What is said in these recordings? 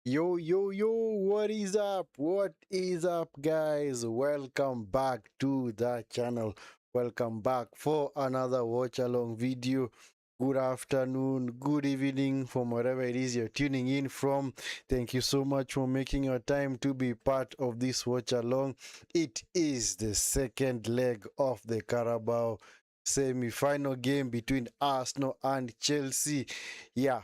Yo, yo, yo, what is up? What is up, guys? Welcome back to the channel. Welcome back for another watch along video. Good afternoon, good evening, from wherever it is you're tuning in from. Thank you so much for making your time to be part of this watch along. It is the second leg of the Carabao semi-final game between Arsenal and Chelsea. Yeah,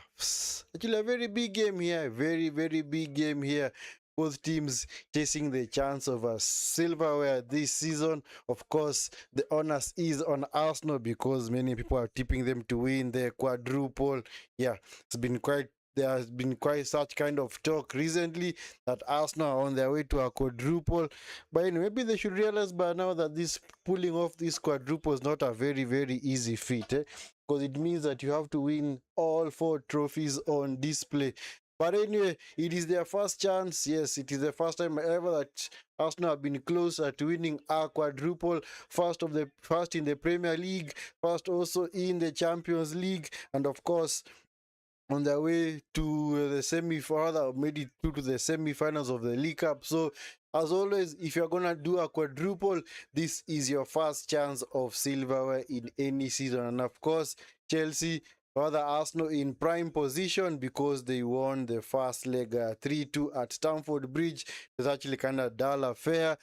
actually a very big game here, very big game here. Both teams chasing the chance of a silverware this season. Of course, the onus is on Arsenal because many people are tipping them to win the quadruple. Yeah, it's been quite there has been quite such kind of talk recently that Arsenal are on their way to a quadruple. But anyway, maybe they should realize by now that this pulling off this quadruple is not a very easy feat. Because it means that you have to win all four trophies on display. But anyway, it is their first chance. Yes, it is the first time ever that Arsenal have been closer to winning a quadruple. First in the Premier League, first also in the Champions League, and of course on their way to the semi-final, made it through to the semi-finals of the League Cup. So, as always, if you're gonna do a quadruple, this is your first chance of silverware in any season. And of course, Chelsea, rather Arsenal in prime position because they won the first leg 3-2 at Stamford Bridge. It's actually kind of dull affair.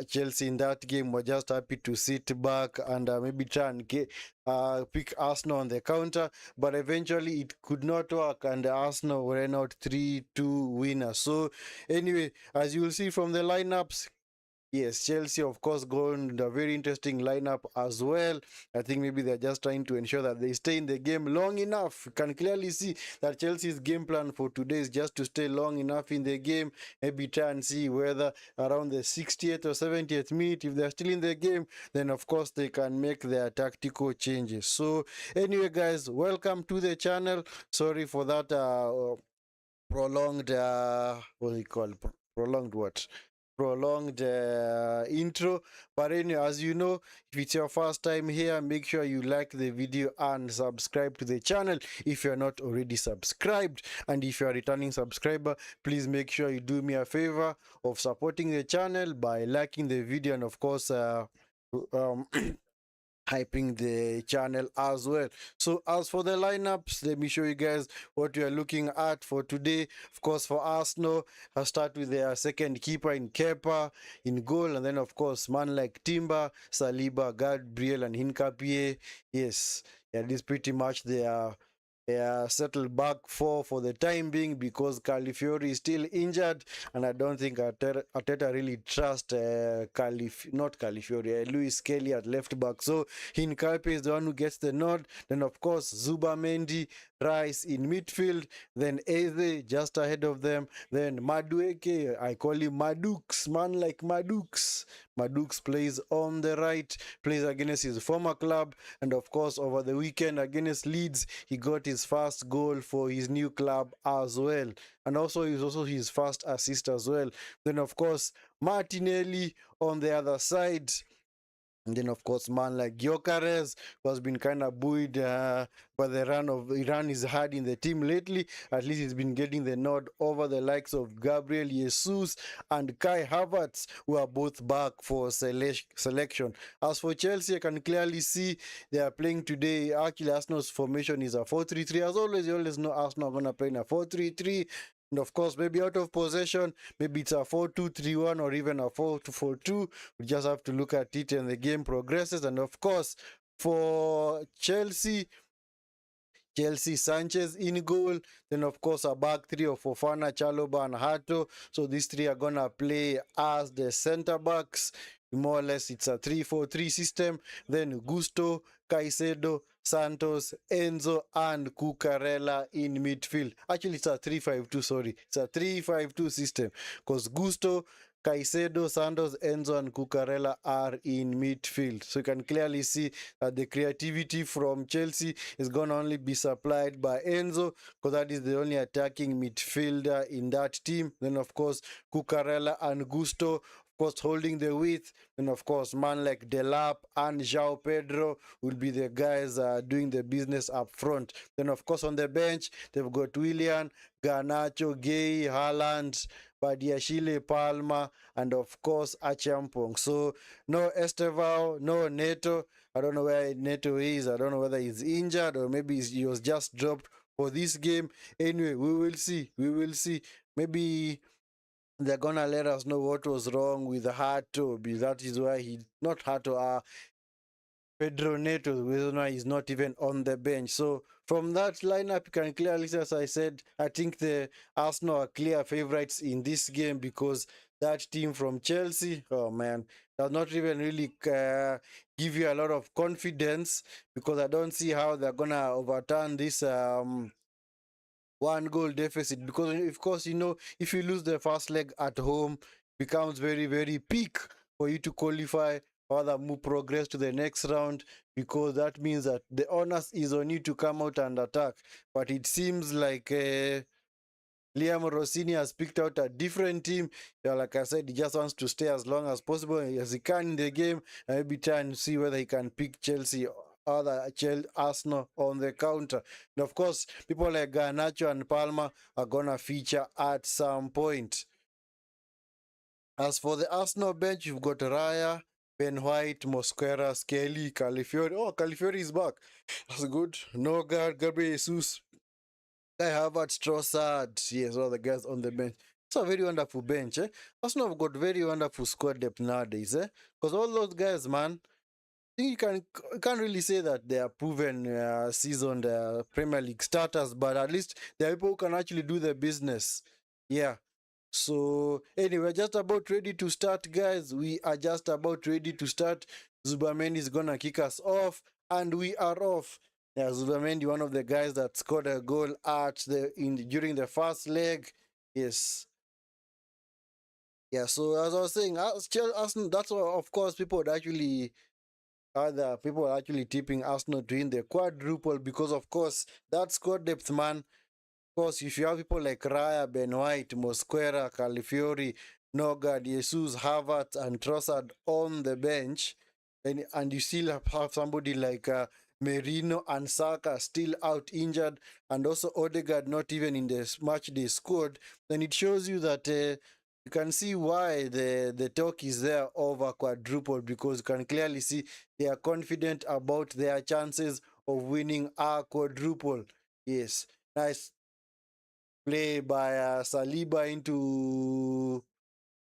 Chelsea in that game were just happy to sit back and maybe try and pick Arsenal on the counter, but eventually it could not work and Arsenal ran out 3-2 winner. So anyway, as you will see from the lineups, yes, Chelsea, of course, going a very interesting lineup as well. I think maybe they're just trying to ensure that they stay in the game long enough. You can clearly see that Chelsea's game plan for today is just to stay long enough in the game, maybe try and see whether around the 60th or 70th minute, if they're still in the game, then of course they can make their tactical changes. So anyway, guys, welcome to the channel. Sorry for that prolonged, what do you call it? Prolonged what? Prolonged intro. But anyway, as you know, if it's your first time here, make sure you like the video and subscribe to the channel if you're not already subscribed. And if you're a returning subscriber, please make sure you do me a favor of supporting the channel by liking the video and of course um hyping the channel as well. So as for the lineups, let me show you guys what we are looking at for today. Of course, for Arsenal, I'll start with their second keeper in Kepa in goal, and then of course man like Timber, Saliba, Gabriel and Hincapie. Yes, yeah, this pretty much their settled back four for the time being because Calafiori is still injured, and I don't think Arteta really trusts not Calafiori, Luis Kelly at left back. So Hincapie is the one who gets the nod. Then of course Zubimendi, Rice in midfield, then Eze just ahead of them, then Madueke, I call him Madux, man like Madux. Madux plays on the right, plays against his former club, and of course over the weekend against Leeds, he got his first goal for his new club as well, and also he's also his first assist as well. Then of course Martinelli on the other side. And then, of course, man like Gyokeres, who has been kind of buoyed by the run of Iran is hard in the team lately. At least he's been getting the nod over the likes of Gabriel Jesus and Kai Havertz, who are both back for selection. As for Chelsea, I can clearly see they are playing today. Actually, Arsenal's formation is a 4-3-3. As always, you always know Arsenal are going to play in a 4-3-3. And of course, maybe out of possession, maybe it's a 4-2-3-1 or even a 4-2-4-2. We just have to look at it and the game progresses. And of course, for Chelsea, Sanchez in goal. Then, of course, a back three of Fofana, Chalobah, and Hato. So these three are going to play as the center backs. More or less, it's a 3-4-3 system. Then Gusto, Caicedo, Santos, Enzo, and Cucurella in midfield. Actually, it's a 3-5-2, sorry. It's a 3-5-2 system because Gusto, Caicedo, Santos, Enzo, and Cucurella are in midfield. So you can clearly see that the creativity from Chelsea is going to only be supplied by Enzo because that is the only attacking midfielder in that team. Then, of course, Cucurella and Gusto, of course, holding the width. And of course, man like Delap and João Pedro will be the guys doing the business up front. Then, of course, on the bench, they've got Willian, Garnacho, Gay, Haaland, Badiashile, Palma, and of course, Achampong. So, no Estevao, no Neto. I don't know where Neto is. I don't know whether he's injured or maybe he was just dropped for this game. Anyway, we will see. We will see. Maybe they're gonna let us know what was wrong with Hato. That is why he not Hato. Pedro Neto, the reason why he's not even on the bench. So from that lineup, you can clearly see, as I said, I think the Arsenal are clear favourites in this game because that team from Chelsea, oh man, does not even really give you a lot of confidence because I don't see how they're gonna overturn this 1 goal deficit because of course if you lose the first leg at home becomes very very peak for you to qualify or the move progress to the next round because that means that the onus is on you to come out and attack. But it seems like Liam Rosenior has picked out a different team. Yeah, like I said, he just wants to stay as long as possible as he can in the game and maybe try and see whether he can pick Chelsea or Arsenal on the counter. And of course, people like Garnacho and Palma are going to feature at some point. As for the Arsenal bench, you've got Raya, Ben White, Mosquera, Skelly, Califiori. Oh, Califiori is back. That's good. Nogard, Gabriel Jesus, Kai Havertz, Trossard. Yes, all the guys on the bench. It's a very wonderful bench, eh? Arsenal have got very wonderful squad depth nowadays, eh? Because all those guys, man, you can't really say that they are proven seasoned Premier League starters, but at least they are people who can actually do the business. Yeah. So anyway, just about ready to start, guys. We are just about ready to start. Zubimendi is gonna kick us off, and we are off. Yeah, Zubimendi, one of the guys that scored a goal during the first leg. Yes. Yeah. So as I was saying, Arsenal. That's why, of course, people would actually other people are actually tipping Arsenal to win the quadruple because, of course, that squad depth, man. Of course, if you have people like Raya, Ben White, Mosquera, Califiori, Nogard, Jesus, Havertz, and Trossard on the bench, and you still have somebody like Merino and Saka still out injured, and also Odegaard not even in the match day squad, then it shows you that you can see why the talk is there over quadruple because you can clearly see they are confident about their chances of winning a quadruple. Yes, nice play by Saliba into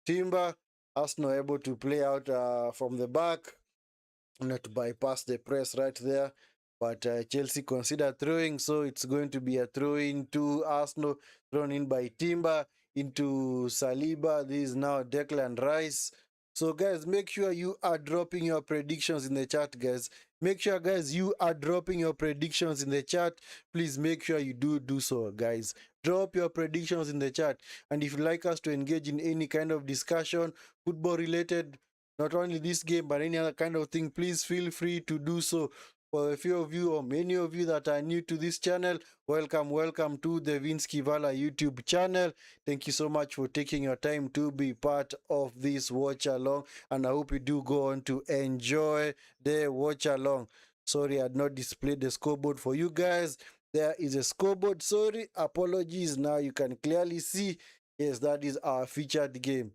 Timber. Arsenal able to play out from the back, not to bypass the press right there. But Chelsea consider throwing, so it's going to be a throw in to Arsenal, thrown in by Timber into Saliba. This is now Declan Rice. So guys, make sure you are dropping your predictions in the chat, guys. Make sure, guys, you are dropping your predictions in the chat. Please make sure you do so, guys. Drop your predictions in the chat. And if you like us to engage in any kind of discussion, football related, not only this game but any other kind of thing, please feel free to do so. For a few of you or many of you that are new to this channel, welcome to the Vinskey Valor YouTube channel. Thank you so much for taking your time to be part of this watch along, and I hope you do go on to enjoy the watch along. Sorry, I had not displayed the scoreboard for you guys. There is a scoreboard. Sorry, apologies. Now you can clearly see, yes, that is our featured game.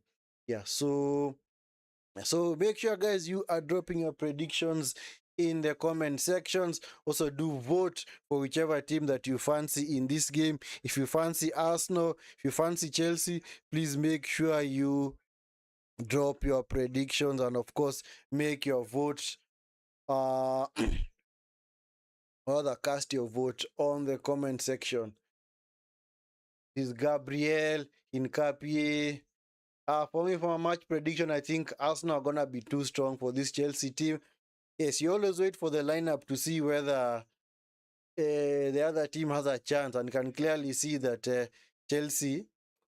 Yeah, so make sure, guys, you are dropping your predictions in the comment sections. Also do vote for whichever team that you fancy in this game. If you fancy Arsenal, if you fancy Chelsea, please make sure you drop your predictions and of course make your vote or cast your vote on the comment section. This is Gabriel in Capie. For me, for a match prediction, I think Arsenal are gonna be too strong for this Chelsea team. Yes, you always wait for the lineup to see whether the other team has a chance, and can clearly see that Chelsea,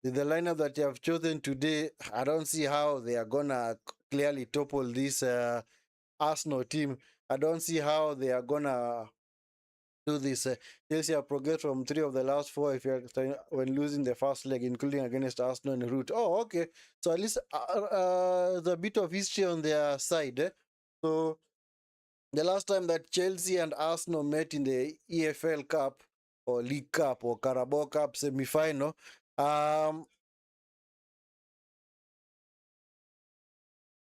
the lineup that they have chosen today, I don't see how they are gonna clearly topple this Arsenal team. I don't see how they are gonna do this. Chelsea have progressed from 3 of the last 4 if you're when losing the first leg, including against Arsenal en route. Oh, okay. So at least there's a bit of history on their side. So the last time that Chelsea and Arsenal met in the EFL Cup or League Cup or Carabao Cup semi-final, um,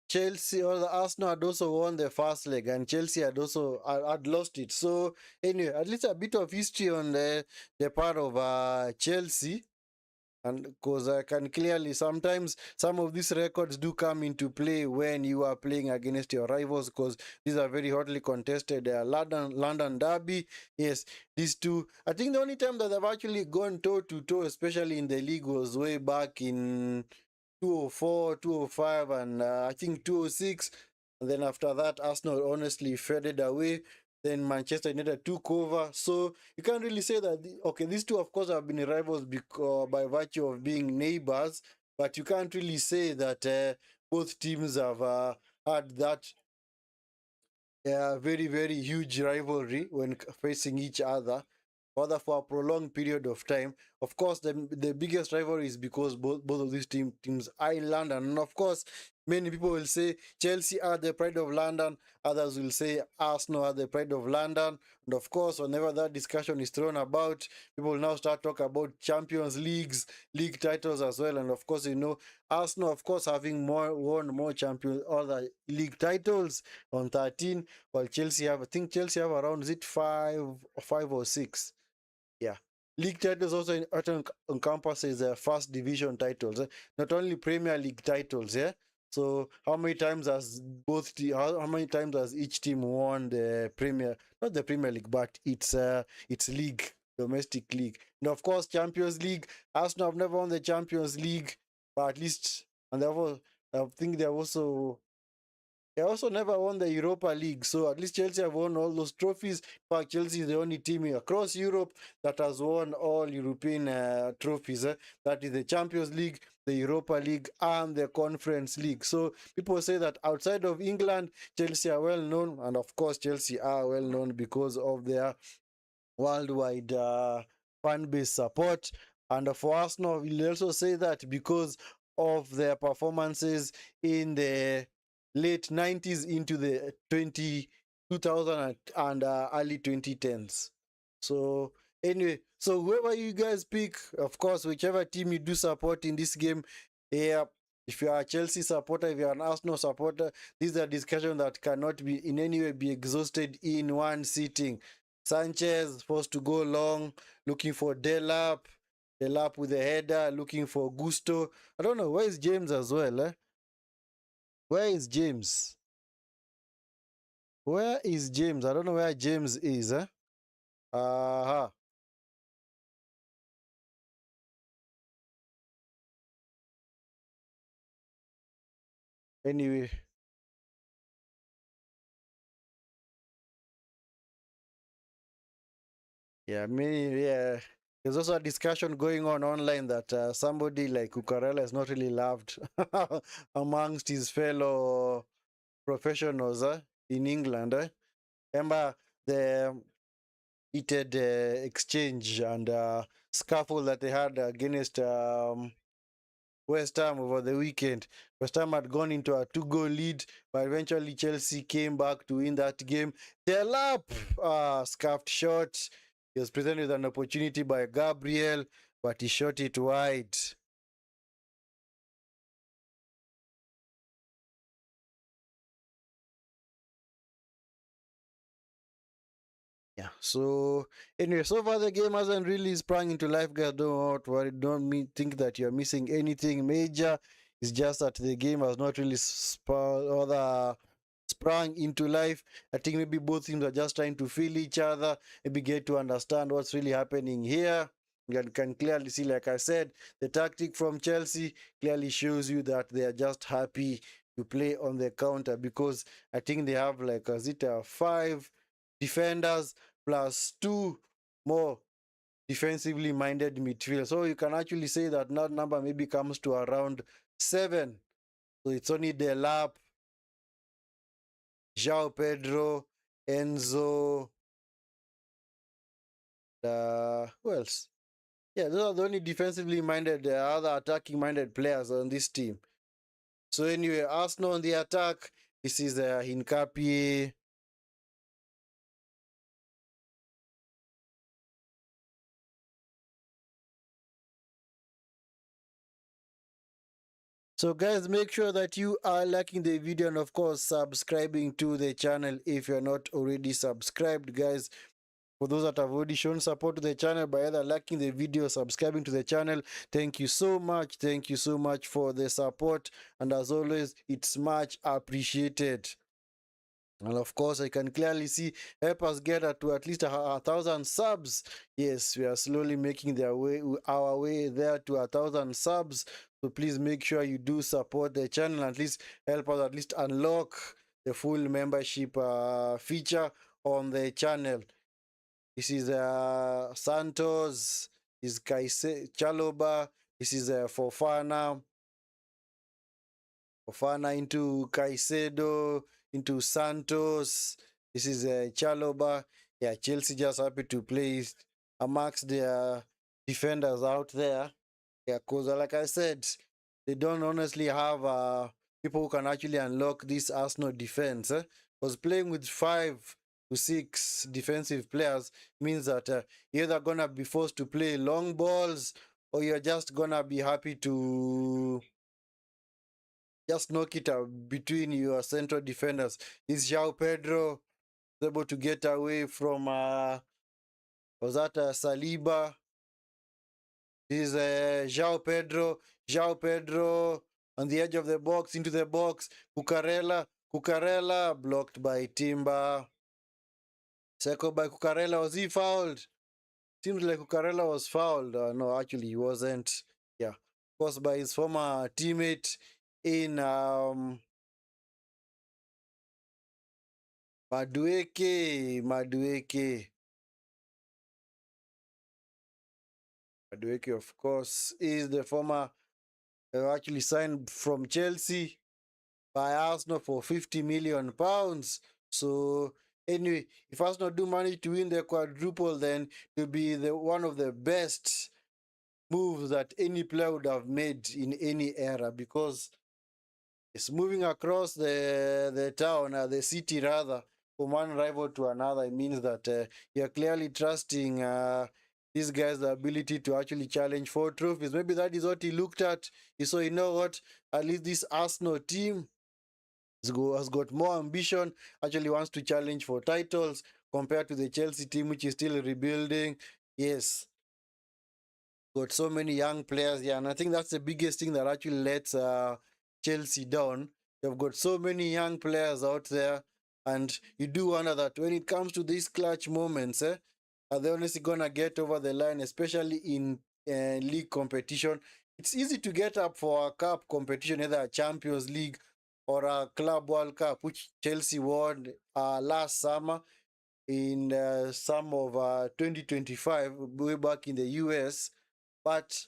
Chelsea or the Arsenal had also won the first leg, and Chelsea had also had lost it. So anyway, at least a bit of history on the part of Chelsea. And because I can clearly sometimes some of these records do come into play when you are playing against your rivals, because these are very hotly contested. London Derby, yes, these two. I think the only time that they've actually gone toe to toe, especially in the league, was way back in 204, 205, and I think 206. And then after that, Arsenal honestly faded away. Then Manchester United took over. So you can't really say that, okay, these two, of course, have been rivals by virtue of being neighbors, but you can't really say that both teams have had that very, very huge rivalry when facing each other, rather for a prolonged period of time. Of course, the biggest rivalry is because both of these teams are in London. And of course, many people will say Chelsea are the pride of London, others will say Arsenal are the pride of London. And of course, whenever that discussion is thrown about, people will now start talking about Champions Leagues, league titles as well. And of course, Arsenal, of course, having won more Champions, other league titles on 13, while Chelsea have, I think Chelsea have around, is it five or six? Yeah. League titles also encompasses first division titles, not only Premier League titles, yeah. So how many times has how many times has each team won the Premier, not the Premier League, but its league, domestic league. And of course, Champions League. Arsenal have never won the Champions League, but at least, and therefore I think they also never won the Europa League, so at least Chelsea have won all those trophies. In fact, Chelsea is the only team across Europe that has won all European trophies. That is the Champions League, the Europa League, and the Conference League. So people say that outside of England, Chelsea are well known, and of course, Chelsea are well known because of their worldwide fan base support. And for Arsenal, we'll also say that because of their performances in the late 90s into the 2000 and early 2010s. So anyway, so whoever you guys pick, of course, whichever team you do support in this game, yeah, if you are a Chelsea supporter, if you are an Arsenal supporter, these are discussions that cannot be in any way be exhausted in one sitting. Sanchez forced to go long, looking for Delap. Delap with a header, looking for Gusto. I don't know, where is James as well? Where is James? Where is James? I don't know where James is. Uh-huh. Anyway, yeah, there's also a discussion going on online that somebody like Cucurella is not really loved amongst his fellow professionals in England. Remember the heated exchange and scuffle that they had against West Ham over the weekend. West Ham had gone into a 2-goal lead, but eventually Chelsea came back to win that game. Their lap, scuffed shot. He was presented with an opportunity by Gabriel, but he shot it wide. Yeah. So anyway, so far the game hasn't really sprung into life, guys. Don't worry. Don't think that you're missing anything major. It's just that the game has not really sprung into life. I think maybe both teams are just trying to feel each other, maybe get to understand what's really happening here. You can clearly see, like I said, the tactic from Chelsea clearly shows you that they are just happy to play on the counter, because I think they have like, is it 5 defenders plus 2 more defensively minded midfield. So you can actually say that that number maybe comes to around 7. So it's only Delap, João Pedro, Enzo, Who else? Yeah, those are the only defensively minded, other attacking minded players on this team. So anyway, Arsenal on the attack. This is Hincapié. So guys, make sure that you are liking the video and of course subscribing to the channel if you're not already subscribed, guys. For those that have already shown support to the channel by either liking the video, subscribing to the channel, thank you so much. Thank you so much for the support. And as always, it's much appreciated. And of course, I can clearly see help us get to at least 1,000 subs. Yes, we are slowly making our way there to 1,000 subs. So please make sure you do support the channel, at least help us at least unlock the full membership feature on the channel. This is Santos, this is Chaloba, this is Fofana into Caicedo, into Santos. This is Chaloba. Yeah, Chelsea just happy to play amongst their defenders out there. Yeah, because like I said, they don't honestly have people who can actually unlock this Arsenal defense. Because playing with 5 to 6 defensive players means that you're either going to be forced to play long balls or you're just going to be happy to just knock it out between your central defenders. Is João Pedro able to get away from was that Saliba? This is João Pedro. João Pedro on the edge of the box, into the box. Cucurella blocked by Timber. Second by Cucurella. Was he fouled? Seems like Cucurella was fouled. No, actually he wasn't. Yeah, of course by his former teammate in Madueke, of course, is the former actually signed from Chelsea by Arsenal for £50 million. So anyway, if Arsenal do manage to win the quadruple, then it will be one of the best moves that any player would have made in any era, because it's moving across the town, the city rather, from one rival to another. It means that you're clearly trusting these guys' ability to actually challenge for trophies. Maybe that is what he looked at. He saw, you know what, at least this Arsenal team has got more ambition, actually wants to challenge for titles compared to the Chelsea team, which is still rebuilding. Yes, got so many young players here, and I think that's the biggest thing that actually lets Chelsea down. They've got so many young players out there, and you do wonder that when it comes to these clutch moments, are they honestly gonna get over the line, especially in league competition? It's easy to get up for a cup competition, either a Champions League or a Club World Cup, which Chelsea won last summer in summer of 2025, way back in the US. But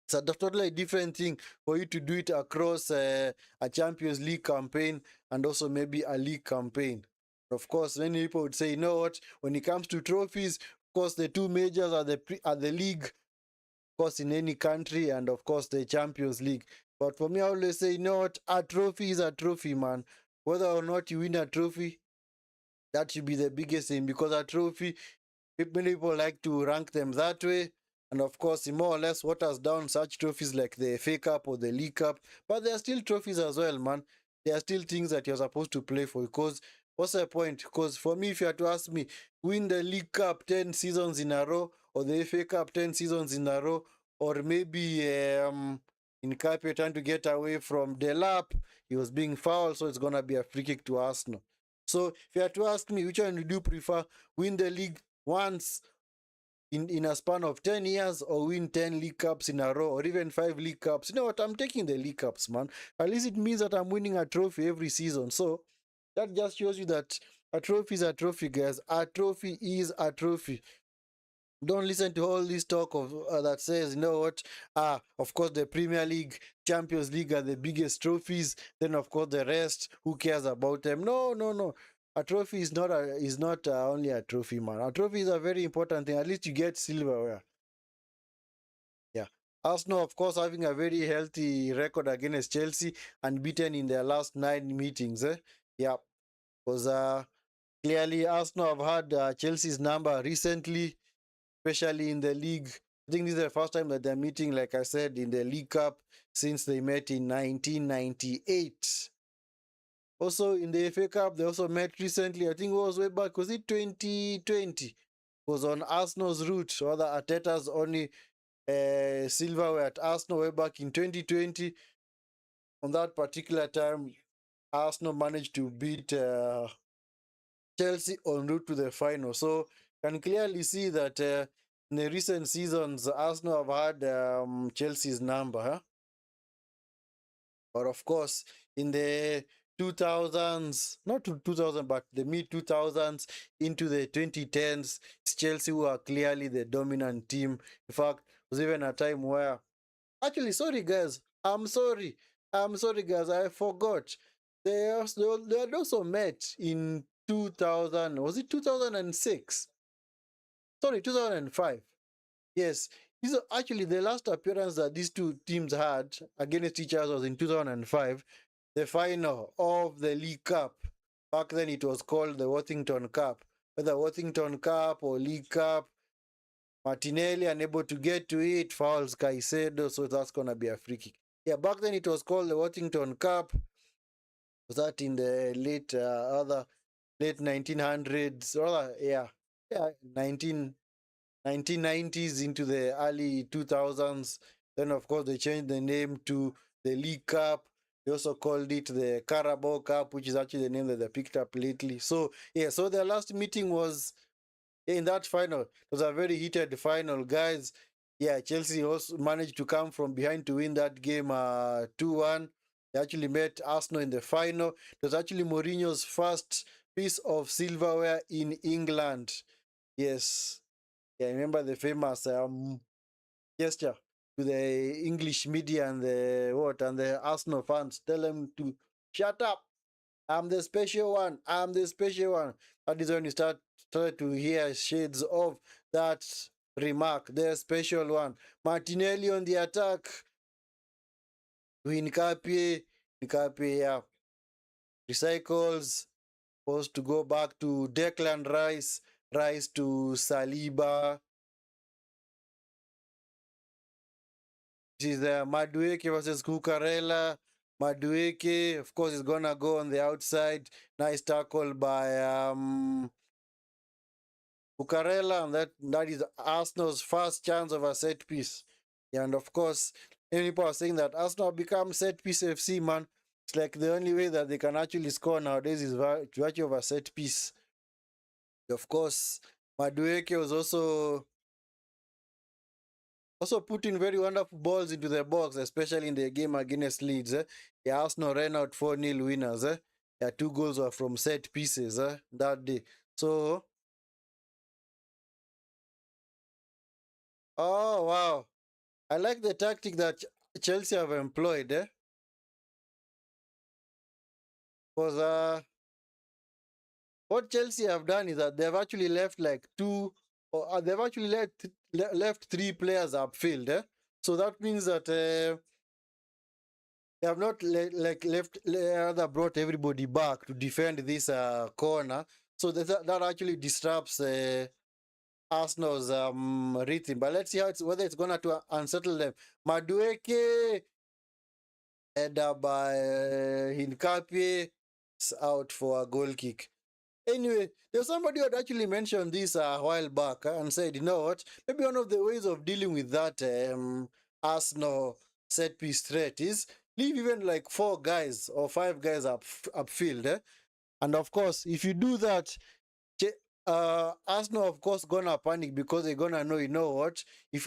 it's a totally different thing for you to do it across a Champions League campaign and also maybe a league campaign. Of course, many people would say, you know what, when it comes to trophies, of course, the two majors are the league, of course, in any country, and of course, the Champions League. But for me, I always say, you know what, a trophy is a trophy, man. Whether or not you win a trophy, that should be the biggest thing, because a trophy, many people like to rank them that way. And of course, more or less waters down such trophies like the FA Cup or the League Cup. But there are still trophies as well, man. There are still things that you're supposed to play for. Because what's the point? Because for me, if you had to ask me, win the League Cup 10 seasons in a row, or the FA Cup 10 seasons in a row, or maybe in Cup you're trying to get away from Delap, he was being fouled, so it's going to be a free kick to Arsenal. So if you had to ask me, which one would you prefer? Win the league once in a span of 10 years, or win 10 League Cups in a row, or even 5 League Cups? You know what? I'm taking the League Cups, man. At least it means that I'm winning a trophy every season. So that just shows you that a trophy is a trophy, guys. A trophy is a trophy. Don't listen to all this talk of that says, you know what, of course the Premier League, Champions League are the biggest trophies, then of course the rest, who cares about them? No, no, no. a trophy is not only a trophy, man. A trophy is a very important thing. At least you get silverware. Yeah. Arsenal, of course, having a very healthy record against Chelsea, unbeaten in their last 9 meetings. Yeah, because clearly Arsenal have had Chelsea's number recently, especially in the league. I think this is the first time that they're meeting, like I said, in the League Cup since they met in 1998. Also in the FA Cup, they also met recently. I think it was way back. Was it 2020? It was on Arsenal's route, or the Arteta's only silverware at Arsenal way back in 2020. On that particular time, Arsenal managed to beat Chelsea en route to the final. So can clearly see that in the recent seasons, Arsenal have had Chelsea's number. Huh? But of course, in the 2000s, not 2000, but the mid 2000s into the 2010s, it's Chelsea who are clearly the dominant team. In fact, there was even a time where, actually, sorry guys, I'm sorry guys, I forgot. They had also met in 2000, was it 2006? Sorry, 2005. Yes. This is actually the last appearance that these two teams had against each other was in 2005, the final of the League Cup. Back then it was called the Worthington Cup. Whether Worthington Cup or League Cup, Martinelli unable to get to it, fouls Caicedo, so that's going to be a free kick. Yeah, back then it was called the Worthington Cup. Was that in the late 1900s? Or yeah, 1990s into the early 2000s. Then, of course, they changed the name to the League Cup. They also called it the Carabao Cup, which is actually the name that they picked up lately. So, yeah, so their last meeting was in that final. It was a very heated final, guys. Yeah, Chelsea also managed to come from behind to win that game 2-1. They actually met Arsenal in the final. It was actually Mourinho's first piece of silverware in England. Yes. Yeah, I remember the famous gesture to the English media and the Arsenal fans. Tell them to shut up. I'm the special one. I'm the special one. That is when you start to hear shades of that remark. The special one. Martinelli on the attack. Vinskey, yeah. Recycles. Supposed to go back to Declan Rice. Rice to Saliba. This is Madueke versus Cucurella. Madueke, of course, is gonna go on the outside. Nice tackle by Cucurella, and that is Arsenal's first chance of a set piece. Yeah, and of course, many people are saying that Arsenal become set piece FC, man. It's like the only way that they can actually score nowadays is virtue of a set piece. Of course, Madueke was also putting very wonderful balls into the box, especially in the game against Leeds. Yeah, Arsenal ran out 4-0 winners. Yeah, 2 goals were from set pieces that day. So, oh wow. I like the tactic that Chelsea have employed. Because what Chelsea have done is that they've actually left like they've actually left 3 players upfield. So that means that they have not rather brought everybody back to defend this corner. So that actually disrupts Arsenal's rhythm. But let's see whether it's going to unsettle them. Madueke, header by Hincapie, is out for a goal kick. Anyway, there's somebody who had actually mentioned this a while back and said, you know what, maybe one of the ways of dealing with that Arsenal set piece threat is leave even like 4 guys or 5 guys upfield. And of course, if you do that, Arsenal of course gonna panic because they're gonna know, you know what, if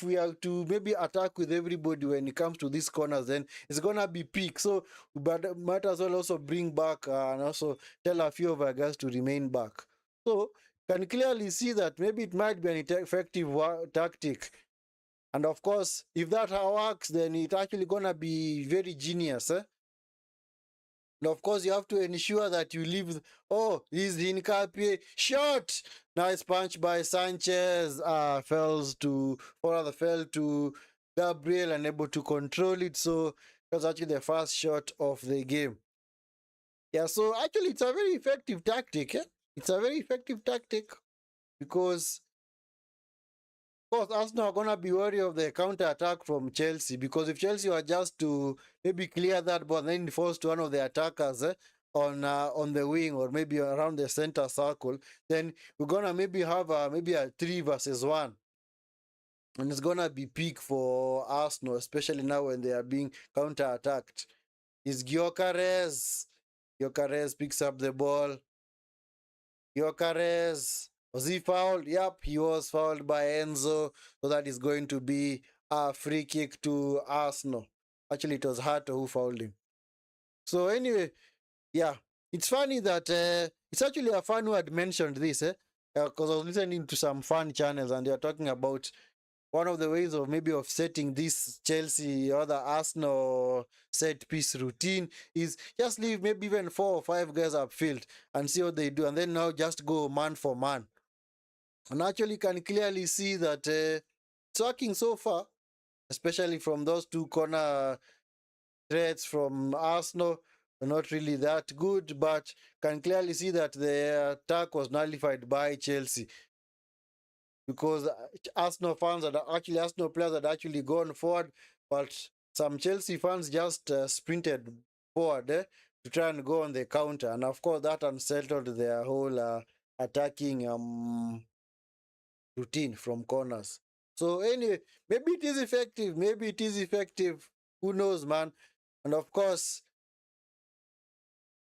we are to maybe attack with everybody when it comes to these corners, then it's gonna be peak. So but might as well also bring back and also tell a few of our guys to remain back. So can clearly see that maybe it might be an effective tactic. And of course, if that works, then it's actually gonna be very genius. And of course, you have to ensure that you leave. Oh, he's Hincapié. Shot! Nice punch by Sanchez. Fell to Gabriel, unable to control it. So that was actually the first shot of the game. Yeah, so actually, it's a very effective tactic. Eh? It's a very effective tactic because, of course, Arsenal are going to be worried of the counter attack from Chelsea, because if Chelsea were just to maybe clear that ball, then it falls to one of the attackers on the wing or maybe around the center circle, then we're going to maybe have maybe a 3 versus 1. And it's going to be peak for Arsenal, especially now when they are being counter attacked. Is Gyokeres. Gyokeres picks up the ball. Gyokeres. Was he fouled? Yep, he was fouled by Enzo. So that is going to be a free kick to Arsenal. Actually, it was Hato who fouled him. So anyway, yeah, it's funny that it's actually a fan who had mentioned this, because I was listening to some fan channels and they are talking about one of the ways of maybe offsetting this Chelsea or the Arsenal set piece routine is just leave maybe even 4 or 5 guys upfield and see what they do, and then now just go man for man. And actually can clearly see that it's working so far, especially from those 2 corner threats from Arsenal. They're not really that good, but can clearly see that the attack was nullified by Chelsea, because Arsenal players had actually gone forward, but some Chelsea fans just sprinted forward to try and go on the counter, and of course that unsettled their whole attacking routine from corners. So anyway, maybe it is effective, maybe it is effective. Who knows, man? And of course,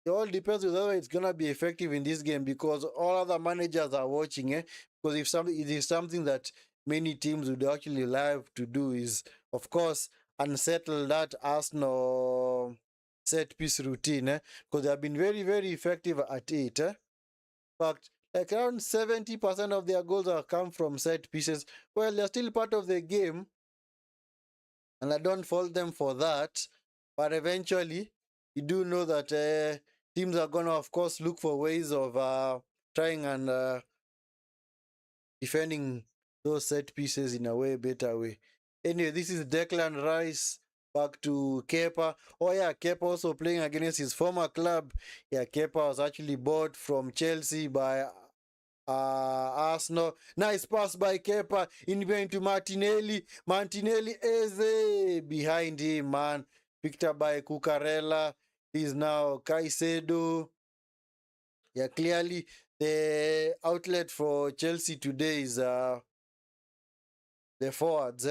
it all depends on whether it's gonna be effective in this game, because all other managers are watching, eh? Because it is something that many teams would actually love to do is, of course, unsettle that Arsenal set piece routine, eh? Because they have been very, very effective at it, eh? In fact, like around 70% of their goals have come from set pieces. Well, they're still part of the game, and I don't fault them for that. But eventually, you do know that teams are going to, of course, look for ways of trying and defending those set pieces in a way better way. Anyway, this is Declan Rice. Back to Kepa. Oh yeah, Kepa also playing against his former club. Yeah, Kepa was actually bought from Chelsea by Arsenal. Nice pass by Kepa. Into Martinelli. Martinelli Eze behind him, man. Picked up by Cucurella. He's now Caicedo. Yeah, clearly the outlet for Chelsea today is the forwards,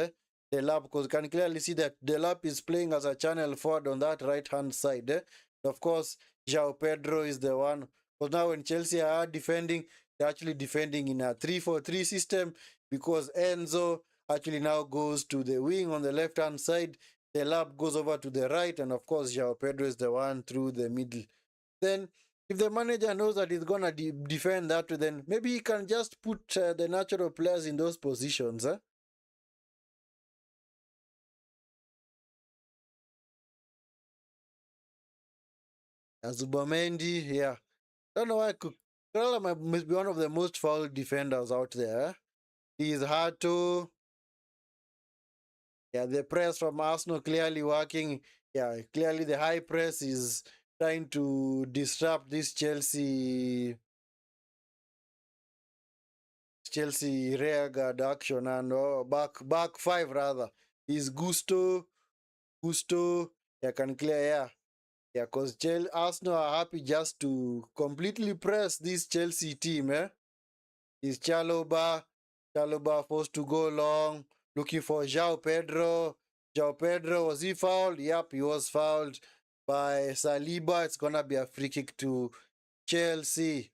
Delap, because you can clearly see that Delap is playing as a channel forward on that right hand side. Of course, João Pedro is the one. Because now when Chelsea are defending, they're actually defending in a 3-4-3 system, because Enzo actually now goes to the wing on the left hand side. Delap goes over to the right, and of course, João Pedro is the one through the middle. Then if the manager knows that he's going to defend that way, then maybe he can just put the natural players in those positions. Zubimendi, yeah. I don't know why Kukurela must be one of the most foul defenders out there. He is hard to. Yeah, the press from Arsenal clearly working. Yeah, clearly the high press is trying to disrupt this Chelsea rear guard action, and back five rather is Gusto. Yeah, can clear, yeah. Yeah, because Arsenal are happy just to completely press this Chelsea team, eh? Is Chalobah forced to go long, looking for João Pedro. João Pedro, was he fouled? Yep, he was fouled by Saliba. It's gonna be a free kick to Chelsea.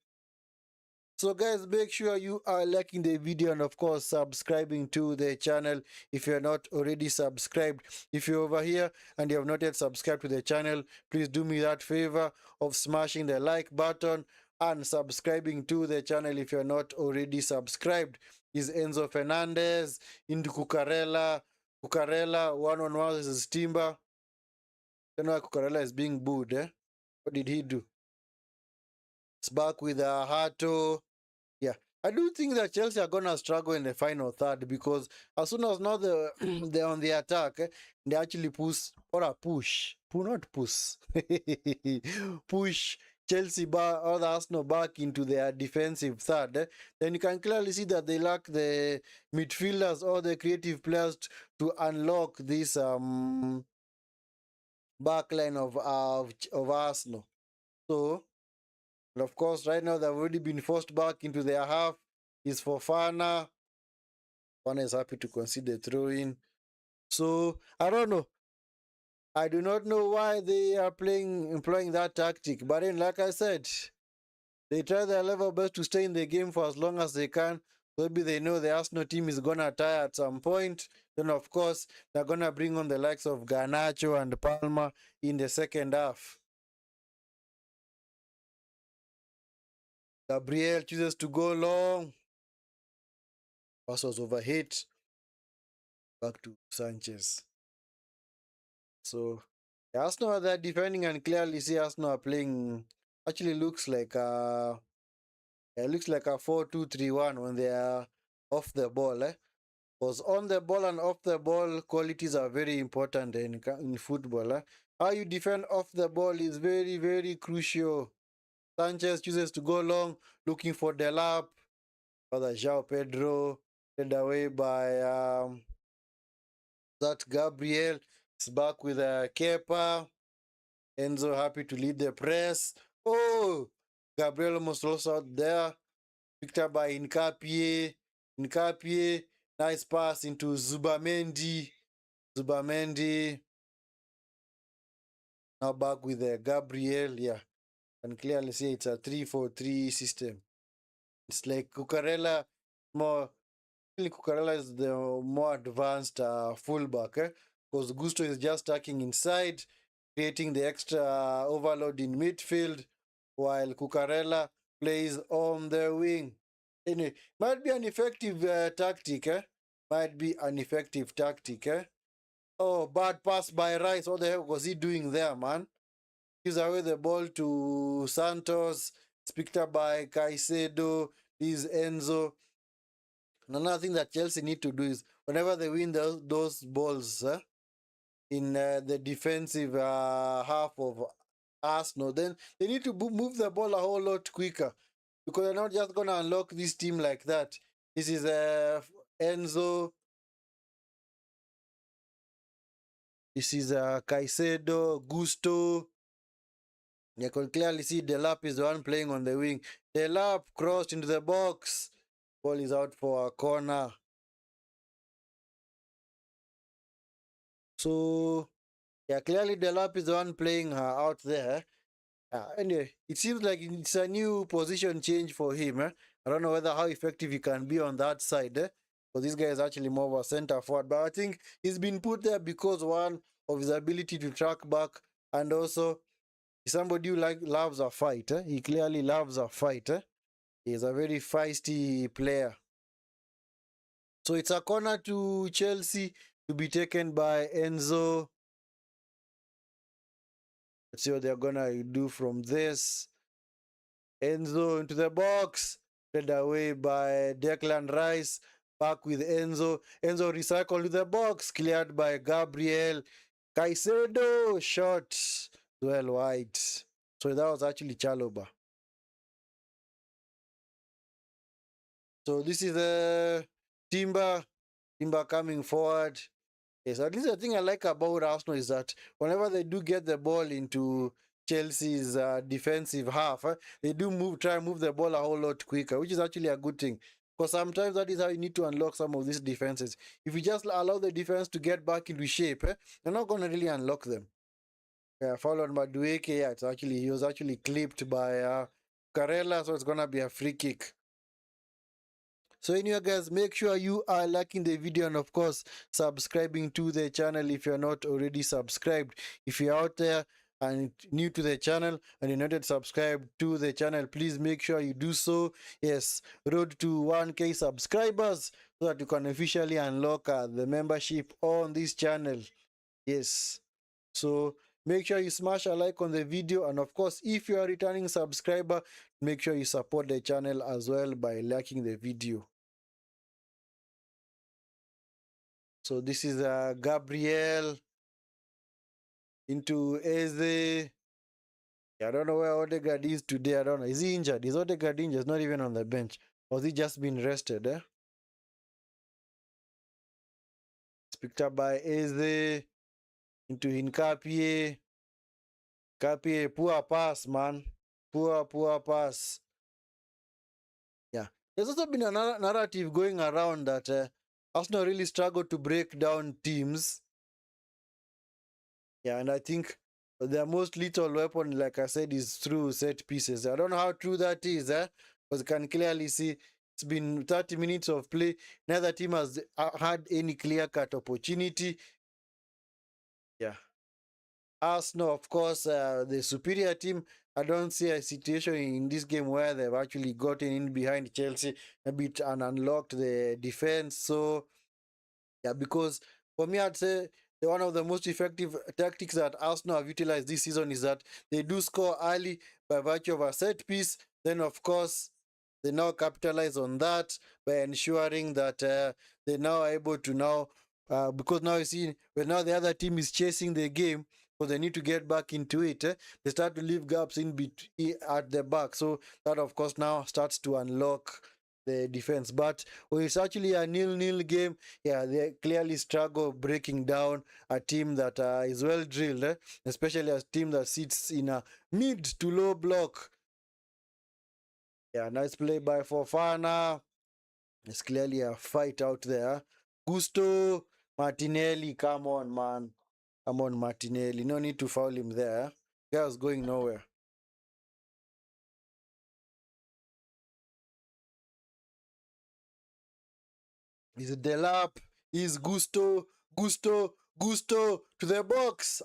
So guys, make sure you are liking the video and of course subscribing to the channel if you're not already subscribed. If you're over here and you have not yet subscribed to the channel, please do me that favor of smashing the like button and subscribing to the channel if you're not already subscribed. Is Enzo Fernandez into Cucurella. Cucurella one-on-one versus Timber. I don't know why Cucurella is being booed, eh? What did he do? It's back with Hato. Yeah. I do think that Chelsea are gonna struggle in the final third because as soon as now they're on the attack, they actually not push, push Chelsea back or the Arsenal back into their defensive third. Then you can clearly see that they lack the midfielders or the creative players to unlock this backline of Arsenal. So, and of course, right now they've already been forced back into their half. Is Fofana. Fofana is happy to concede the throw in. So I don't know. I do not know why they are employing that tactic. But then, like I said, they try their level best to stay in the game for as long as they can. Maybe they know the Arsenal team is gonna tire at some point. Then of course they're gonna bring on the likes of Garnacho and Palmer in the second half. Gabriel chooses to go long. Pass was overhit. Back to Sanchez. So Arsenal they're defending and clearly see Arsenal are playing. Actually looks like a 4-2-3-1 when they are off the ball. Because on the ball and off the ball qualities are very important in football. How you defend off the ball is very, very crucial. Sanchez chooses to go long, looking for the lap. Father João Pedro, led away by that Gabriel. Is back with Kepa. Enzo happy to lead the press. Oh, Gabriel almost lost out there. Picked up by Nkapie. Nkapie, nice pass into Zubimendi. Zubimendi. Now back with Gabriel. Yeah, and clearly see it's a 3-4-3 system. It's like Cucurella more. Cucurella is the more advanced fullback, because Gusto is just attacking inside, creating the extra overload in midfield, while Cucurella plays on the wing. Anyway, might be an effective tactic, Might be an effective tactic, Oh, bad pass by Rice. What the hell was he doing there, man? Gives away the ball to Santos. It's picked up by Caicedo. This is Enzo. Another thing that Chelsea need to do is whenever they win those balls in the defensive half of Arsenal, then they need to move the ball a whole lot quicker because they're not just going to unlock this team like that. This is Enzo. This is Caicedo, Gusto. You can clearly see Delap is the one playing on the wing. Delap crossed into the box. Ball is out for a corner. So, yeah, clearly Delap is the one playing out there. Anyway, it seems like it's a new position change for him. I don't know whether how effective he can be on that side. Because this guy is actually more of a center forward. But I think he's been put there because one of his ability to track back, and also somebody who loves a fight. He clearly loves a fight. He's a very feisty player. So it's a corner to Chelsea to be taken by Enzo. Let's see what they're gonna do from this. Enzo into the box. Led away by Declan Rice. Back with Enzo. Enzo recycled to the box. Cleared by Gabriel. Caicedo. Shot. Well wide. So that was actually Chalobah. So this is Timber coming forward. Yes, at least the thing I like about Arsenal is that whenever they do get the ball into Chelsea's defensive half, they do try and move the ball a whole lot quicker, which is actually a good thing. Because sometimes that is how you need to unlock some of these defenses. If you just allow the defense to get back into shape, you're not going to really unlock them. Yeah, followed by Dueke. Yeah, he was actually clipped by Carella, so it's going to be a free kick. So anyway guys, make sure you are liking the video and of course subscribing to the channel if you're not already subscribed. If you're out there and new to the channel and you're not yet subscribed to the channel, please make sure you do so. Yes, road to 1k subscribers so that you can officially unlock the membership on this channel. Yes, so make sure you smash a like on the video, and of course, if you are a returning subscriber, make sure you support the channel as well by liking the video. So this is Gabriel into Eze. I don't know where Odegaard is today. I don't know. Is he injured? Is Odegaard injured? He's not even on the bench. Or has he just been rested? It's picked up by Eze into Hinkapie. Kapie, poor pass, man. Poor pass. Yeah. There's also been a narrative going around that Arsenal really struggled to break down teams. Yeah, and I think their most lethal weapon, like I said, is through set pieces. I don't know how true that is, because you can clearly see it's been 30 minutes of play. Neither team has had any clear-cut opportunity. Yeah. Arsenal, of course, the superior team. I don't see a situation in this game where they've actually gotten in behind Chelsea a bit and unlocked the defense. So, yeah, because for me, I'd say one of the most effective tactics that Arsenal have utilized this season is that they do score early by virtue of a set piece. Then, of course, they now capitalize on that by ensuring that they're now able to because now you see, when now the other team is chasing the game, because they need to get back into it, they start to leave gaps in between at the back. So that, of course, now starts to unlock the defense. But when it's actually a 0-0 game, yeah, they clearly struggle breaking down a team that is well drilled, especially a team that sits in a mid to low block. Yeah, nice play by Fofana. It's clearly a fight out there. Gusto Martinelli, come on, man. Come on, Martinelli. No need to foul him there. Guy was going nowhere. Is Delap? Is Gusto? Gusto to the box.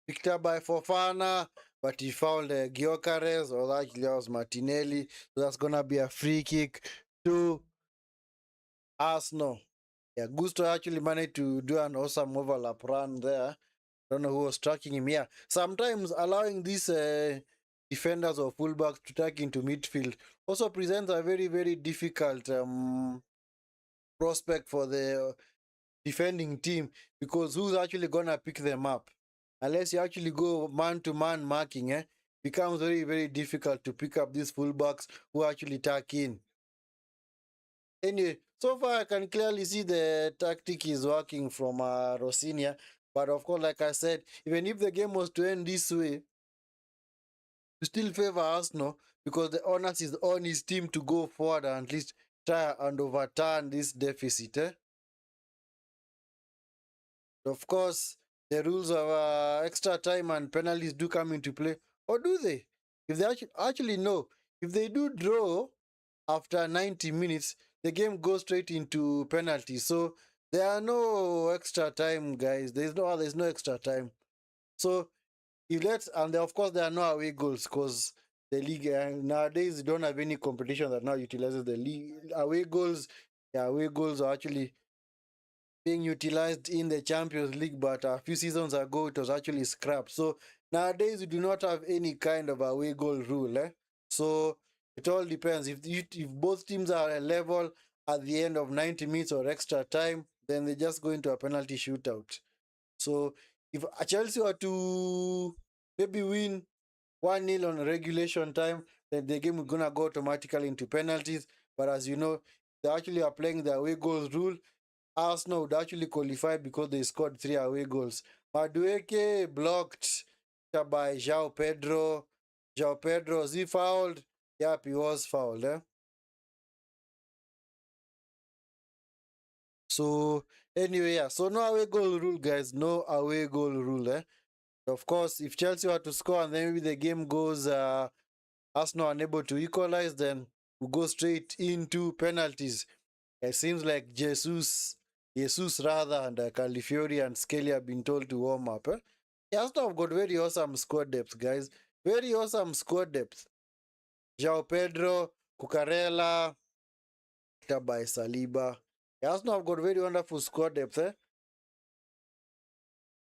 Picked up by Fofana, but he fouled Gyokeres, or actually that was Martinelli. So that's gonna be a free kick to Arsenal. Yeah, Gusto actually managed to do an awesome overlap run there. Don't know who was tracking him. Yeah, sometimes allowing these defenders or fullbacks to track into midfield also presents a very difficult prospect for the defending team, because who's actually gonna pick them up? Unless you actually go man-to-man marking, becomes very difficult to pick up these fullbacks who actually tuck in. Anyway, so far I can clearly see the tactic is working from Rosenior. But of course, like I said, even if the game was to end this way, you still favor Arsenal, because the onus is on his team to go forward and at least try and overturn this deficit. Of course, the rules of extra time and penalties do come into play. Or do they? If they actually no, if they do draw after 90 minutes, the game goes straight into penalties. So there are no extra time, guys. There's no extra time. So if let's and of course there are no away goals, because the league nowadays don't have any competition that now utilizes the league away goals. Yeah, away goals are actually being utilized in the Champions League, but a few seasons ago it was actually scrapped. So nowadays we do not have any kind of away goal rule. So it all depends. If both teams are a level at the end of 90 minutes or extra time, then they just go into a penalty shootout. So if Chelsea were to maybe win 1-0 on regulation time, then the game is gonna go automatically into penalties. But as you know, they actually are playing the away goals rule. Arsenal would actually qualify because they scored 3 away goals. Madueke blocked by João Pedro. João Pedro, was he fouled? Yep, he was fouled. So, anyway, yeah. So, no away goal rule, guys. No away goal rule. Of course, if Chelsea were to score and then maybe the game goes, Arsenal unable to equalize, then we go straight into penalties. It seems like Jesus rather, and Califiori and Skelly have been told to warm up. Arsenal have got very awesome squad depth, guys. Very awesome squad depth. João Pedro, Cucurella, by Saliba. Arsenal have got very wonderful squad depth.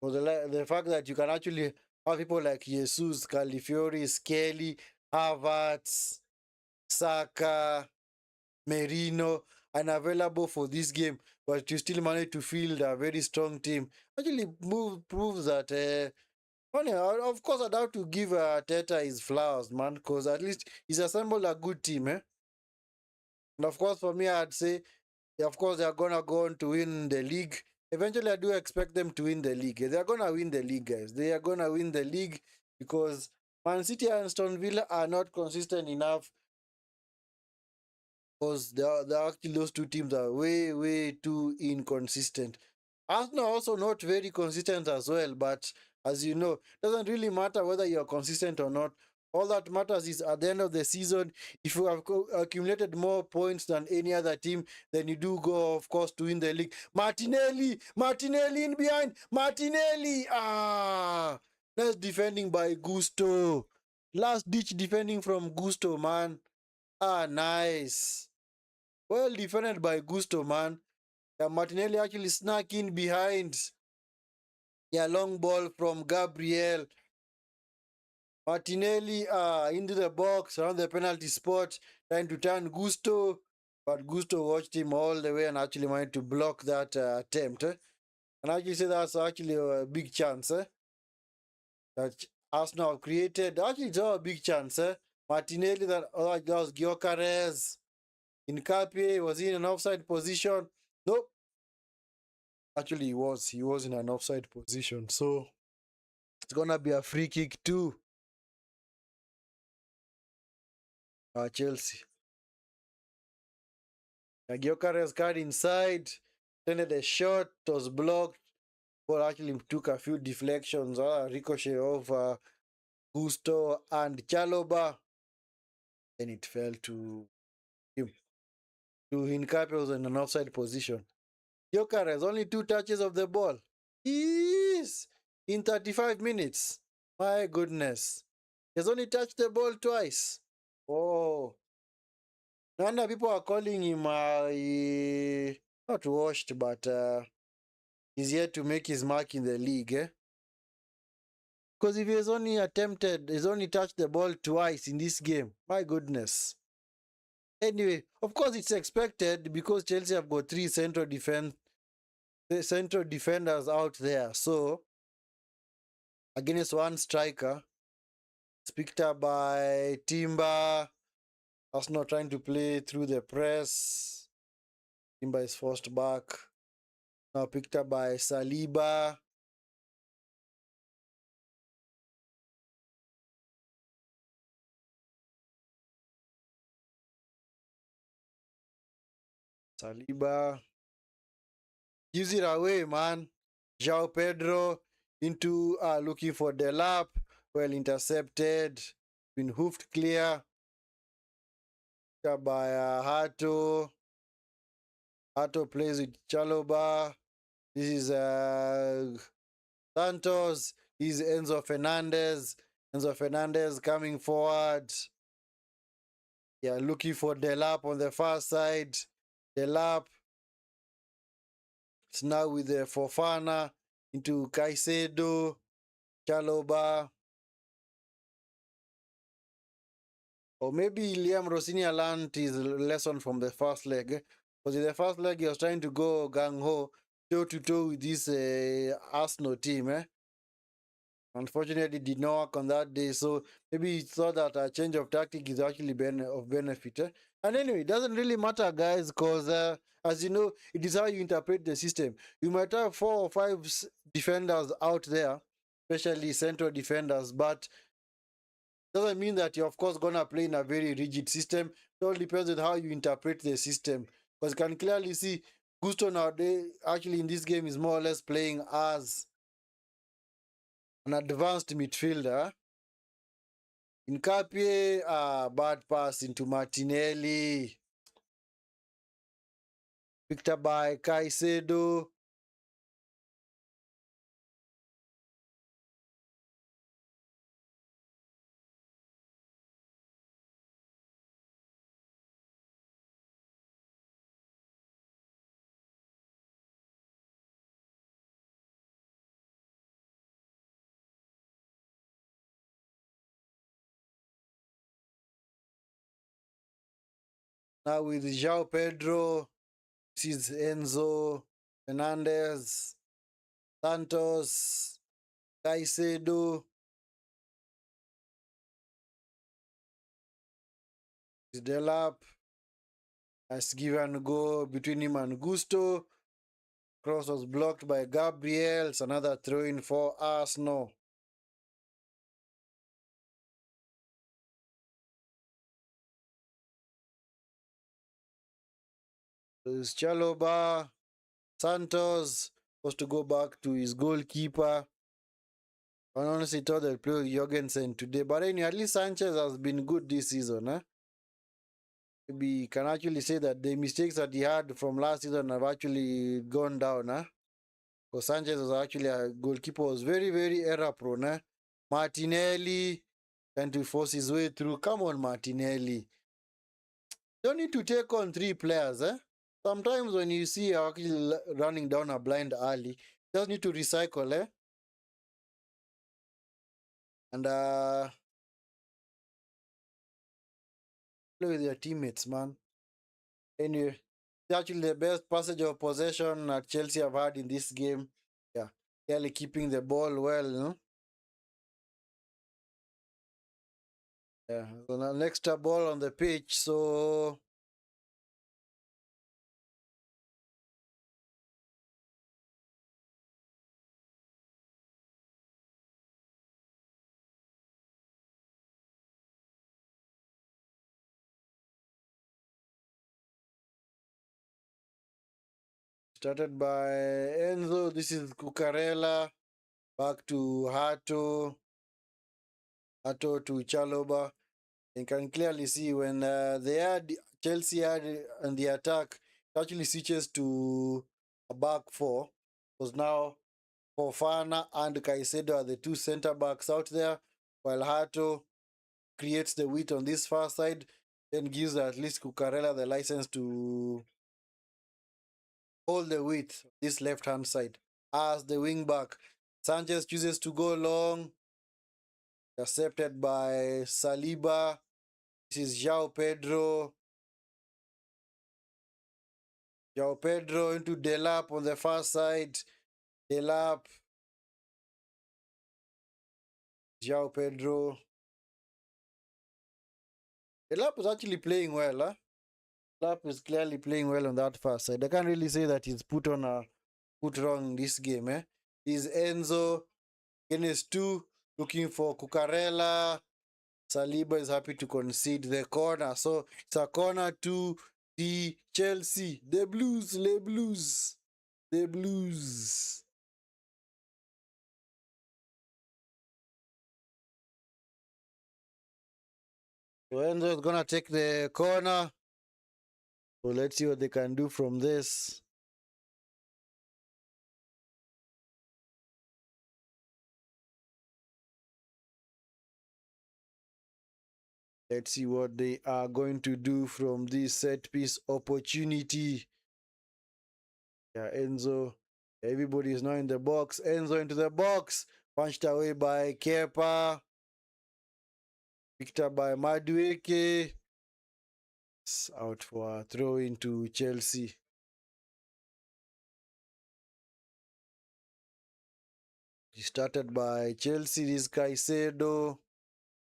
For the fact that you can actually have people like Jesus, Califiori, Skelly, Havertz, Saka, Merino, and available for this game, but you still manage to field a very strong team. Actually, proves that. Funny, of course, I'd have to give Arteta his flowers, man, because at least he's assembled a good team, eh? And of course, for me, I'd say, yeah, of course, they're gonna go on to win the league. Eventually, I do expect them to win the league. They're gonna win the league, guys. They are gonna win the league because Man City and Aston Villa are not consistent enough. Because they're actually those two teams are way, way too inconsistent. Arsenal also not very consistent as well, but as you know, doesn't really matter whether you're consistent or not. All that matters is at the end of the season, if you have accumulated more points than any other team, then you do go, of course, to win the league. Martinelli in behind, Martinelli. That's defending by Gusto. Last ditch defending from Gusto, man. Nice. Well defended by Gusto, man. Yeah, Martinelli actually snuck in behind. Yeah, long ball from Gabriel. Martinelli into the box around the penalty spot, trying to turn Gusto. But Gusto watched him all the way and actually managed to block that attempt. And I actually say that's actually a big chance that Arsenal created. Actually, it's a big chance. Martinelli, that was Gyokeres. Incapié was in an offside position. Nope. Actually, he was. He was in an offside position. So it's gonna be a free kick too. Chelsea. Gyokeres got inside, tended a shot, was blocked. Ball actually took a few deflections, ricochet of Gusto and Chaloba. Then it fell to him. To Hincapié was in an offside position. Gyokeres, only 2 touches of the ball. Yes! In 35 minutes. My goodness. He's only touched the ball twice. Oh. No wonder people are calling him not washed, but he's yet to make his mark in the league, eh? Because if he's only touched the ball twice in this game, my goodness. Anyway, of course it's expected because Chelsea have got central defenders out there. So against one striker, it's picked up by Timber. Arsenal trying to play through the press. Timber is forced back. Now picked up by Saliba. Saliba gives it away, man. João Pedro into looking for the lap. Well intercepted. Been hoofed clear. Picked up by Hato. Hato plays with Chaloba. This is Santos. This is Enzo Fernandez. Enzo Fernandez coming forward. Yeah, looking for the lap on the far side. The lap. It's now with the Fofana into Caicedo, Chaloba. Or maybe Liam Rosenior learned his lesson from the first leg. Because in the first leg, he was trying to go gung-ho, toe-to-toe with this Arsenal team. Unfortunately, it did not work on that day. So maybe he thought that a change of tactic is actually of benefit. And anyway, it doesn't really matter, guys, because as you know, it is how you interpret the system. You might have 4 or 5 defenders out there, especially central defenders, but doesn't mean that you're of course gonna play in a very rigid system. It all depends on how you interpret the system. Because you can clearly see Gusto nowadays actually in this game is more or less playing as an advanced midfielder. Incapié, bad pass into Martinelli. Picked up by Caicedo. Now with João Pedro, this is Enzo, Fernandez, Santos, Caicedo, Delap. Nice give and go between him and Gusto. Cross was blocked by Gabriel. It's another throw in for Arsenal. There's Chaloba. Santos supposed to go back to his goalkeeper. I honestly thought they'd play with Jorgensen today. But anyway, at least Sanchez has been good this season. We can actually say that the mistakes that he had from last season have actually gone down. Because Sanchez was actually a goalkeeper, was very, very error prone. Martinelli trying to force his way through. Come on, Martinelli. Don't need to take on three players. Sometimes when you see you're actually running down a blind alley, just need to recycle. And play with your teammates, man. Anyway, it's actually the best passage of possession that Chelsea have had in this game. Yeah, clearly keeping the ball well. Yeah, so now next ball on the pitch. So started by Enzo. This is Cucurella. Back to Hato to Chaloba. You can clearly see when they had Chelsea had on the attack, it actually switches to a back four. Because now Fofana and Caicedo are the two centre backs out there, while Hato creates the width on this far side, then gives at least Cucurella the license to hold the width this left hand side. As the wing back, Sanchez chooses to go long, intercepted by Saliba. This is João Pedro. João Pedro into Delap on the far side. Delap. João Pedro. Delap is actually playing well. Delap is clearly playing well on that far side. I can't really say that he's put wrong in this game. Is Enzo. Against two. Looking for Cucurella. Saliba is happy to concede the corner. So it's a corner to the Chelsea. The Blues, les Blues. The Blues. So Enzo is going to take the corner. So let's see what they can do from this. Let's see what they are going to do from this set piece opportunity. Yeah, Enzo. Everybody is now in the box. Enzo into the box. Punched away by Kepa. Picked up by Madueke. Out for a throw into Chelsea. He started by Chelsea. This Caicedo.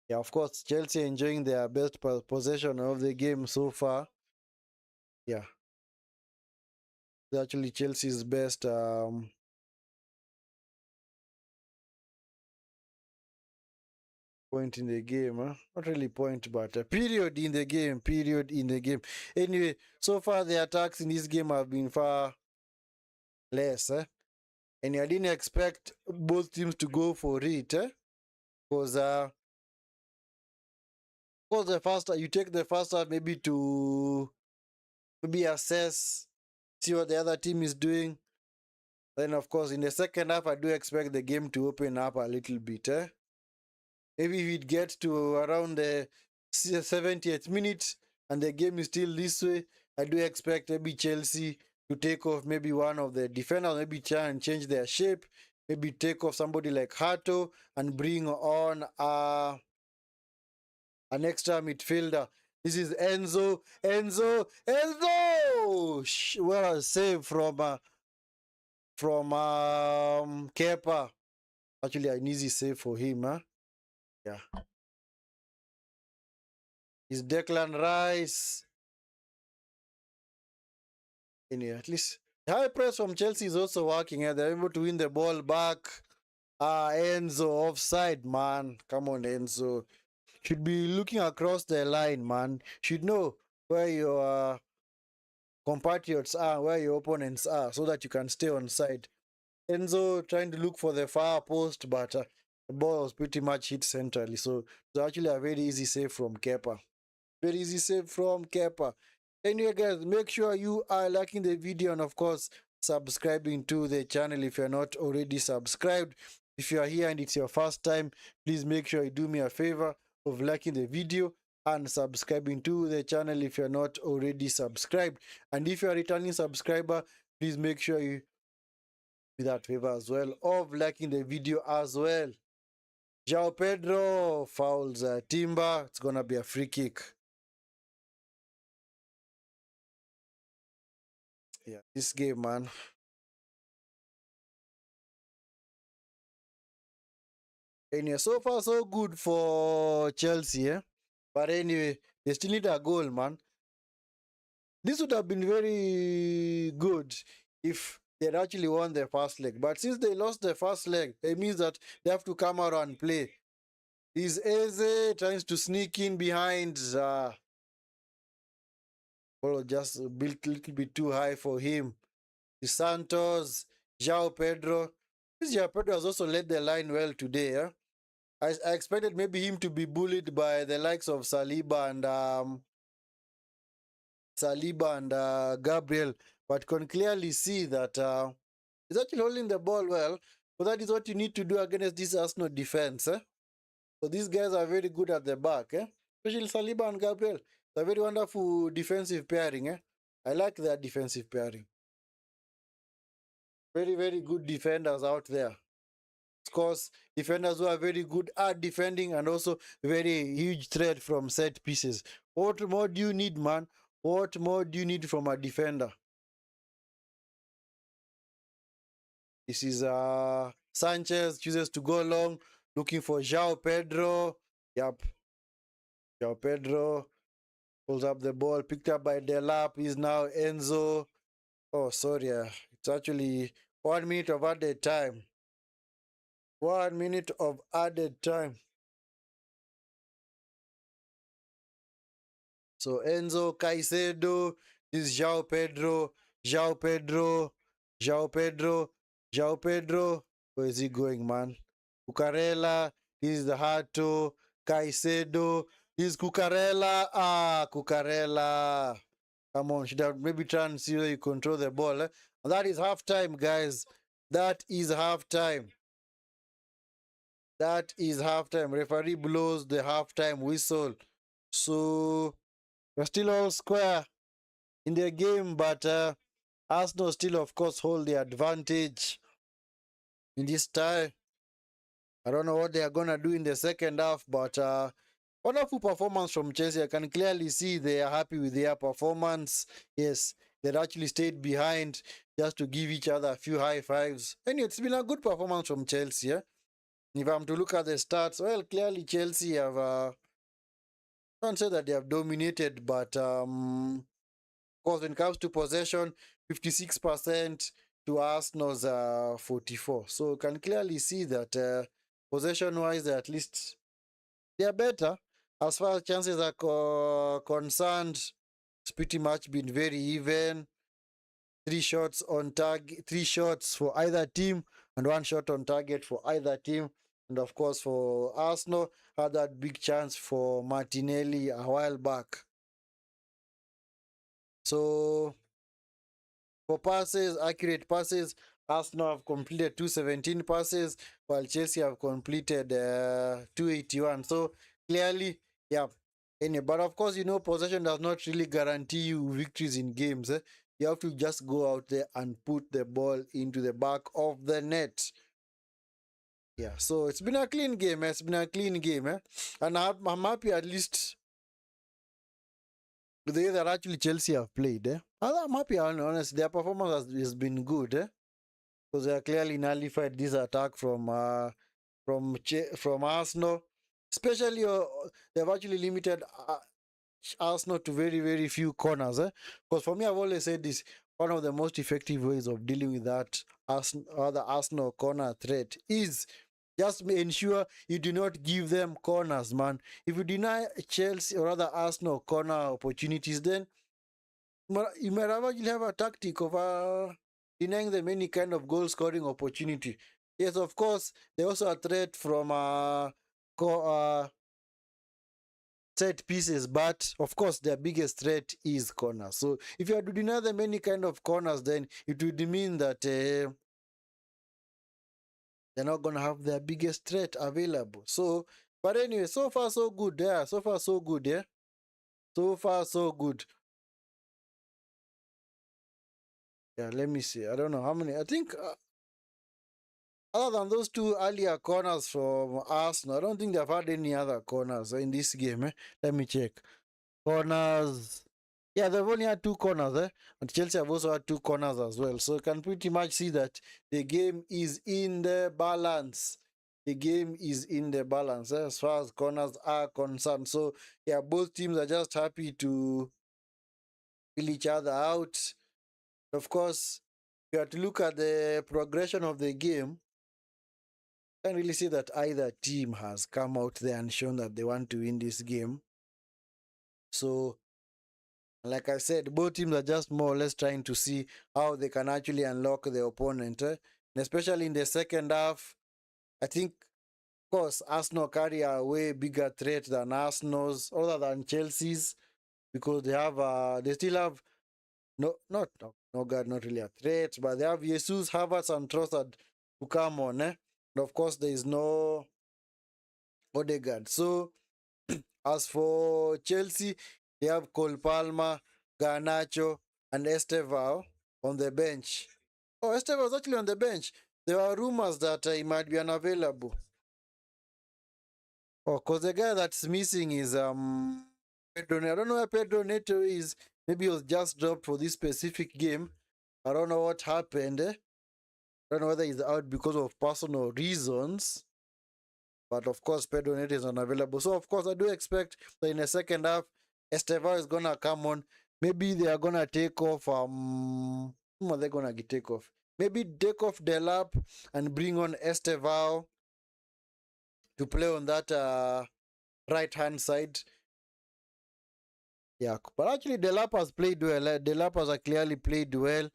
Yeah, of course, Chelsea enjoying their best possession of the game so far. Yeah. It's actually Chelsea's best point in the game. Not really point, but a period in the game. Period in the game. Anyway, so far the attacks in this game have been far less. And I didn't expect both teams to go for it. Because the first you take the first half maybe to maybe assess, see what the other team is doing. Then of course in the second half I do expect the game to open up a little bit. Maybe if it gets to around the 70th minute and the game is still this way, I do expect maybe Chelsea to take off maybe one of the defenders, maybe try and change their shape, maybe take off somebody like Hato and bring on an extra midfielder. This is Enzo. Enzo. Enzo. Well, a save from Kepa. Actually, an easy save for him, huh? Yeah. Is Declan Rice. Anyway, at least the high press from Chelsea is also working. They're able to win the ball back. Enzo offside, man. Come on, Enzo. Should be looking across the line, man. Should know where your compatriots are, where your opponents are, so that you can stay on side. Enzo trying to look for the far post, but the ball was pretty much hit centrally. So it was actually a very easy save from Kepa. Very easy save from Kepa. Anyway, guys, make sure you are liking the video and, of course, subscribing to the channel if you're not already subscribed. If you are here and it's your first time, please make sure you do me a favor of liking the video and subscribing to the channel if you're not already subscribed. And if you're a returning subscriber, please make sure you do that favor as well of liking the video as well. João Pedro fouls Timber. It's gonna be a free kick. Yeah, this game, man. Anyway, so far so good for Chelsea, eh? But anyway, they still need a goal, man. This would have been very good if they had actually won the first leg. But since they lost the first leg, it means that they have to come out and play. Is Eze trying to sneak in behind? Well, just built a little bit too high for him. The Santos, João Pedro. This João Pedro has also led the line well today. Eh? I expected maybe him to be bullied by the likes of Saliba and Gabriel, but can clearly see that he's actually holding the ball well. So that is what you need to do against this Arsenal defense. Eh? So these guys are very good at the back, eh? Especially Saliba and Gabriel. They're very wonderful defensive pairing. Eh? I like their defensive pairing. Very, very good defenders out there. Of course, defenders who are very good at defending and also very huge threat from set pieces. What more do you need, man? What more do you need from a defender? This is Sanchez chooses to go long, looking for João Pedro. Yep. João Pedro pulls up the ball, picked up by Delap. Is now Enzo. Oh, sorry. It's actually 1 minute of added time. 1 minute of added time. So Enzo, Caicedo, this is João Pedro, João Pedro, João Pedro, João Pedro. Where is he going, man? Cucurella, this is the Hato, Caicedo, this is Cucurella. Cucurella. Come on, should have maybe try and see where you control the ball. Eh? And that is half time, guys. That is half time. That is half time. Referee blows the halftime whistle. So we're still all square in the game, but Arsenal still, of course, hold the advantage in this tie. I don't know what they are going to do in the second half, but wonderful performance from Chelsea. I can clearly see they are happy with their performance. Yes, they actually stayed behind just to give each other a few high fives. Anyway, it's been a good performance from Chelsea. Eh? If I'm to look at the stats, well, clearly Chelsea have, I don't say that they have dominated, but of course, when it comes to possession, 56% to Arsenal's 44%. So you can clearly see that possession-wise, at least they are better. As far as chances are concerned, it's pretty much been very even. 3 shots on target, 3 shots for either team, and 1 shot on target for either team. And of course, for Arsenal, had that big chance for Martinelli a while back. So for passes, accurate passes, Arsenal have completed 217 passes, while Chelsea have completed 281. So clearly, yeah. Anyway, but of course, you know, possession does not really guarantee you victories in games. Eh? You have to just go out there and put the ball into the back of the net. Yeah, so it's been a clean game. It's been a clean game. Eh? And I'm happy at least the way that actually Chelsea have played, I'm happy, honestly. Their performance has been good, because they are clearly nullified this attack from Arsenal. Especially, they've actually limited Arsenal to very, very few corners. Because for me, I've always said this, one of the most effective ways of dealing with that other Arsenal corner threat is just ensure you do not give them corners, man. If you deny Chelsea or rather Arsenal corner opportunities, then you might actually have a tactic of denying them any kind of goal scoring opportunity. Yes, of course, they also a threat from set pieces, but of course their biggest threat is corners. So if you are to deny them any kind of corners, then it would mean that they're not gonna have their biggest threat available. So, but anyway, so far so good. Yeah, so far so good. Yeah, so far so good. Yeah, let me see. I don't know how many. I think other than those two earlier corners from Arsenal, I don't think they've had any other corners in this game. Let me check. Corners. Yeah, they've only had two corners, and Chelsea have also had two corners as well. So you can pretty much see that the game is in the balance. The game is in the balance as far as corners are concerned. So yeah, both teams are just happy to fill each other out. Of course, you have to look at the progression of the game. Can't really say that either team has come out there and shown that they want to win this game. So like I said, both teams are just more or less trying to see how they can actually unlock the opponent. And especially in the second half, I think, of course, Arsenal carry a way bigger threat than Arsenal's, other than Chelsea's, because they still have no God, not really a threat, but they have Jesus, Havertz, and Trossard to come on. And of course, there is no Odegaard. So as for Chelsea, they have Cole Palmer, Garnacho, and Estevao on the bench. Oh, Estevao was actually on the bench. There were rumors that he might be unavailable. Oh, because the guy that's missing is Pedro. I don't know where Pedro Neto is. Maybe he was just dropped for this specific game. I don't know what happened. I don't know whether he's out because of personal reasons. But of course, Pedro Neto is unavailable. So of course, I do expect that in the second half, Estevao is gonna come on. Maybe they are gonna take off. Whom are they gonna take off? Maybe take off Delap and bring on Estevao to play on that right hand side. Yeah, but actually, Delap has played well. Delap has clearly played well,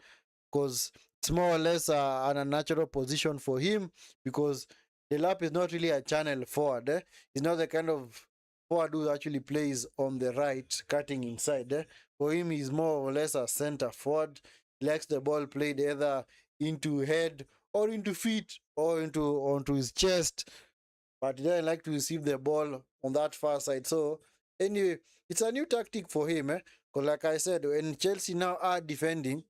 because it's more or less an unnatural position for him, because Delap is not really a channel forward. He's not the kind of forward who actually plays on the right, cutting inside. For him, he's more or less a center forward. He likes the ball played either into head or into feet or onto his chest, but he doesn't like to receive the ball on that far side. So anyway, it's a new tactic for him. Because like I said, when Chelsea now are defending,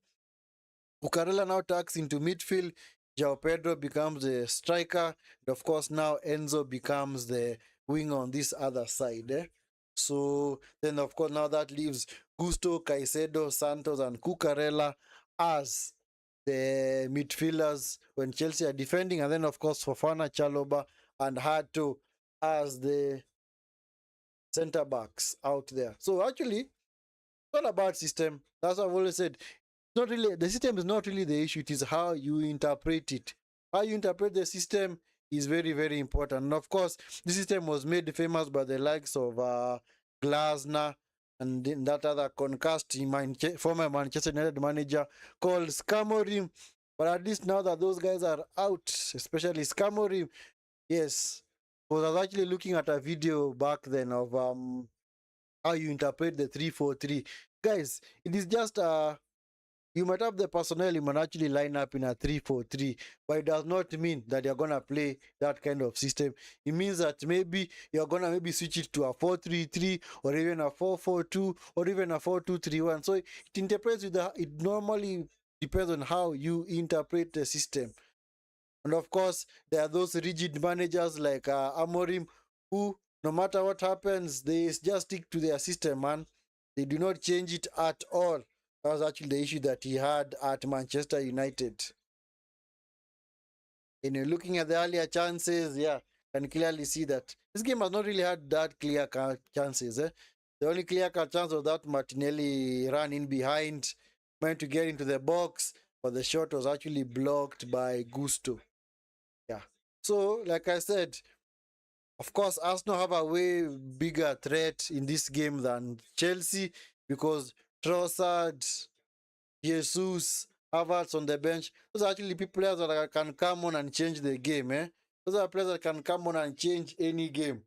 Cucurella now tucks into midfield. João Pedro becomes the striker. And of course, now Enzo becomes the winger on this other side. So then, of course, now that leaves Gusto, Caicedo, Santos, and Cucurella as the midfielders when Chelsea are defending. And then, of course, Fofana, Chaloba, and Hato as the centre backs out there. So actually, it's all about system. That's what I've always said. Not really, the system is not really the issue. It is how you interpret it. How you interpret the system is very, very important. And of course, the system was made famous by the likes of Glasner and that other concussed former Manchester United manager called Scamorim. But at least now that those guys are out, especially Scamorim, yes, because I was actually looking at a video back then of how you interpret the 3-4-3. Guys, it is just you might have the personnel, you might actually line up in a 3-4-3, but it does not mean that you're gonna play that kind of system. It means that maybe you're gonna maybe switch it to a 4-3-3 or even a 4-4-2 or even a 4-2-3-1. So it interprets with it normally depends on how you interpret the system. And of course, there are those rigid managers like Amorim who, no matter what happens, they just stick to their system, man. They do not change it at all. That was actually the issue that he had at Manchester United. And you're looking at the earlier chances, yeah, can clearly see that this game has not really had that clear chances. The only clear cut chance was that Martinelli ran in behind, meant to get into the box, but the shot was actually blocked by Gusto. Yeah. So, like I said, of course, Arsenal have a way bigger threat in this game than Chelsea because Trossard, Jesus, Havertz on the bench. Those are actually people players that can come on and change the game. Those are players that can come on and change any game.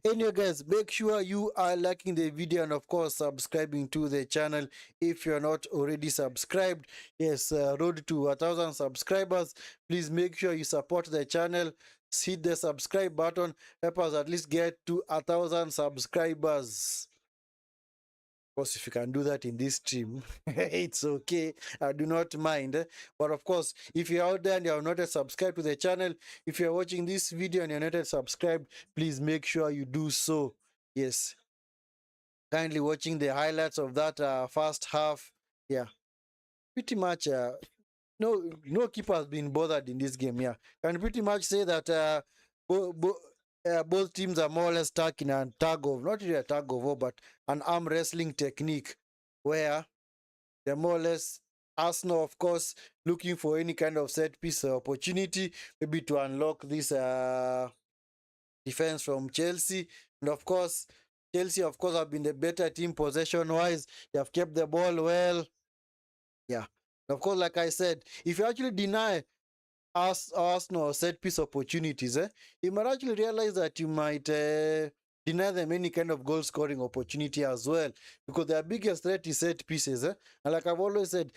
Anyway, guys, make sure you are liking the video and, of course, subscribing to the channel if you're not already subscribed. Yes, road to 1,000 subscribers. Please make sure you support the channel. Hit the subscribe button. Help us at least get to 1,000 subscribers. Of course, if you can do that in this stream, it's okay. I do not mind. But of course, if you're out there and you're not yet subscribed to the channel, if you're watching this video and you're not yet subscribed, please make sure you do so. Yes. Kindly watching the highlights of that first half. Yeah. Pretty much, no keeper has been bothered in this game. Yeah. Can pretty much say that both teams are more or less stuck in a tug of, not really a tug of war, but an arm wrestling technique where they're more or less Arsenal, of course, looking for any kind of set piece opportunity, maybe to unlock this defense from Chelsea. And of course, Chelsea, of course, have been the better team possession-wise. They have kept the ball well. Yeah. And of course, like I said, if you actually deny Arsenal set piece opportunities, you might actually realize that you might deny them any kind of goal scoring opportunity as well, because their biggest threat is set pieces. And like I've always said,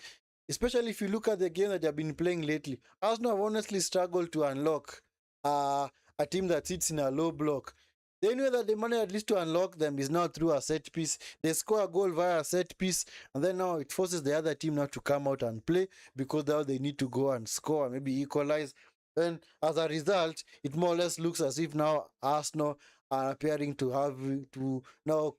especially if you look at the game that they've been playing lately, Arsenal have honestly struggled to unlock a team that sits in a low block. The only way that they manage at least to unlock them is now through a set piece. They score a goal via a set piece, and then now it forces the other team now to come out and play because now they need to go and score, maybe equalize. Then, as a result, it more or less looks as if now Arsenal are appearing to have to now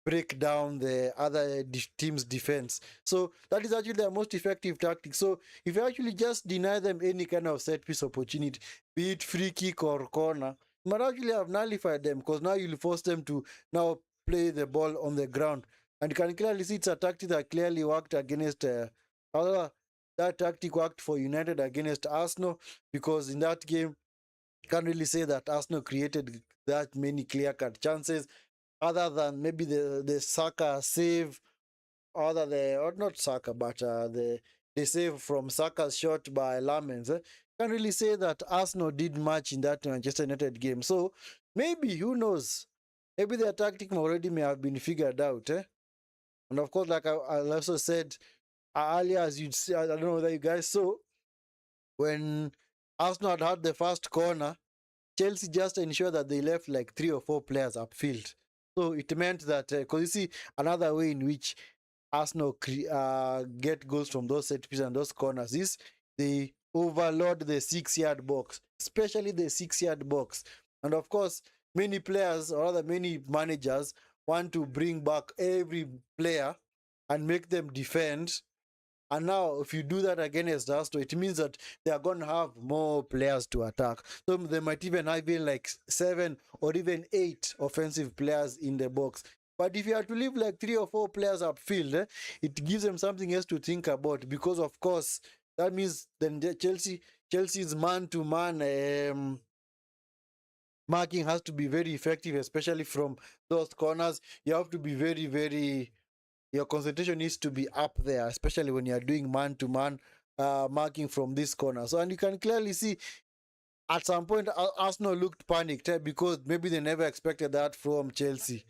break down the other team's defense. So that is actually their most effective tactic. So if you actually just deny them any kind of set piece opportunity, be it free kick or corner, you might actually have nullified them, because now you'll force them to now play the ball on the ground. And you can clearly see it's a tactic that clearly worked against however, that tactic worked for United against Arsenal, because in that game, you can't really say that Arsenal created that many clear-cut chances, other than maybe the Saka save, or not Saka, but the save from Saka's shot by Lamens. Can't really say that Arsenal did much in that Manchester United game. So maybe, who knows? Maybe their tactic already may have been figured out. And of course, like I also said earlier, as you'd see, I don't know whether you guys saw, when Arsenal had the first corner, Chelsea just ensured that they left like 3 or 4 players upfield. So it meant that, because you see, another way in which Arsenal get goals from those set pieces and those corners is they overload the 6-yard box, especially the 6-yard box. And of course, many players, or rather many managers, want to bring back every player and make them defend. And now, if you do that against Arsenal, it means that they are going to have more players to attack. So they might even have like 7 or even 8 offensive players in the box. But if you have to leave like 3 or 4 players upfield, it gives them something else to think about. Because, of course, that means then Chelsea's man-to-man marking has to be very effective, especially from those corners. You have to be very, very... Your concentration needs to be up there, especially when you're doing man-to-man marking from this corner. So, and you can clearly see at some point Arsenal looked panicked because maybe they never expected that from Chelsea.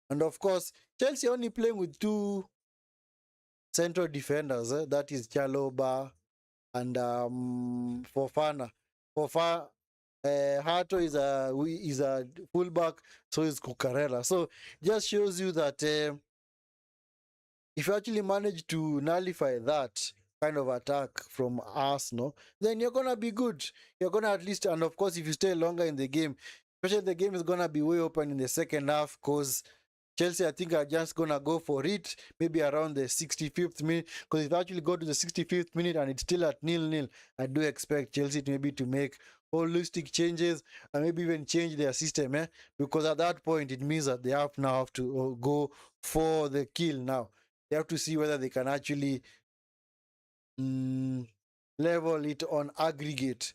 And of course, Chelsea only playing with 2 central defenders. That is Chalobah and Fofana. Hato is a fullback, so is Cucurella. So just shows you that if you actually manage to nullify that kind of attack from Arsenal, then you're going to be good. You're going to at least, and of course, if you stay longer in the game, especially the game is going to be way open in the second half, because Chelsea, I think, are just gonna go for it, maybe around the 65th minute. Because if they actually go to the 65th minute and it's still at 0-0, I do expect Chelsea to maybe to make holistic changes and maybe even change their system, because at that point it means that they have to go for the kill now. They have to see whether they can actually level it on aggregate.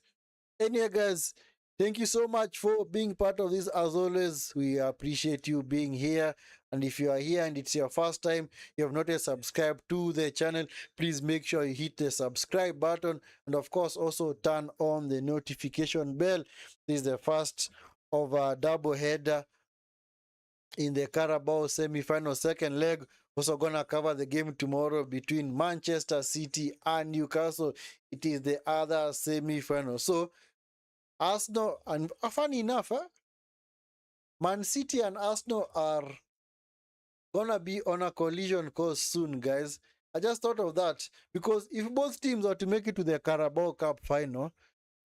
Anyway, guys, thank you so much for being part of this. As always, we appreciate you being here. And if you are here and it's your first time, you have not yet subscribed to the channel, please make sure you hit the subscribe button. And of course, also turn on the notification bell. This is the first of a double header in the Carabao semi-final second leg. Also gonna cover the game tomorrow between Manchester City and Newcastle. It is the other semi-final. So Arsenal, and funny enough, Man City and Arsenal are gonna be on a collision course soon, guys. I just thought of that because if both teams are to make it to the Carabao Cup final,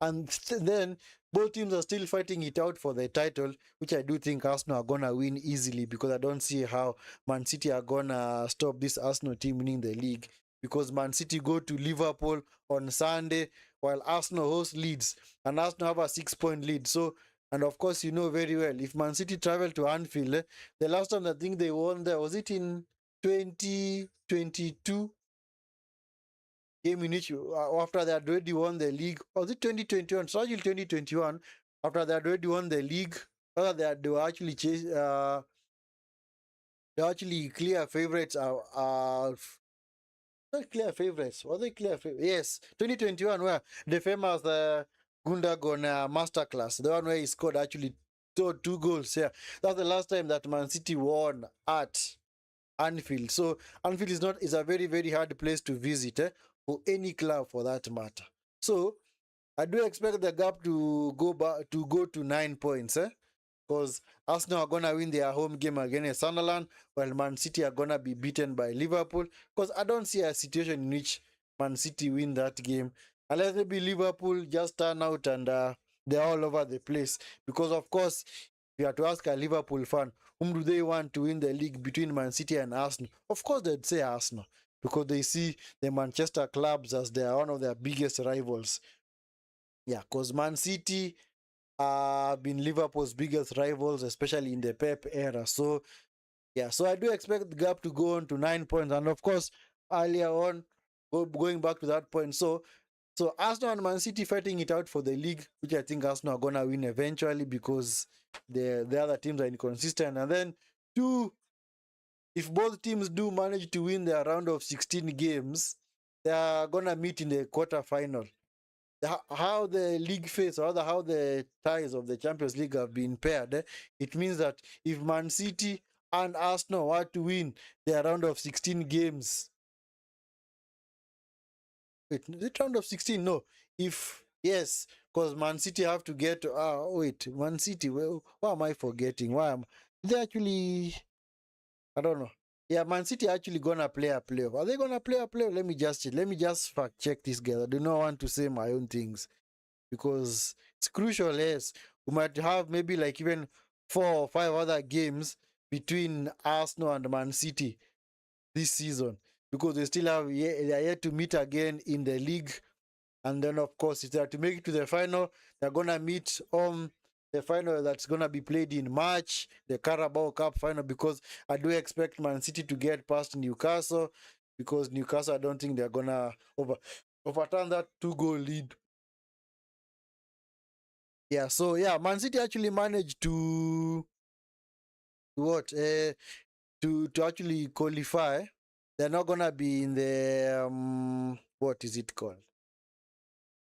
and then both teams are still fighting it out for the title, which I do think Arsenal are gonna win easily, because I don't see how Man City are gonna stop this Arsenal team winning the league, because Man City go to Liverpool on Sunday while Arsenal host Leeds, and Arsenal have a 6-point lead. So, and of course, you know very well, if Man City travel to Anfield, the last time I think they won there, was it in 2022? Game in which after they had already won the league, was it 2021? Sorry, 2021. After they had already won the league, they were actually they were actually clear favorites. Not clear favorites. Was they clear favorites? Yes, 2021, where the famous Gundogan masterclass, the one where he scored actually two goals. Yeah, that's the last time that Man City won at Anfield. So Anfield is a very, very hard place to visit, for any club for that matter. So I do expect the gap to go to 9 points, because Arsenal are gonna win their home game against Sunderland, while Man City are gonna be beaten by Liverpool. Because I don't see a situation in which Man City win that game, unless maybe Liverpool just turn out and they're all over the place. Because of course, if you have to ask a Liverpool fan, whom do they want to win the league between Man City and Arsenal? Of course, they'd say Arsenal, because they see the Manchester clubs as they are one of their biggest rivals. Yeah, because Man City have been Liverpool's biggest rivals, especially in the Pep era. So, yeah, so I do expect the gap to go on to 9 points. And of course, earlier on, going back to that point, so Arsenal and Man City fighting it out for the league, which I think Arsenal are gonna win eventually, because the other teams are inconsistent. And then two, if both teams do manage to win their round of 16 games, they are gonna meet in the quarterfinal. How the league phase, or rather how the ties of the Champions League have been paired, it means that if Man City and Arsenal were to win their round of 16 games, wait, the round of 16, no, if yes, because Man City have to get wait, Man City, well, why am I forgetting? Why am they actually, I don't know. Yeah, Man City actually gonna play a playoff. Are they gonna play a playoff? Let me just fact check this, guys. I do not want to say my own things, because it's crucial. Yes, we might have maybe like even 4 or 5 other games between Arsenal and Man City this season, because they are yet to meet again in the league. And then of course, if they are to make it to the final, they're gonna meet on the final that's gonna be played in March, the Carabao Cup final, because I do expect Man City to get past Newcastle, because Newcastle, I don't think they're gonna overturn that 2-goal lead. Yeah, so yeah, Man City actually managed to what to actually qualify. They're not gonna be in the what is it called?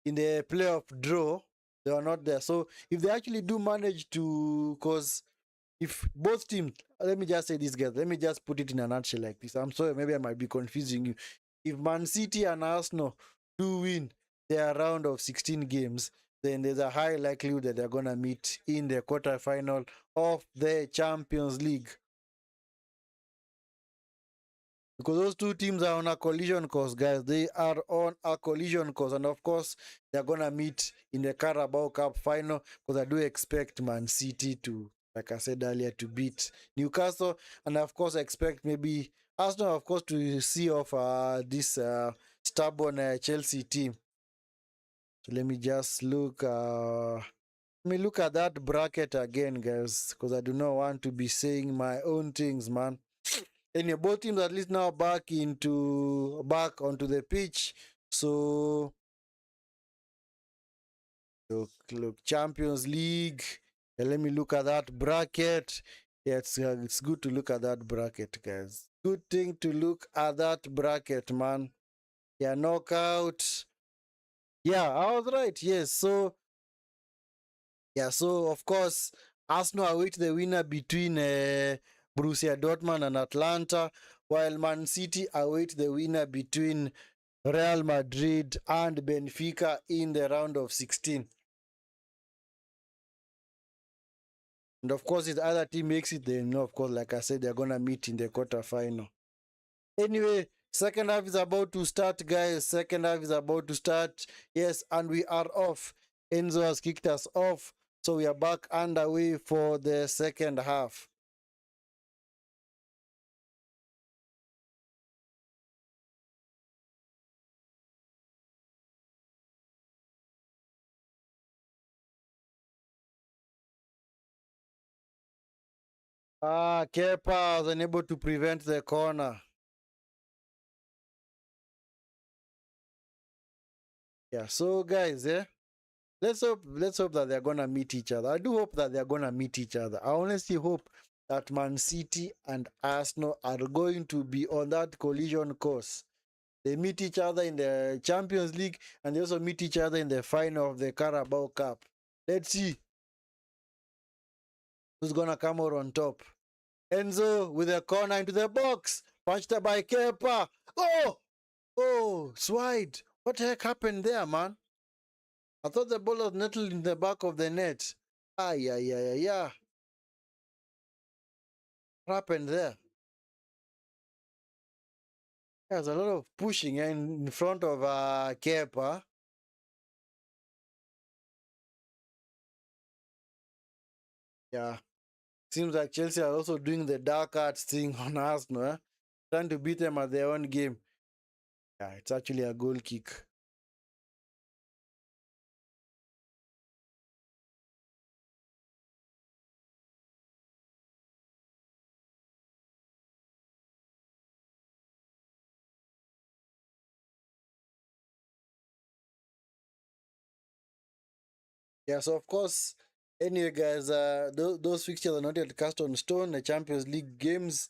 In the playoff draw. They are not there. So if they actually do manage to, cause if both teams, let me just say this, guys. Let me just put it in a nutshell like this. I'm sorry, maybe I might be confusing you. If Man City and Arsenal do win their round of 16 games, then there's a high likelihood that they're gonna meet in the quarterfinal of the Champions League. Because those two teams are on a collision course, guys. They are on a collision course. And of course, they're gonna meet in the Carabao Cup final, because I do expect Man City to like I said earlier, to beat Newcastle. And of course, I expect maybe Arsenal, of course, to see off this stubborn Chelsea team. So let me just look. Let me look at that bracket again, guys, because I do not want to be saying my own things, man. Anyway, both teams at least now back onto the pitch. So look, Champions League. Yeah, let me look at that bracket. Yeah, it's good to look at that bracket, guys. Good thing to look at that bracket, man. Yeah, knockout. Yeah, I was right. Yes. So yeah, so of course, Arsenal await the winner between Borussia Dortmund and Atlanta, while Man City await the winner between Real Madrid and Benfica in the round of 16. And of course, if the other team makes it, then of course, like I said, they're gonna meet in the quarterfinal. Anyway, second half is about to start, guys. Second half is about to start. Yes, and we are off. Enzo has kicked us off. So we are back underway for the second half. Kepa was unable to prevent the corner. Yeah, so guys, let's hope that they're gonna meet each other. I do hope that they're gonna meet each other. I honestly hope that Man City and Arsenal are going to be on that collision course. They meet each other in the Champions League and they also meet each other in the final of the Carabao Cup. Let's see who's gonna come out on top. Enzo with a corner into the box, punched by Kepa. Oh, Swide. What the heck happened there, man? I thought the ball was nettled in the back of the net. Yeah. What happened there? There's a lot of pushing in front of Kepa. Yeah. Seems like Chelsea are also doing the dark arts thing on Arsenal, trying to beat them at their own game. Yeah, it's actually a goal kick. Yeah, so of course, anyway, guys, those fixtures are not yet cast on stone. The Champions League games,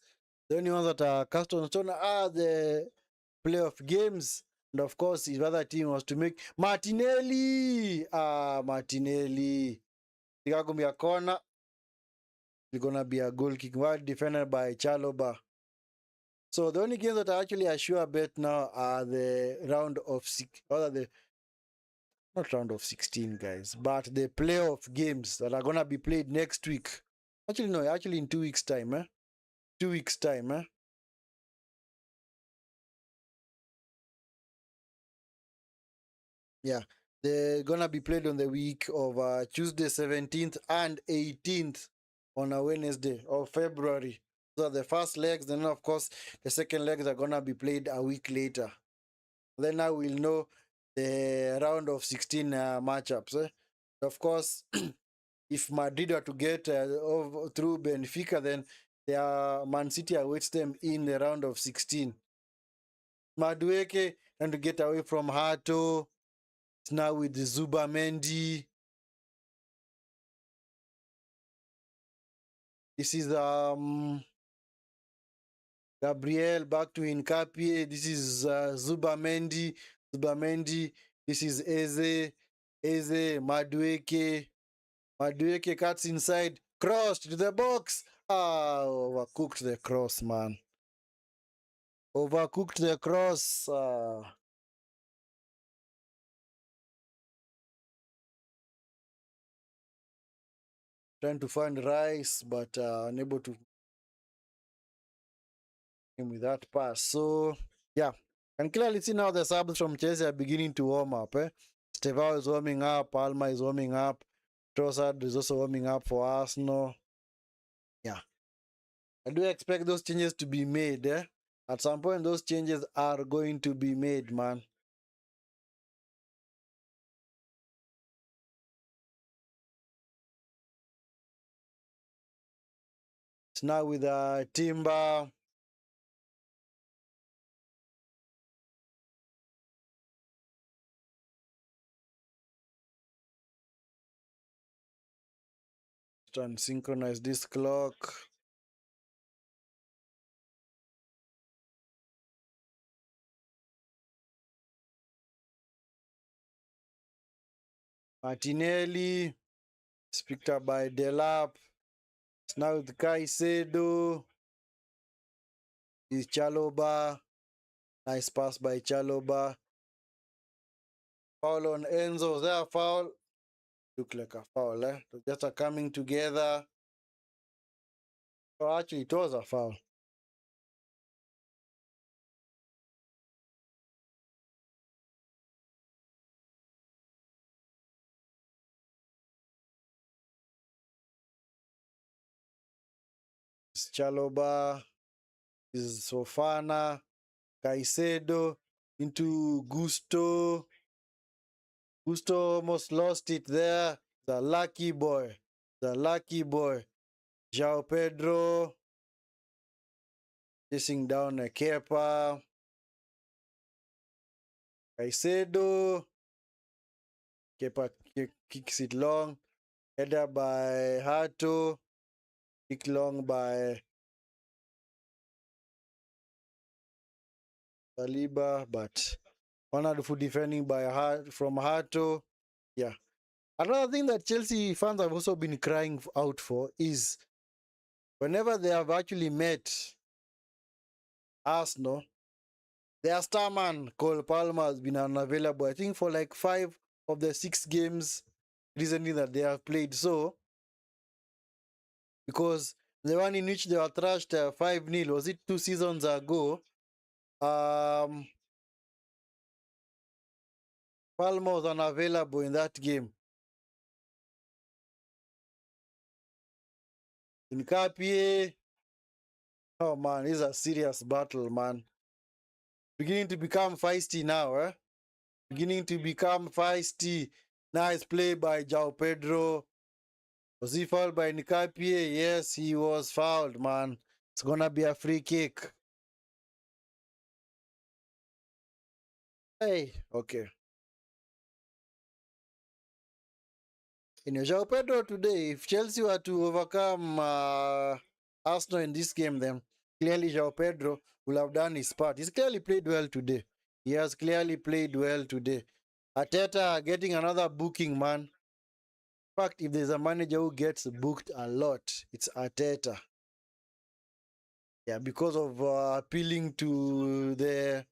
the only ones that are cast on stone are the playoff games. And of course, his other team was to make Martinelli. Martinelli. It's going to be a corner. It's going to be a goal kick. Well defended by Chaloba. So the only games that are actually a sure bet now are the round of six, or the not round of 16, guys, but the playoff games that are gonna be played next week. Actually, no, actually in 2 weeks' time, 2 weeks' time, Yeah, they're gonna be played on the week of Tuesday 17th and 18th on a Wednesday of February. So the first legs, then of course the second legs are gonna be played a week later. Then I will know the round of 16 matchups. Of course, if Madrid are to get through Benfica, then Man City awaits them in the round of 16. Madueke trying to get away from Hato. It's now with Zubimendi. This is Gabriel back to Hincapie. This is Zubimendi. Zubimendi. This is Eze. Eze. Madueke. Madueke cuts inside. Crossed to the box. Overcooked the cross, man. Overcooked the cross. Trying to find Rice, but unable to him with that pass. So yeah, and clearly see now the subs from Chelsea are beginning to warm up. Stevao is warming up. Palma is warming up. Trossard is also warming up for Arsenal. Yeah. I do expect those changes to be made. At some point, those changes are going to be made, man. It's now with Timber. Try and synchronize this clock. Martinelli. It's picked up by Delap. It's now with Caicedo. Is Chaloba. Nice pass by Chaloba. Foul on Enzo. Is there a foul? Look like a foul, eh? They just are coming together. Oh, actually, it was a foul. It's Chaloba. Is Sofana. Caicedo into Gusto. Gusto almost lost it there. The lucky boy. The lucky boy. João Pedro chasing down a Kepa. Caicedo. Kepa kicks it long. Header by Hato. Kick long by Saliba. But wonderful defending by from Hato. Yeah. Another thing that Chelsea fans have also been crying out for is whenever they have actually met Arsenal, their star man, Cole Palmer, has been unavailable, I think, for like 5 of the 6 games recently that they have played. So, because the one in which they were thrashed 5-0, was it 2 seasons ago? Um, Palmer was unavailable in that game. In Capie, oh man, it's a serious battle, man. Beginning to become feisty now, eh? Beginning to become feisty. Nice play by João Pedro. Was he fouled by Nkapie? Yes, he was fouled, man. It's gonna be a free kick. Hey, okay. In João Pedro today, if Chelsea were to overcome Arsenal in this game, then clearly João Pedro will have done his part. He's clearly played well today. He has clearly played well today. Arteta getting another booking, man. In fact, if there's a manager who gets booked a lot, it's Arteta. Yeah, because of appealing to the,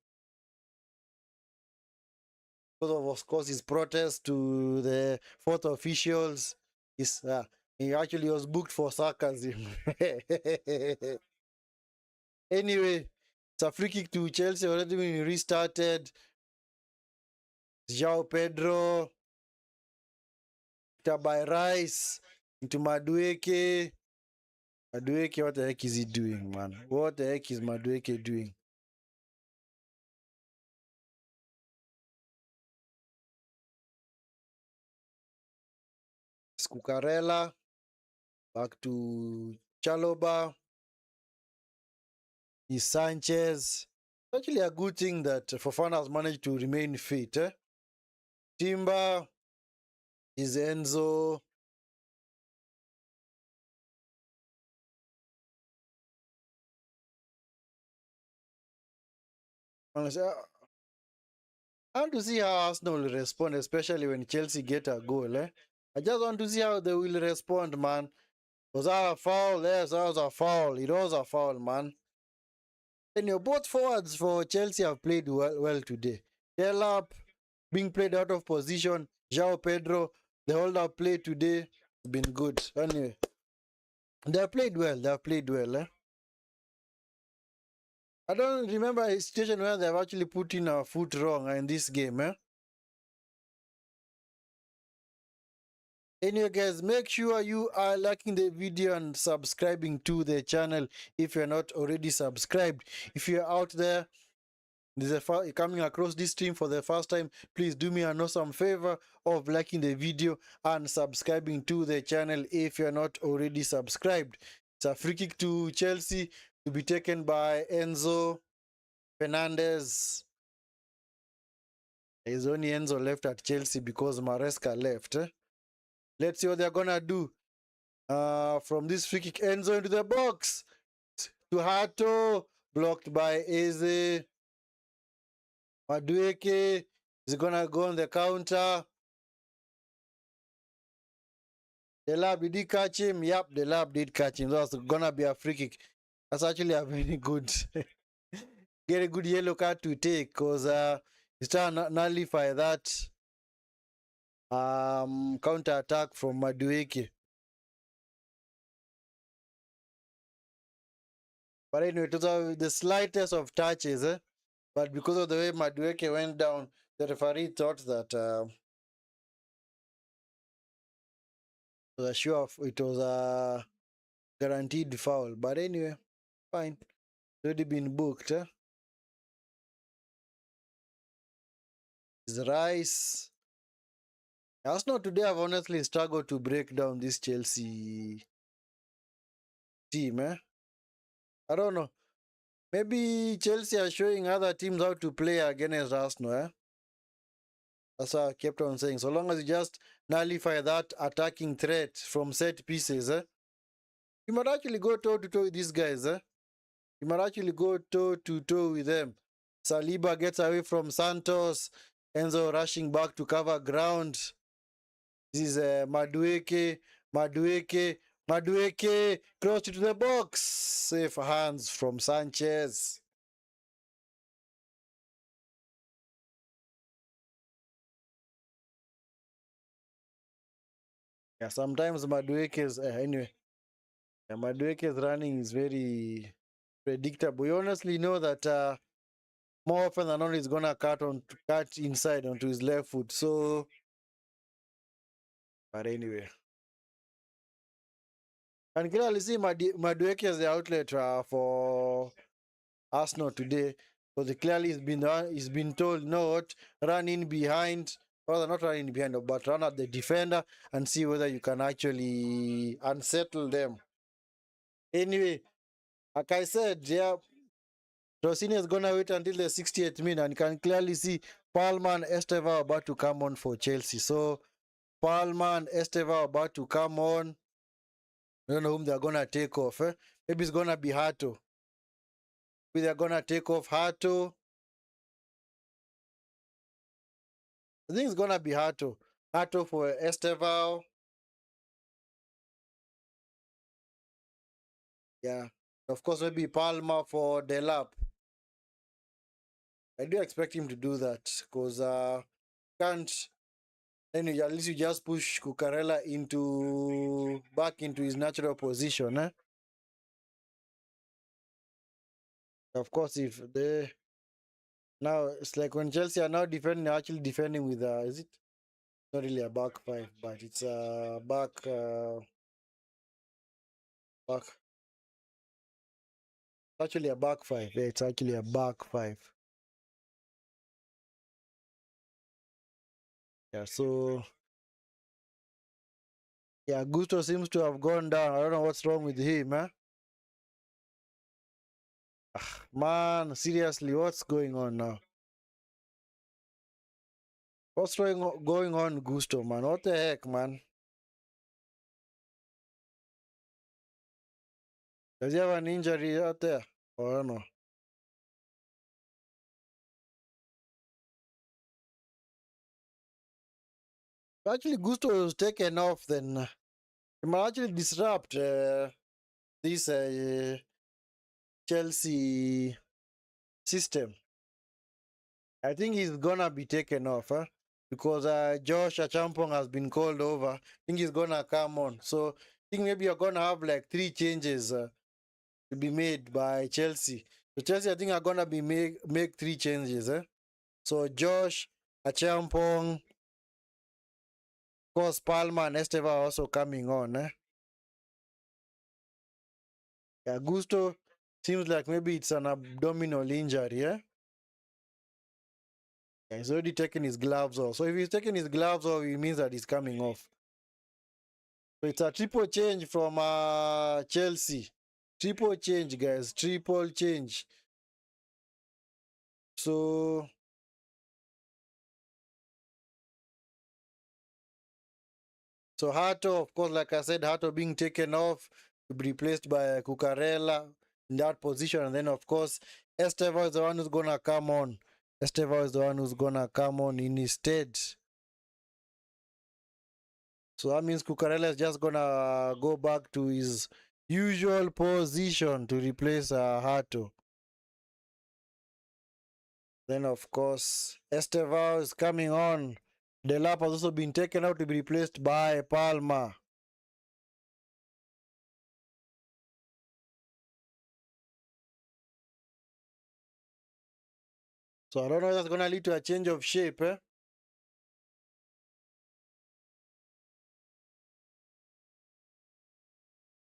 because of course, his protest to the fourth officials. He actually was booked for sarcasm. Anyway, it's a free kick to Chelsea already been restarted. João Pedro, by Rice, into Madueke. Madueke, what the heck is he doing, man? What the heck is Madueke doing? Scucarella, back to Chaloba. Is Sanchez. Actually, a good thing that Fofana has managed to remain fit. Timber is Enzo. Honestly, I want to see how Arsenal will respond, especially when Chelsea get a goal. I just want to see how they will respond, man. Was that a foul? Yes, that was a foul. It was a foul, man. And both forwards for Chelsea have played well today. Delap being played out of position. João Pedro, the whole have played today. Been good. Anyway, they have played well. They have played well. I don't remember a situation where they have actually put in a foot wrong in this game. Anyway, guys, make sure you are liking the video and subscribing to the channel if you're not already subscribed. If you're out there, coming across this stream for the first time, please do me an awesome favor of liking the video and subscribing to the channel if you're not already subscribed. It's a free kick to Chelsea to be taken by Enzo Fernandez. There's only Enzo left at Chelsea because Maresca left. Let's see what they're gonna do. From this free kick, Enzo into the box to Hato, blocked by Eze. Madueke is gonna go on the counter. The lab, did he catch him? Yep, the lab did catch him. That's gonna be a free kick. That's actually a very good, get a good yellow card to take because he's trying to nullify that counter attack from Madueke. But anyway, it was the slightest of touches, but because of the way Madueke went down, the referee thought that it was a guaranteed foul. But anyway, fine. It's already been booked. It's Rice. Arsenal today have honestly struggled to break down this Chelsea team. I don't know. Maybe Chelsea are showing other teams how to play against Arsenal. That's what I kept on saying. So long as you just nullify that attacking threat from set pieces, you might actually go toe to toe with these guys. You might actually go toe to toe with them. Saliba gets away from Santos. Enzo rushing back to cover ground. This is Madueke. Madueke close to the box. Safe hands from Sanchez. Yeah, sometimes Madueke's anyway. Yeah, Madueke's running is very predictable. You honestly know that more often than not he's gonna cut inside onto his left foot. So, but anyway, and clearly see Madueke as the outlet for Arsenal today. Because clearly he's been told, no, what, run in behind, rather not run in behind, but run at the defender and see whether you can actually unsettle them. Anyway, like I said, yeah, Rosenior is gonna wait until the 68th minute, and you can clearly see Palmer and Esteva about to come on for Chelsea. So Palmer and Esteva about to come on. I don't know whom they're gonna take off. Maybe it's gonna be Hato. Maybe they're gonna take off Hato. I think it's gonna be Hato. Hato for Esteval. Yeah. Of course, maybe Palmer for Delap. I do expect him to do that because can't. Then at least you just push Cucurella back into his natural position. Of course, if they now it's like when Chelsea are now defending, actually defending with is it not really a back five, but it's a back. Actually, a back five. Yeah, it's actually a back five. Yeah. So yeah, Gusto seems to have gone down. I don't know what's wrong with him, Man, seriously, what's going on now? What's going on, Gusto, man? What the heck, man? Does he have an injury out there? Or I don't know. Actually, Gusto was taken off, then he might actually disrupt this Chelsea system. I think he's gonna be taken off, because Josh Achampong has been called over. I think he's gonna come on. So I think maybe you're gonna have like 3 changes to be made by Chelsea. So Chelsea, I think, are gonna be make 3 changes. So Josh Achampong, of course, Palma and Esteva are also coming on. Yeah, Gusto seems like maybe it's an abdominal injury. Yeah, he's already taken his gloves off. So if he's taking his gloves off, it means that he's coming off. So it's a triple change from Chelsea. Triple change, guys. Triple change. So Hato, of course, like I said, Hato being taken off to be replaced by Cucurella in that position. And then, of course, Esteva is the one who's going to come on. Esteva is the one who's going to come on in his stead. So that means Cucurella is just going to go back to his usual position to replace Hato. Then, of course, Estevao is coming on. Delap has also been taken out to be replaced by Palma. So I don't know if that's going to lead to a change of shape. I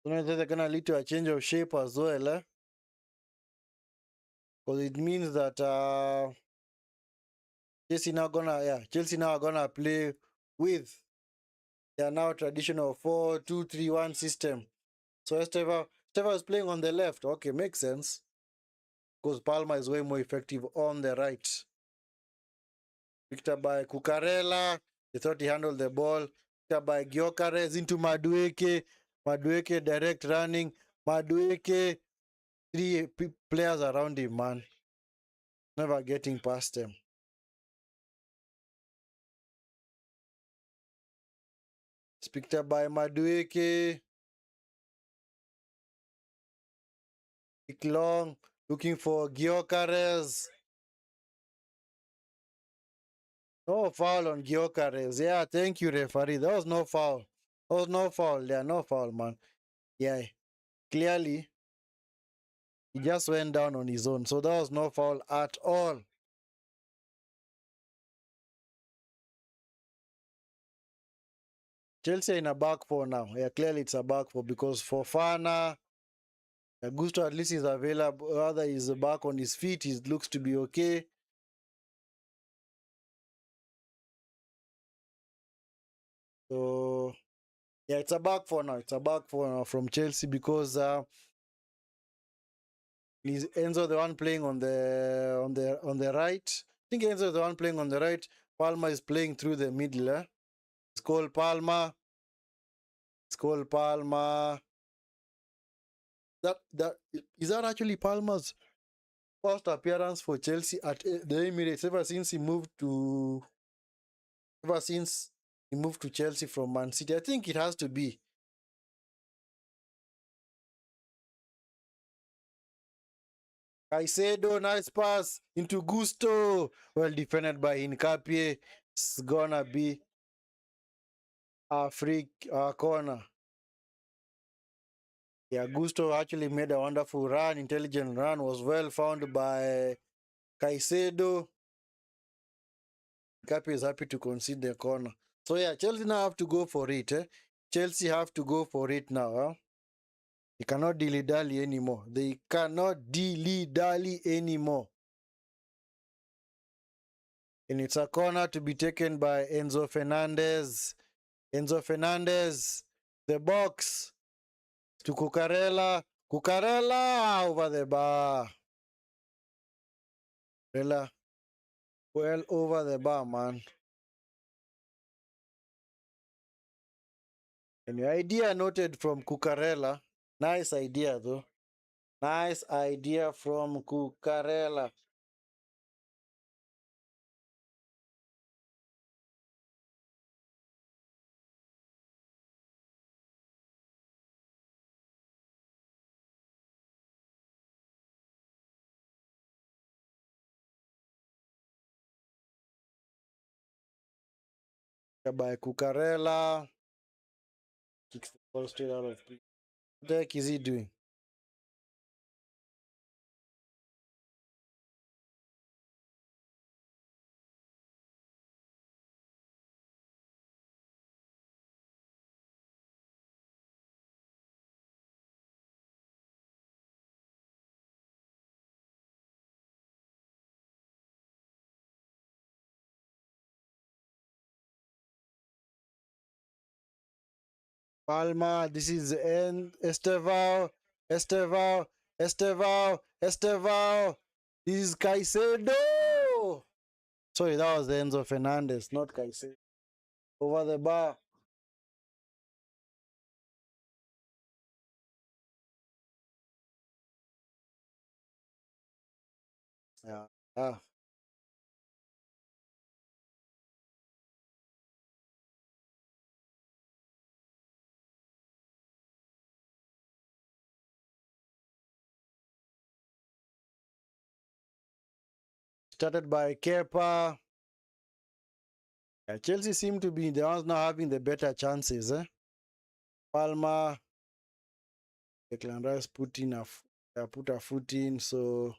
don't know if that's going to lead to a change of shape as well. Because it means that Chelsea now are gonna play with their now traditional 4-2-3-1 system. So Esteva is playing on the left. Okay, makes sense. Because Palma is way more effective on the right. Picked up by Cucurella. They thought he handled the ball. Picked up by Gyokeres into Madueke. Madueke direct running. Madueke, three players around him, man. Never getting past them. It's picked up by Madueke. Pick long. Looking for Gyokeres. No foul on Gyokeres. Yeah, thank you, referee. There was no foul. There was no foul there. No foul, man. Yeah, clearly, he just went down on his own. So there was no foul at all. Chelsea in a back four now. Yeah, clearly it's a back four because Fofana, Augusto at least is available. Rather, he's back on his feet. He looks to be okay. So, yeah, it's a back four now. It's a back four now from Chelsea because is Enzo the one playing on the right? I think Enzo is the one playing on the right. Palma is playing through the middle. It's called Palma. It's called Palma. That is that actually Palma's first appearance for Chelsea at the Emirates ever since he moved to Chelsea from Man City. I think it has to be. Caicedo, nice pass into Gusto. Well defended by Hincapie. It's gonna be a free corner. Yeah, Gusto actually made a wonderful run, intelligent run, was well found by Caicedo. Capi is happy to concede the corner. So yeah, Chelsea now have to go for it. Chelsea have to go for it now. They cannot dilly-dally anymore. They cannot dilly-dally anymore. And it's a corner to be taken by Enzo Fernandez. Enzo Fernandez, the box to Cucurella. Cucurella over the bar. Cucurella well over the bar, man. And your idea noted from Cucurella. Nice idea, though. Nice idea from Cucurella. By Cucurella. Kicks the ball straight out of play. What the heck is he doing? Palma, this is Estevao, Estevao, Estevao, Estevao. This is Caicedo. Sorry, that was the Enzo Fernandez, not Caicedo. Over the bar. Yeah. Ah. Started by Kepa. Yeah, Chelsea seem to be the ones now having the better chances. Palma, Declan Rice put a foot in. So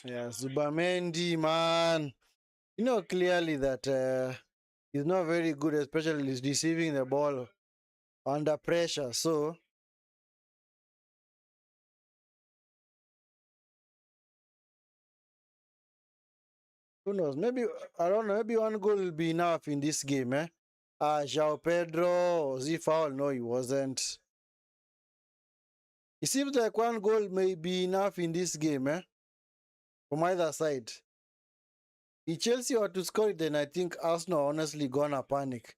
yeah, Zubimendi, man, you know clearly that he's not very good, especially receiving the ball under pressure. So who knows? Maybe I don't know. Maybe one goal will be enough in this game. João Pedro, was he foul? No, he wasn't. It seems like one goal may be enough in this game, from either side. If Chelsea were to score it, then I think Arsenal honestly gonna panic.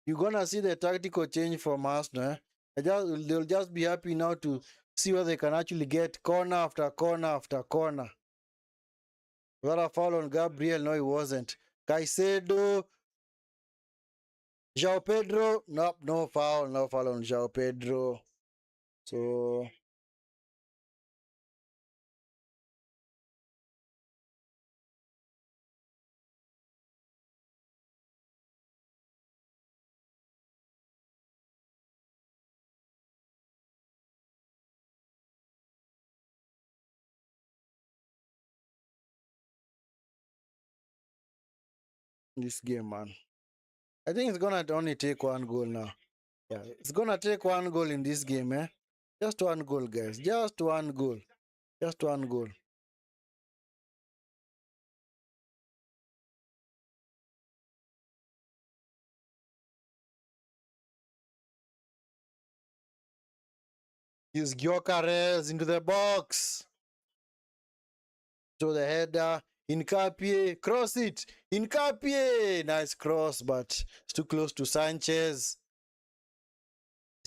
You're gonna see the tactical change from Arsenal. They'll just be happy now to see where they can actually get corner after corner after corner. Was that a foul on Gabriel? No, it wasn't. Caicedo, João Pedro, nope, no foul on João Pedro. So this game, man. I think it's gonna only take one goal now. Yeah, it's gonna take one goal in this game, Just one goal, guys. Just one goal. Just one goal. Use Gyokeres into the box. To the header. Incapie. Cross it. Incapie. Nice cross, but it's too close to Sanchez.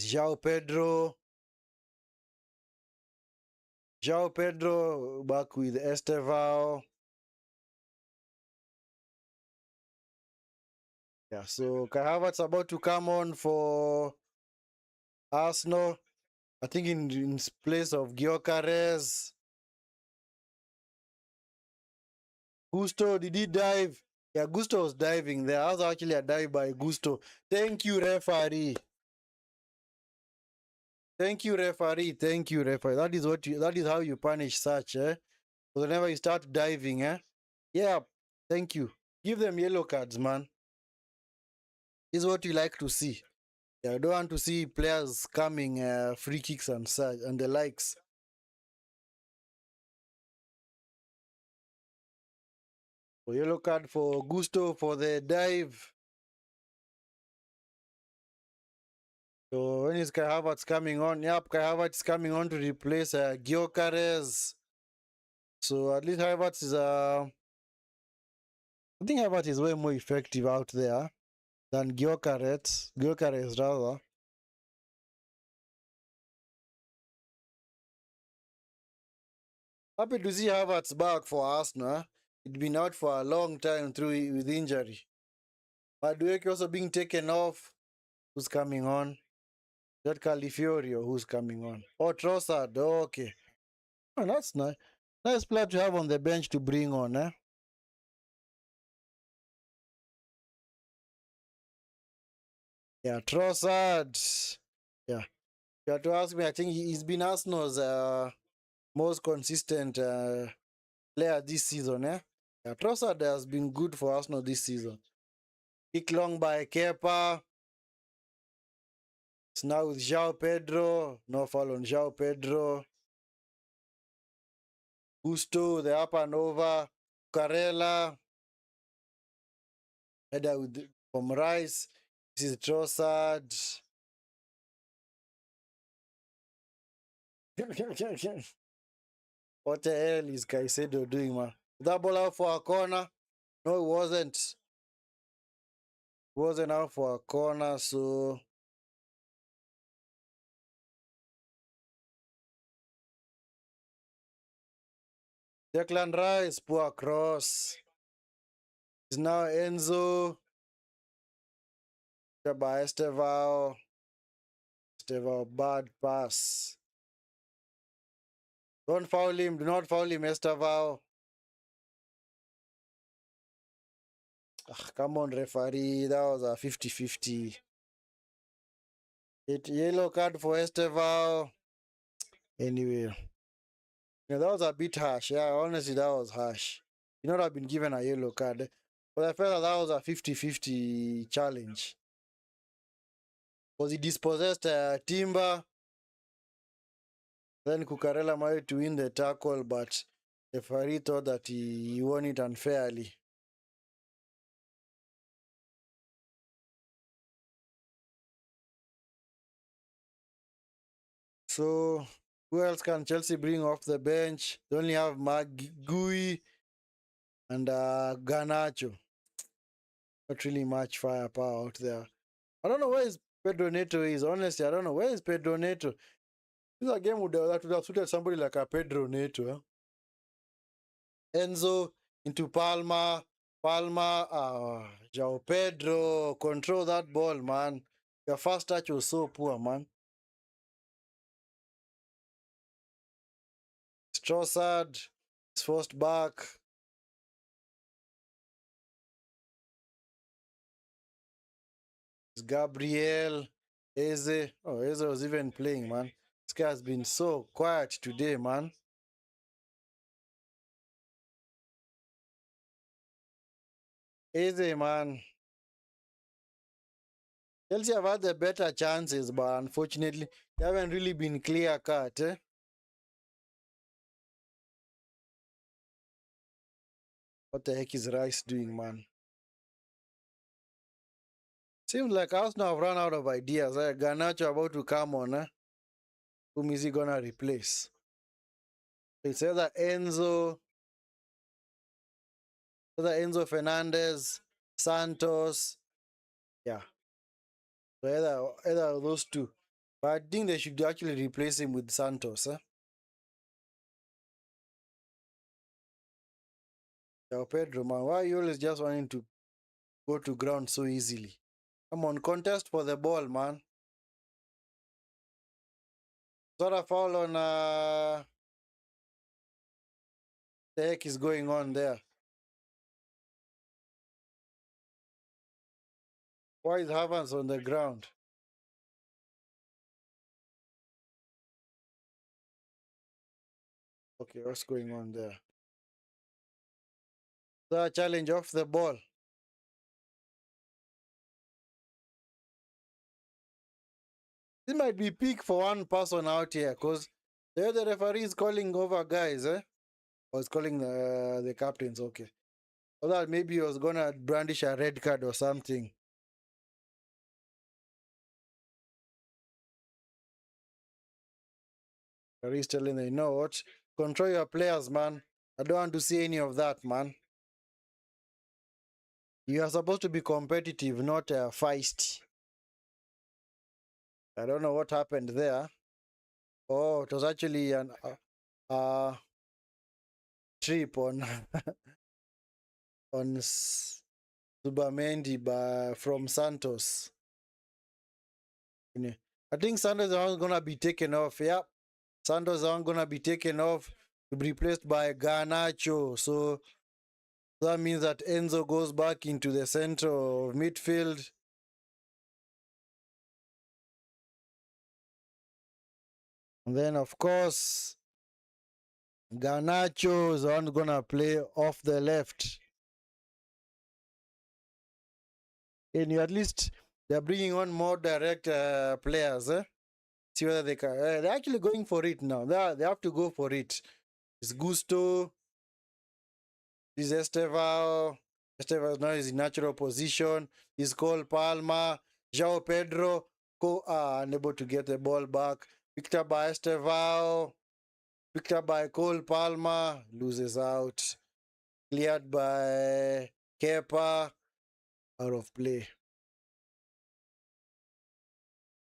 João Pedro. João Pedro back with Estevao. Yeah, so Kai Havertz about to come on for Arsenal. I think in place of Gyokeres. Gusto, did he dive? Yeah, Gusto was diving there. That was actually a dive by Gusto. Thank you, referee. Thank you, referee. Thank you, referee. That is how you punish such, So whenever you start diving, Yeah, thank you. Give them yellow cards, man. This is what you like to see. Yeah, I don't want to see players coming free kicks and such and the likes. So yellow card for Gusto for the dive. So when is Kai Havertz coming on? Yep, Kai Havertz coming on to replace Gyokeres. So at least Havertz is I think Havertz is way more effective out there than Gyokeres. Gyokeres rather. Happy to see Havertz back for Arsenal. He'd been out for a long time through with injury. Madueke also being taken off. Who's coming on? That Califiorio who's coming on. Oh, Trossard. Oh, okay. Oh, that's nice. Nice player to have on the bench to bring on, Yeah, Trossard. Yeah. You have to ask me, I think he's been Arsenal's most consistent player this season, Yeah, Trossard has been good for Arsenal this season. Kick long by Kepa. It's now with João Pedro. No foul on João Pedro. Gusto, the up and over. Carella. Header with from Rice. This is Trossard. What the hell is Caicedo doing, man? That ball out for a corner? No, it wasn't. It wasn't out for a corner, so Declan Rice, poor cross. It's now Enzo. By Estevao. Estevao, bad pass. Don't foul him. Do not foul him, Estevao. Come on, referee. That was a 50-50. Yellow card for Estevao. Anyway. Yeah, that was a bit harsh. Yeah, honestly, that was harsh. You know, I've been given a yellow card. But I felt that was a 50-50 challenge. Because he dispossessed Timber. Then Cucurella managed to win the tackle, but the referee thought that he won it unfairly. So, who else can Chelsea bring off the bench? They only have Magui and Garnacho. Not really much firepower out there. I don't know where Pedro Neto is. Honestly, I don't know. Where is Pedro Neto? This is a game that would have suited somebody like a Pedro Neto. Enzo into Palma. Palma, João Pedro. Control that ball, man. Your first touch was so poor, man. Trossard is forced back. It's Gabriel. Eze. Oh, Eze was even playing, man. This guy has been so quiet today, man. Eze, man. Chelsea have had the better chances, but unfortunately, they haven't really been clear-cut. What the heck is Rice doing, man? Seems like Arsenal have run out of ideas. Garnacho about to come on. Whom is he gonna replace? It's either Enzo Fernandez, Santos. Yeah. So either of those two. But I think they should actually replace him with Santos. Yeah, Pedro, man, why are you always just wanting to go to ground so easily? Come on, contest for the ball, man. Sort of foul on the heck is going on there? Why is Havans on the ground? Okay, what's going on there? The challenge off the ball. This might be peak for one person out here because the other referee is calling over guys, Or he's calling the captains, okay. Or that maybe he was gonna brandish a red card or something. He's telling them, you know what? Control your players, man. I don't want to see any of that, man. You are supposed to be competitive, not feisty. I don't know what happened there. Oh, it was actually an trip on on Zubimendi from Santos. I think Santos is gonna be taken off. Yep, Santos is gonna be taken off to be replaced by Garnacho. So that means that Enzo goes back into the center of midfield. And then, of course, Garnacho is the one gonna play off the left. And you at least they're bringing on more direct players. See whether they can. They're actually going for it now. They have to go for it. It's Gusto. This is Estevao. Estevao now is in natural position. He's Cole Palmer. João Pedro. Unable to get the ball back. Picked up by Estevao. Picked up by Cole Palmer. Loses out. Cleared by Kepa. Out of play.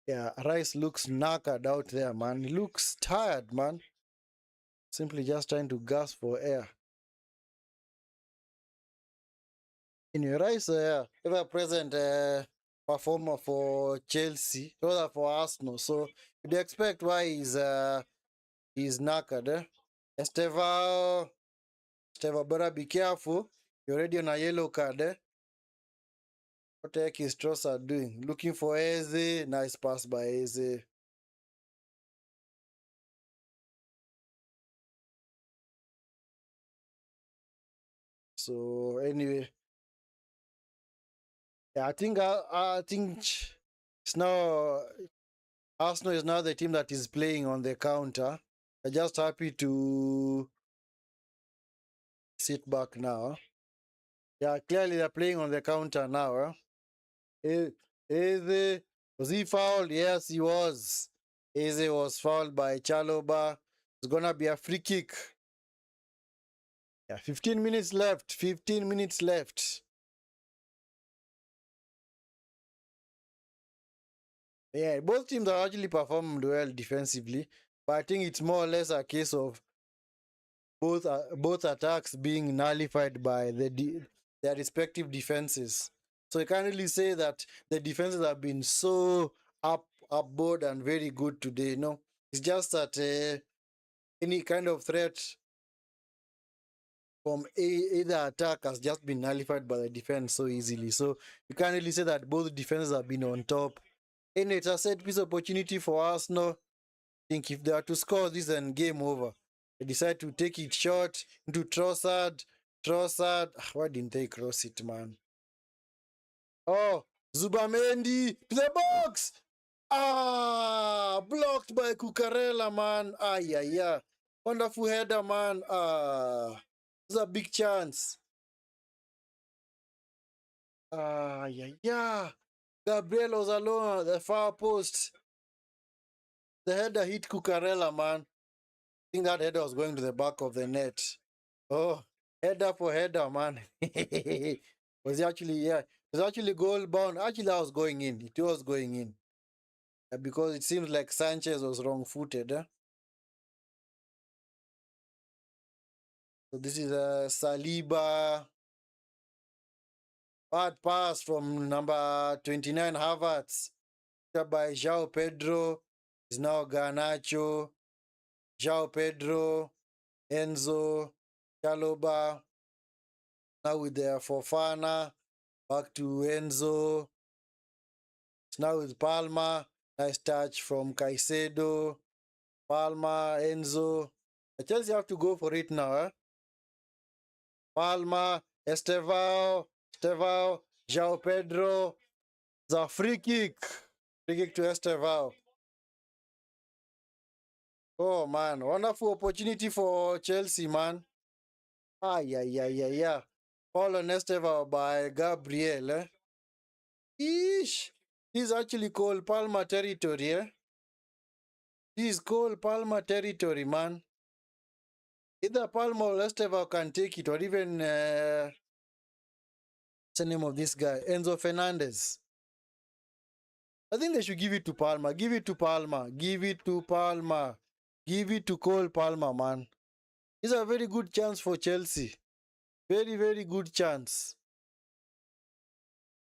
Yeah, Rice looks knackered out there, man. He looks tired, man. Simply just trying to gasp for air. Rice, ever present performer for Chelsea, rather for Arsenal. So you'd expect why he's knackered. Estevao, better be careful. You're already on a yellow card. What the heck is Trossard doing? Looking for Eze. Nice pass by Eze. So anyway, yeah, I think it's now Arsenal is now the team that is playing on the counter. I'm just happy to sit back now. Yeah, clearly they're playing on the counter now. Eze, was he fouled? Yes, he was. Eze was fouled by Chalobah. It's gonna be a free kick. Yeah, 15 minutes left. 15 minutes left. Yeah, both teams have actually performed well defensively, but I think it's more or less a case of both attacks being nullified by their respective defenses. So you can't really say that the defenses have been so upboard and very good today. No, it's just that any kind of threat from either attack has just been nullified by the defense so easily. So you can't really say that both defenses have been on top. And it's a set piece opportunity for Arsenal. I think if they are to score this, then game over. They decide to take it short into Trossard. Why didn't they cross it, man? Oh, Zubimendi to the box. Blocked by Cucurella, man. Yeah. Wonderful header, man. It's a big chance. Yeah. Gabriel was alone at the far post. The header hit Cucurella, man. I think that header was going to the back of the net. Oh, header for header, man. Was actually, yeah. It was actually goal bound. Actually, that was going in. It was going in. Because it seems like Sanchez was wrong footed. So this is a Saliba. Bad pass from number 29, Havertz. By João Pedro. Is now Garnacho. João Pedro. Enzo. Chalobah. Now with the Fofana. Back to Enzo. It's now with Palma. Nice touch from Caicedo. Palma, Enzo. Chelsea have to go for it now. Palma, Estevao, João Pedro. It's a free kick. Free kick to Estevao. Oh, man. Wonderful opportunity for Chelsea, man. Yeah. Foul on Estevao by Gabriel. Eesh. He's actually called Palma territory, He's called Palma territory, man. Either Palma or Estevao can take it, or even what's the name of this guy? Enzo Fernandez. I think they should give it to Palma. Give it to Palma. Give it to Palma. Give it to Cole Palma, man. It's a very good chance for Chelsea. Very, very good chance.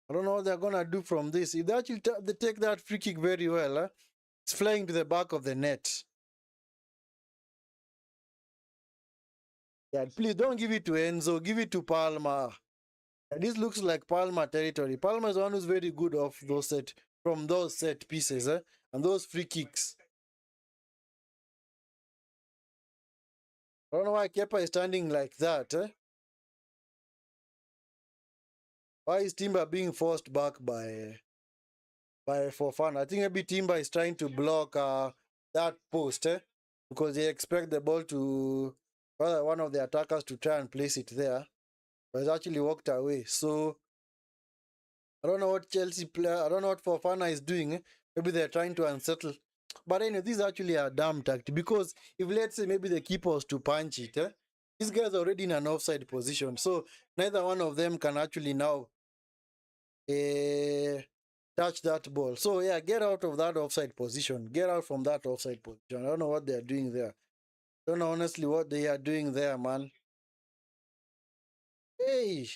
I don't know what they're going to do from this. If they actually they take that free kick very well, it's flying to the back of the net. Yeah, please don't give it to Enzo. Give it to Palma. This looks like Palma territory. Palma is one who's very good off those from those set pieces and those free kicks. I don't know why Kepa is standing like that. Why is Timber being forced back by Fofana? I think maybe Timber is trying to block that post because they expect the ball to one of the attackers to try and place it there, but it's actually walked away. So I don't know what Chelsea player, I don't know what Fofana is doing. Maybe they're trying to unsettle. But anyway, this is actually a damn tactic because if let's say maybe the keeper was to punch it, these guys are already in an offside position. So neither one of them can actually now touch that ball. So yeah, get out of that offside position. Get out from that offside position. I don't know what they're doing there. Don't know honestly what they are doing there, man. Hey,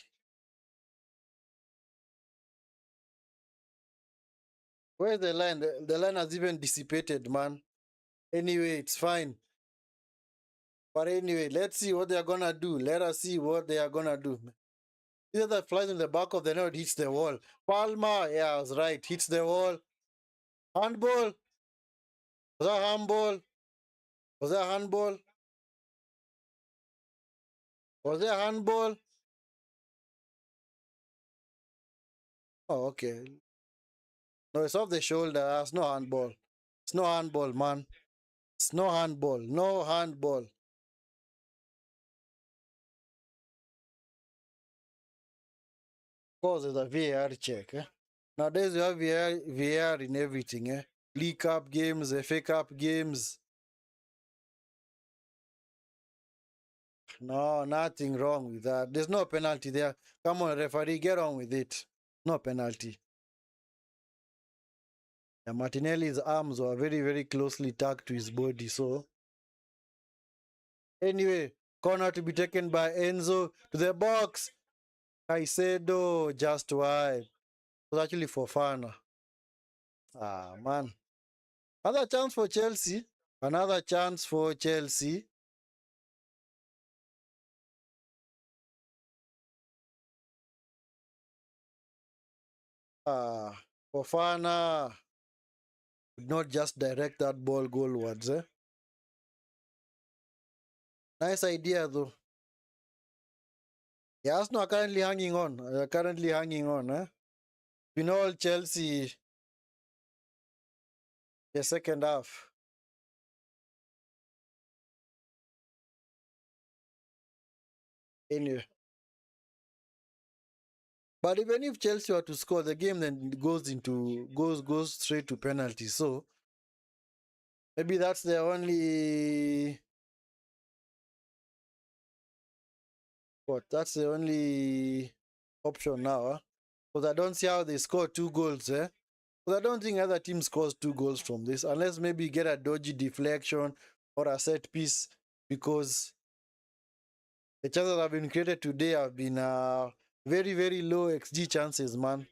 where's the line? The line has even dissipated, man. Anyway, it's fine. But anyway, let's see what they are gonna do. Let us see what they are gonna do. Either that flies in the back of the net, hits the wall. Palmer, yeah, I was right. Hits the wall. Handball. Was that handball? Was that handball? Was there handball? Oh, okay. No, it's off the shoulder. It's no handball. It's no handball, man. It's no handball. No handball. Of course, there's a VAR check. Nowadays, you have VAR in everything. League Cup games, FA Cup games. No, nothing wrong with that. There's no penalty there. Come on, referee, get on with it. No penalty. Yeah, Martinelli's arms were very, very closely tucked to his body. So, anyway, corner to be taken by Enzo to the box. Caicedo just wide. It was actually for Fana. Ah, man. Another chance for Chelsea. Another chance for Chelsea. Fofana could not just direct that ball goalwards. Nice idea, though. Yeah, Arsenal are currently hanging on. Currently hanging on. We know Chelsea the second half. Anyway. But even if Chelsea were to score, the game then goes straight to penalties. So maybe that's the only that's the only option now. Because I don't see how they score 2 goals, Because I don't think other team scores 2 goals from this, unless maybe you get a dodgy deflection or a set piece. Because the chances that have been created today have been very, very low XG chances, man.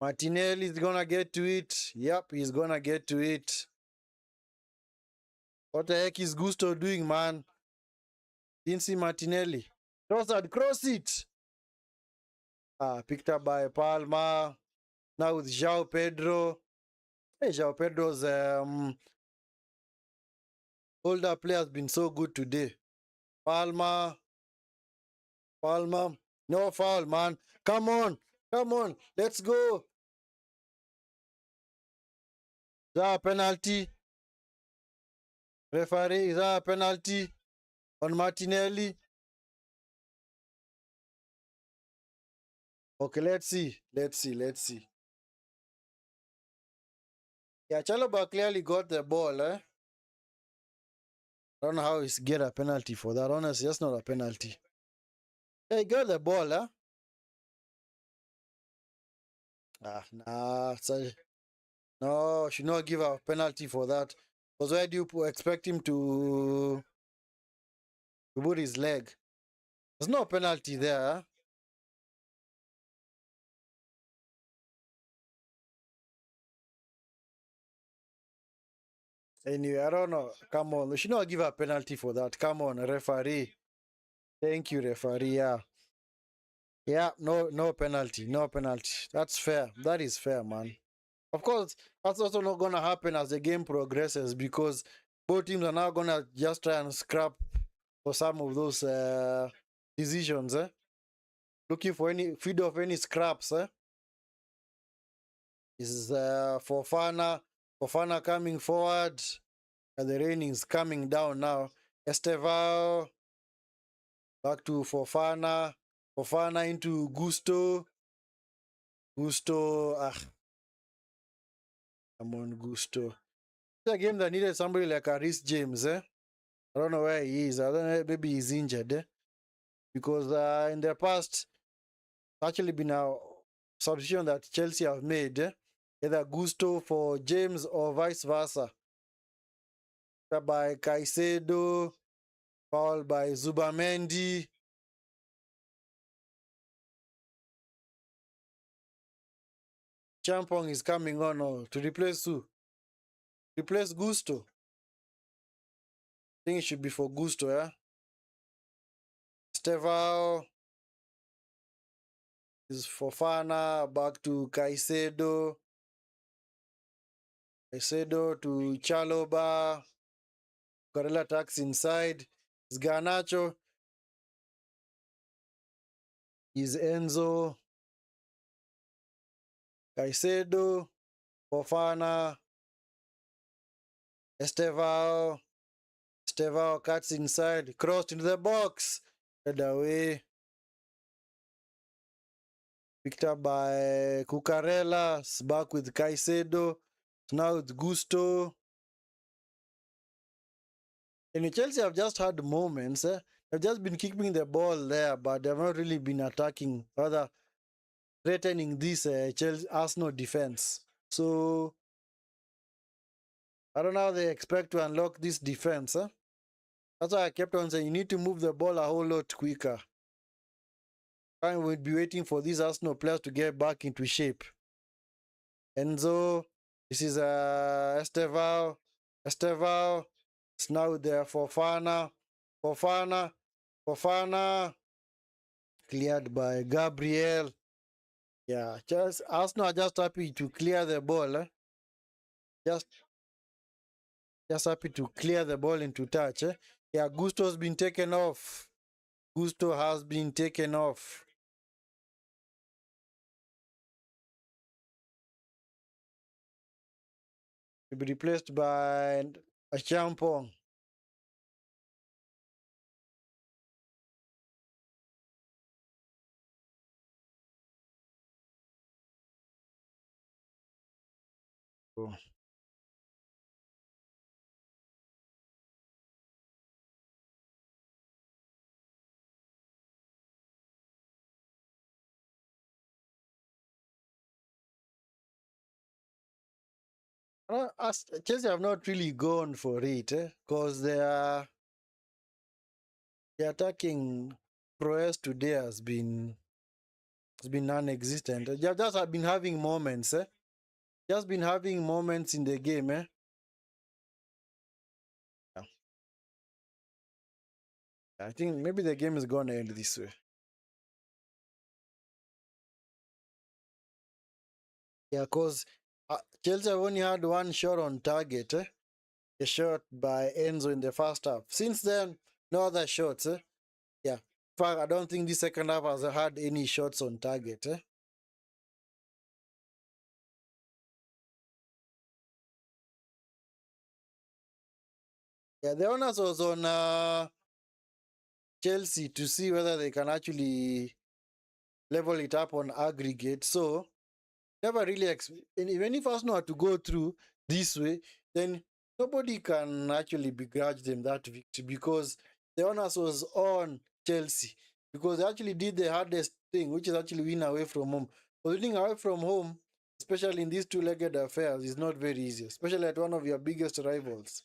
Martinelli is gonna get to it. Yep, he's gonna get to it. What the heck is Gusto doing, man? Didn't see Martinelli. Cross it. Picked up by Palma. Now with João Pedro. Hey, João Pedro's older player has been so good today. Palma. Palma. No foul, man. Come on. Come on. Let's go. Is that a penalty? Referee, is that a penalty on Martinelli? Okay, let's see. Let's see. Let's see. Yeah, Chalobah clearly got the ball, I don't know how he's get a penalty for that. Honestly, that's not a penalty. Yeah, he got the ball, Nah. No, should not give a penalty for that. Because why do you expect him to put his leg? There's no penalty there. Anyway, I don't know. Come on. They should not give a penalty for that. Come on, referee. Thank you, referee. Yeah. Yeah, no penalty. No penalty. That's fair. That is fair, man. Of course, that's also not gonna happen as the game progresses because both teams are now gonna just try and scrap for some of those decisions, looking for any feed of any scraps. This is Fofana. Fofana coming forward. And the rain is coming down now. Estevao. Back to Fofana. Fofana into Gusto. Gusto. Come on, Gusto. It's a game that needed somebody like Aris James. I don't know where he is. I don't know. Maybe he's injured. Because in the past, actually been a substitution that Chelsea have made. Either Gusto for James or vice versa. By Caicedo, fouled by Zubimendi. Champong is coming on to replace who? Replace Gusto. I think it should be for Gusto, yeah? Estevao is Fofana, back to Caicedo. Caicedo to Chaloba. Corella attacks inside. Is Garnacho. Is Enzo. Caicedo. Fofana. Estevao. Estevao cuts inside. Crossed into the box. Head away. Picked up by Cucurella. Back with Caicedo. Now with Gusto. And Chelsea have just had moments. They've just been keeping the ball there, but they've not really been attacking, rather threatening this Chelsea Arsenal defense. So I don't know how they expect to unlock this defense. That's why I kept on saying you need to move the ball a whole lot quicker. And we'll be waiting for these Arsenal players to get back into shape. Enzo, this is Estevao. Estevao. It's now there for Fofana. Fofana. Cleared by Gabriel. Yeah, just Arsenal are just happy to clear the ball. Just happy to clear the ball into touch. Yeah, Gusto's been taken off. Gusto has been taken off. To be replaced by a Champong. Oh. Chelsea have not really gone for it because the attacking prowess today has been non-existent. They just have been having moments. Just been having moments in the game. Yeah. I think maybe the game is going to end this way. Yeah, because Chelsea have only had one shot on target. A shot by Enzo in the first half. Since then, no other shots. Yeah. In fact, I don't think the second half has had any shots on target. Yeah, the onus was on Chelsea to see whether they can actually level it up on aggregate. So, never really, even if Arsenal had to go through this way, then nobody can actually begrudge them that victory because the onus was on Chelsea because they actually did the hardest thing, which is actually win away from home. But winning away from home, especially in these two-legged affairs, is not very easy, especially at one of your biggest rivals.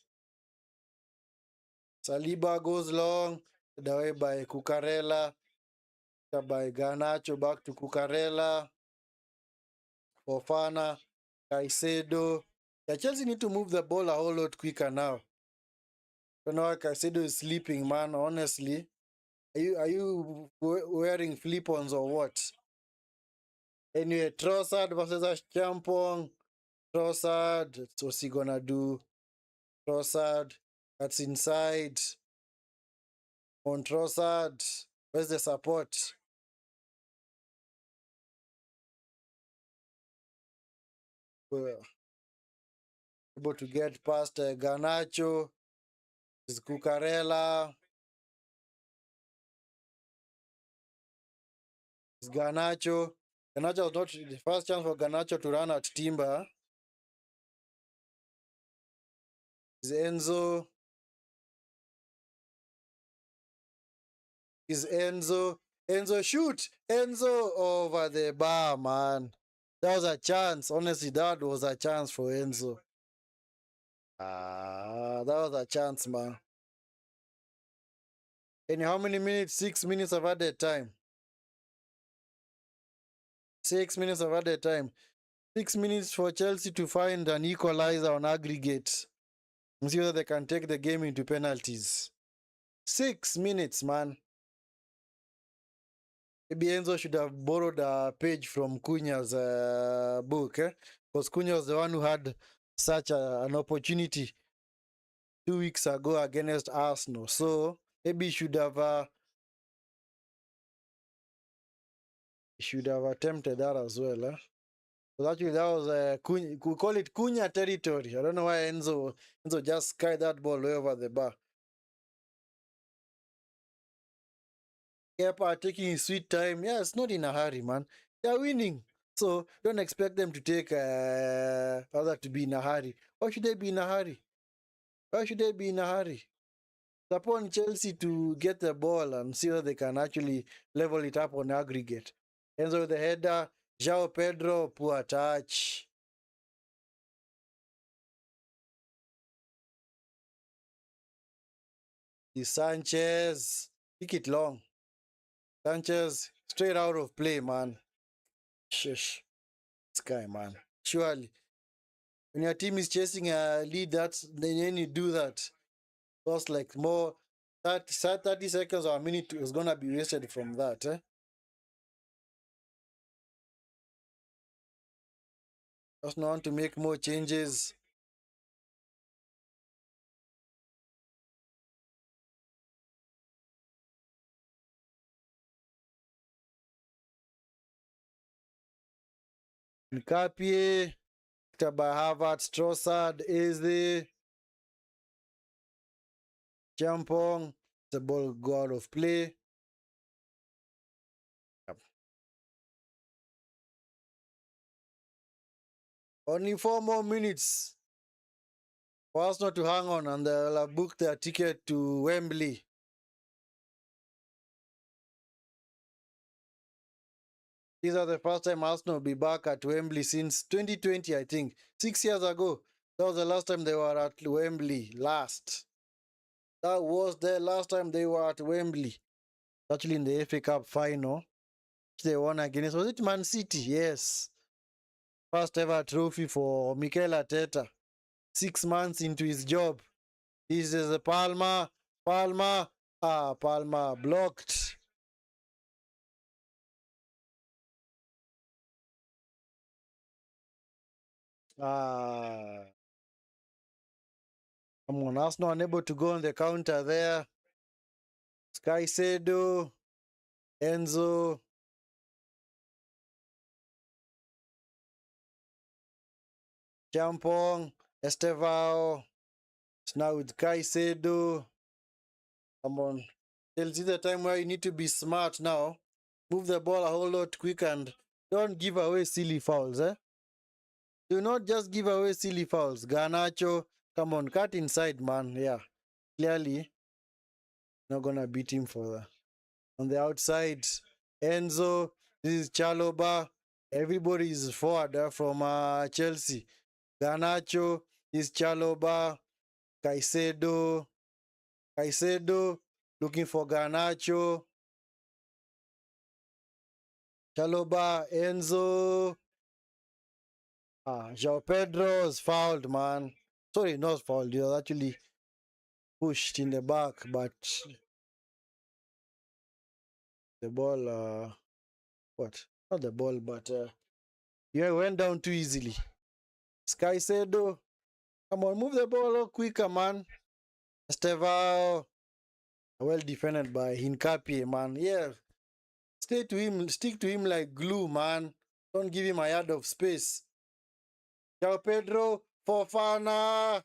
Saliba goes long, led away by Cucurella, by Garnacho, back to Cucurella, Fofana, Caicedo. Yeah, Chelsea need to move the ball a whole lot quicker now. Don't know why Caicedo is sleeping, man, honestly. Are you wearing flip-ons or what? Anyway, Trossard versus Champong. Trossard, what's he gonna do? Trossard, that's inside. On Trossard, where's the support? were able to get past Garnacho, Cucurella, Garnacho. Garnacho was not the first chance for Garnacho to run at Timber. Is Enzo. Is Enzo. Enzo, shoot! Enzo over the bar, man. That was a chance. Honestly, that was a chance for Enzo. That was a chance, man. And how many minutes? 6 minutes of added time. 6 minutes of added time. 6 minutes for Chelsea to find an equalizer on aggregate and see whether they can take the game into penalties. 6 minutes, man. Maybe Enzo should have borrowed a page from Cunha's book, because Cunha was the one who had such an opportunity 2 weeks ago against Arsenal. So maybe he should have attempted that as well. But actually, that was Cunha, we call it Cunha territory. I don't know why Enzo just skied that ball way over the bar. Kepa taking his sweet time. Yeah, it's not in a hurry, man. They're winning. So don't expect them to take other to be in a hurry. Why should they be in a hurry? Why should they be in a hurry? It's upon Chelsea to get the ball and see whether they can actually level it up on aggregate. Enzo with the header. João Pedro, poor touch. The Sanchez. Kick it long. Sanchez, straight out of play, man. Shush. This guy, man. Surely. When your team is chasing a lead, then you do that. Just like more 30 seconds or a minute is gonna be wasted from that. Just not want to make more changes. Nkapie, by Harvard, Trossard, Eze, Champong. The ball go out of play. Yep. Only 4 more minutes for us not to hang on, and they'll have booked their ticket to Wembley. These are the first time Arsenal will be back at Wembley since 2020, I think. 6 years ago. That was the last time they were at Wembley. That was the last time they were at Wembley. Actually in the FA Cup final. They won against, was it Man City? Yes. First ever trophy for Mikel Arteta. 6 months into his job. This is a Palmer. Palmer blocked. Come on, Arsenal unable to go on the counter there. Caicedo, Enzo, Champong, Estevao. It's now with Caicedo. Come on. Chelsea, the time where you need to be smart now. Move the ball a whole lot quick and don't give away silly fouls. Do not just give away silly fouls. Garnacho, come on, cut inside, man. Yeah, clearly not gonna beat him for that. On the outside, Enzo, this is Chaloba. Everybody is forward from Chelsea. Garnacho, this is Chaloba. Caicedo, looking for Garnacho. Chaloba, Enzo. João Pedro is fouled, man. Sorry, not fouled. He was actually pushed in the back, but the ball, what? Not the ball, but yeah, went down too easily. Caicedo, come on, move the ball a little quicker, man. Estevao, well defended by Hincapie, man. Yeah, stick to him like glue, man. Don't give him a yard of space. João Pedro, Fofana.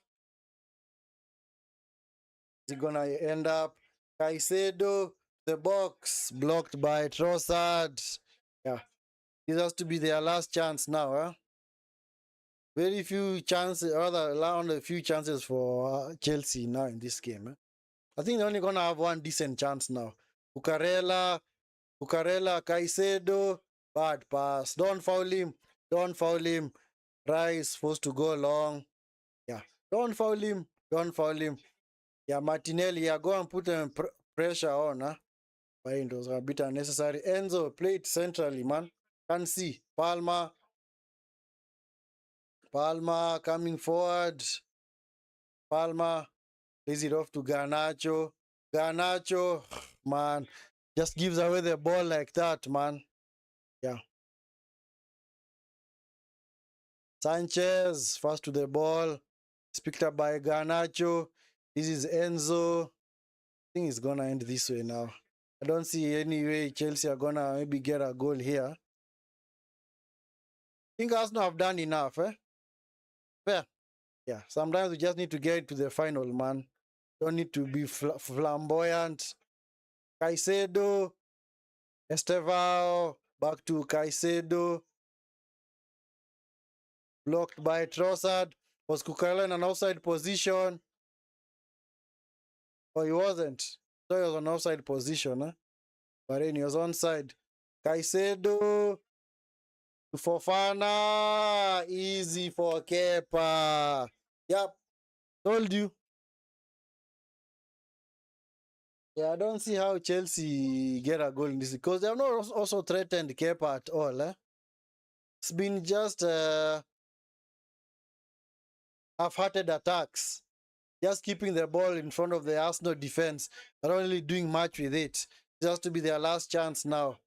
Is it gonna end up? Caicedo, the box, blocked by Trossard. Yeah, this has to be their last chance now, huh? Very few chances, rather, around a few chances for Chelsea now in this game. Eh? I think they're only gonna have one decent chance now. Bucarella, Caicedo, bad pass. Don't foul him. Don't foul him. Rice supposed to go long. Yeah. Don't foul him. Don't foul him. Yeah, Martinelli, yeah, go and put pressure on, huh? But it was a bit unnecessary. Enzo played centrally, man. Can see. Palma coming forward. Palma lays it off to Garnacho. Garnacho, man, just gives away the ball like that, man. Yeah. Sanchez, fast to the ball. It's picked up by Garnacho. This is Enzo. I think it's going to end this way now. I don't see any way Chelsea are going to maybe get a goal here. I think Arsenal have done enough, eh? Fair. Yeah, sometimes we just need to get to the final, man. Don't need to be flamboyant. Caicedo, Estevao, back to Caicedo. Blocked by Trossard. Was Cucurella in an offside position? Oh, he wasn't. So he was on offside position, huh? But then he was onside. Caicedo to Fofana. Easy for Kepa. Yep. Told you. Yeah, I don't see how Chelsea get a goal in this because they have not also threatened Kepa at all. Eh? It's been just half-hearted attacks. Just keeping the ball in front of the Arsenal defense. Not really doing much with it. Just to be their last chance now.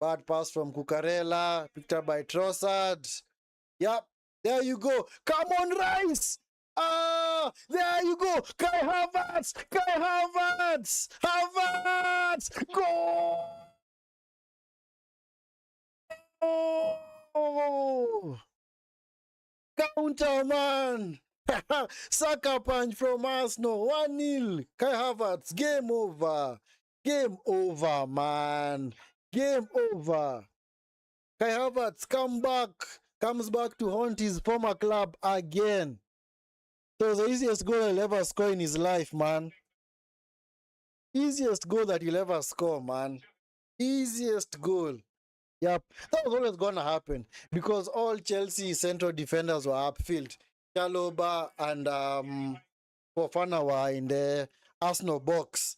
Bad pass from Cucurella. Picked up by Trossard. Yep. There you go. Come on, Rice. Ah, there you go. Kai Havertz. Kai Havertz. Havertz. Go. Oh. Counter, man. Sucker punch from Arsenal. 1-0. Kai Havertz. Game over. Game over, man. Game over. Kai Havertz comes back to haunt his former club again. So it was the easiest goal he'll ever score in his life, man. Easiest goal that he'll ever score, man. Easiest goal. Yep, that was always going to happen because all Chelsea central defenders were upfield. Chalobah and Fofana were in the Arsenal box.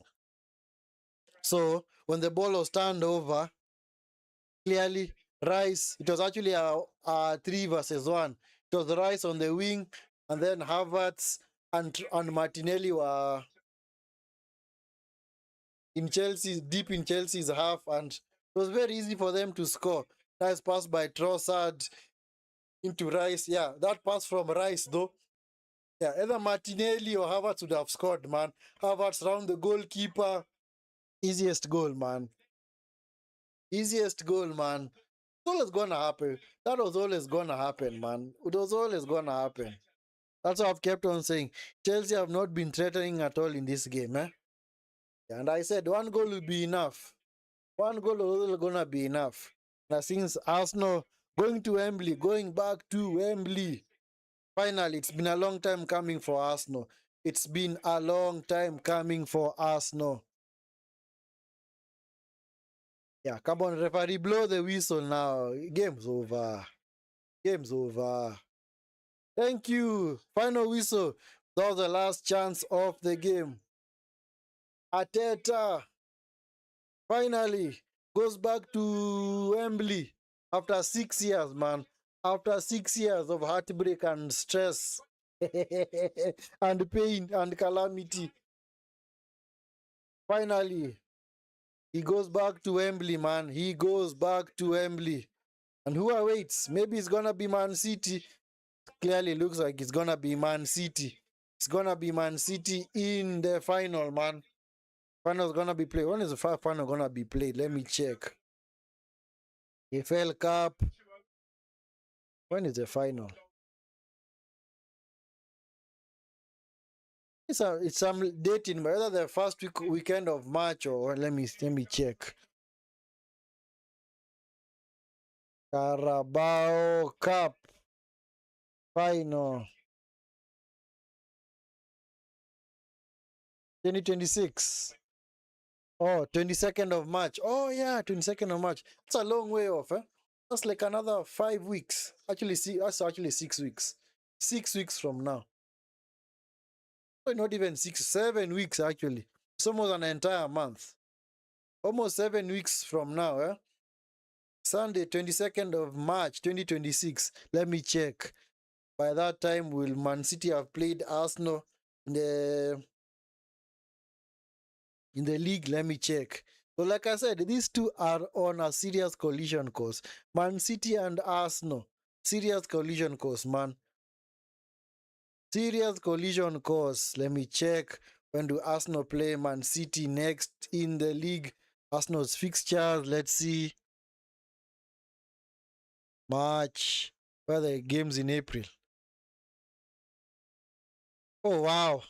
So when the ball was turned over, clearly Rice, it was actually a 3 versus 1. It was Rice on the wing, and then Havertz and Martinelli were in Chelsea, deep in Chelsea's half, and it was very easy for them to score. Nice pass by Trossard into Rice. Yeah, that pass from Rice, though. Yeah, either Martinelli or Havertz would have scored, man. Havertz round the goalkeeper. Easiest goal, man. Easiest goal, man. It's always gonna happen. That was always gonna happen, man. It was always gonna happen. That's what I've kept on saying. Chelsea have not been threatening at all in this game, eh? Yeah, and I said one goal will be enough. One goal is gonna be enough. Now since Arsenal going back to Wembley. Finally, it's been a long time coming for Arsenal. It's been a long time coming for Arsenal. Yeah, come on, referee, blow the whistle now. Game's over. Game's over. Thank you. Final whistle. That was the last chance of the game. Arteta finally goes back to Wembley after 6 years, man. After 6 years of heartbreak and stress and pain and calamity. Finally, he goes back to Wembley, man. He goes back to Wembley. And who awaits? Maybe it's going to be Man City. Clearly looks like it's going to be Man City. It's going to be Man City in the final, man. Final's going to be played. When is the final going to be played? Let me check. FL Cup. When is the final? It's some date in whether the first weekend of March, or let me check. Carabao Cup final 2026. Oh, 22nd of March. Oh yeah, 22nd of March. It's a long way off, eh? That's like another 5 weeks. Actually, see, that's actually 6 weeks. 6 weeks from now. Oh, not even 6, 7 weeks actually. It's almost an entire month. Almost 7 weeks from now, eh? Sunday, 22nd of March, 2026. Let me check. By that time, will Man City have played Arsenal in the league? Let me check. So, like I said, these two are on a serious collision course. Man City and Arsenal. Serious collision course, man. Serious collision course. Let me check. When do Arsenal play Man City next in the league? Arsenal's fixtures. Let's see. March. Where are the games in April? Oh, wow.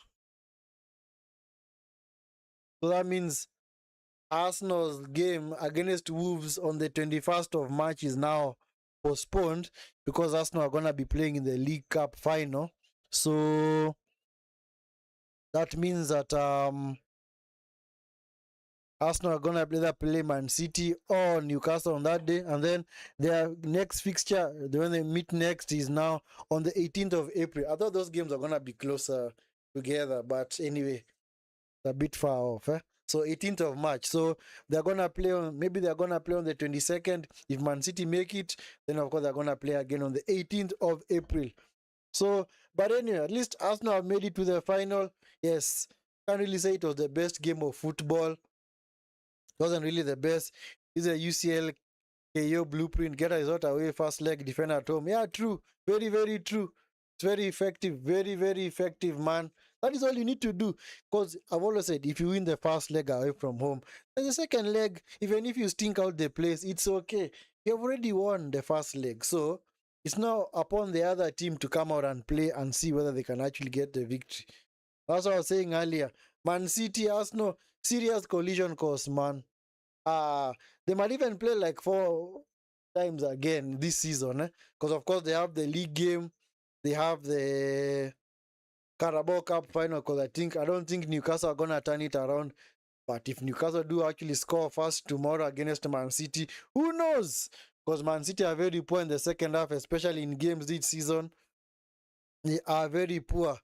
So that means Arsenal's game against Wolves on the 21st of March is now postponed because Arsenal are going to be playing in the League Cup final. So that means that Arsenal are going to either play Man City or Newcastle on that day. And then their next fixture, when they meet next, is now on the 18th of April. I thought those games are going to be closer together. But anyway, a bit far off. So 18th of March. So they're gonna play on, maybe they're gonna play on the 22nd. If Man City make it, then of course they're gonna play again on the 18th of April. So, but anyway, at least Arsenal have made it to the final. Yes, can't really say it was the best game of football. It wasn't really the best. It's a UCL KO blueprint. Get a result away, first leg, defend at home. Yeah, true. Very, very true. It's very effective. Very, very effective, man. That is all you need to do. Because I've always said, if you win the first leg away from home, then the second leg, even if you stink out the place, it's okay. You have already won the first leg. So it's now upon the other team to come out and play and see whether they can actually get the victory. That's what I was saying earlier. Man City, Arsenal, serious collision course, man. They might even play like 4 times again this season, because of course they have the league game, they have the Carabao Cup final. Because I don't think Newcastle are gonna turn it around. But if Newcastle do actually score first tomorrow against Man City, who knows? Because Man City are very poor in the second half, especially in games this season. They are very poor.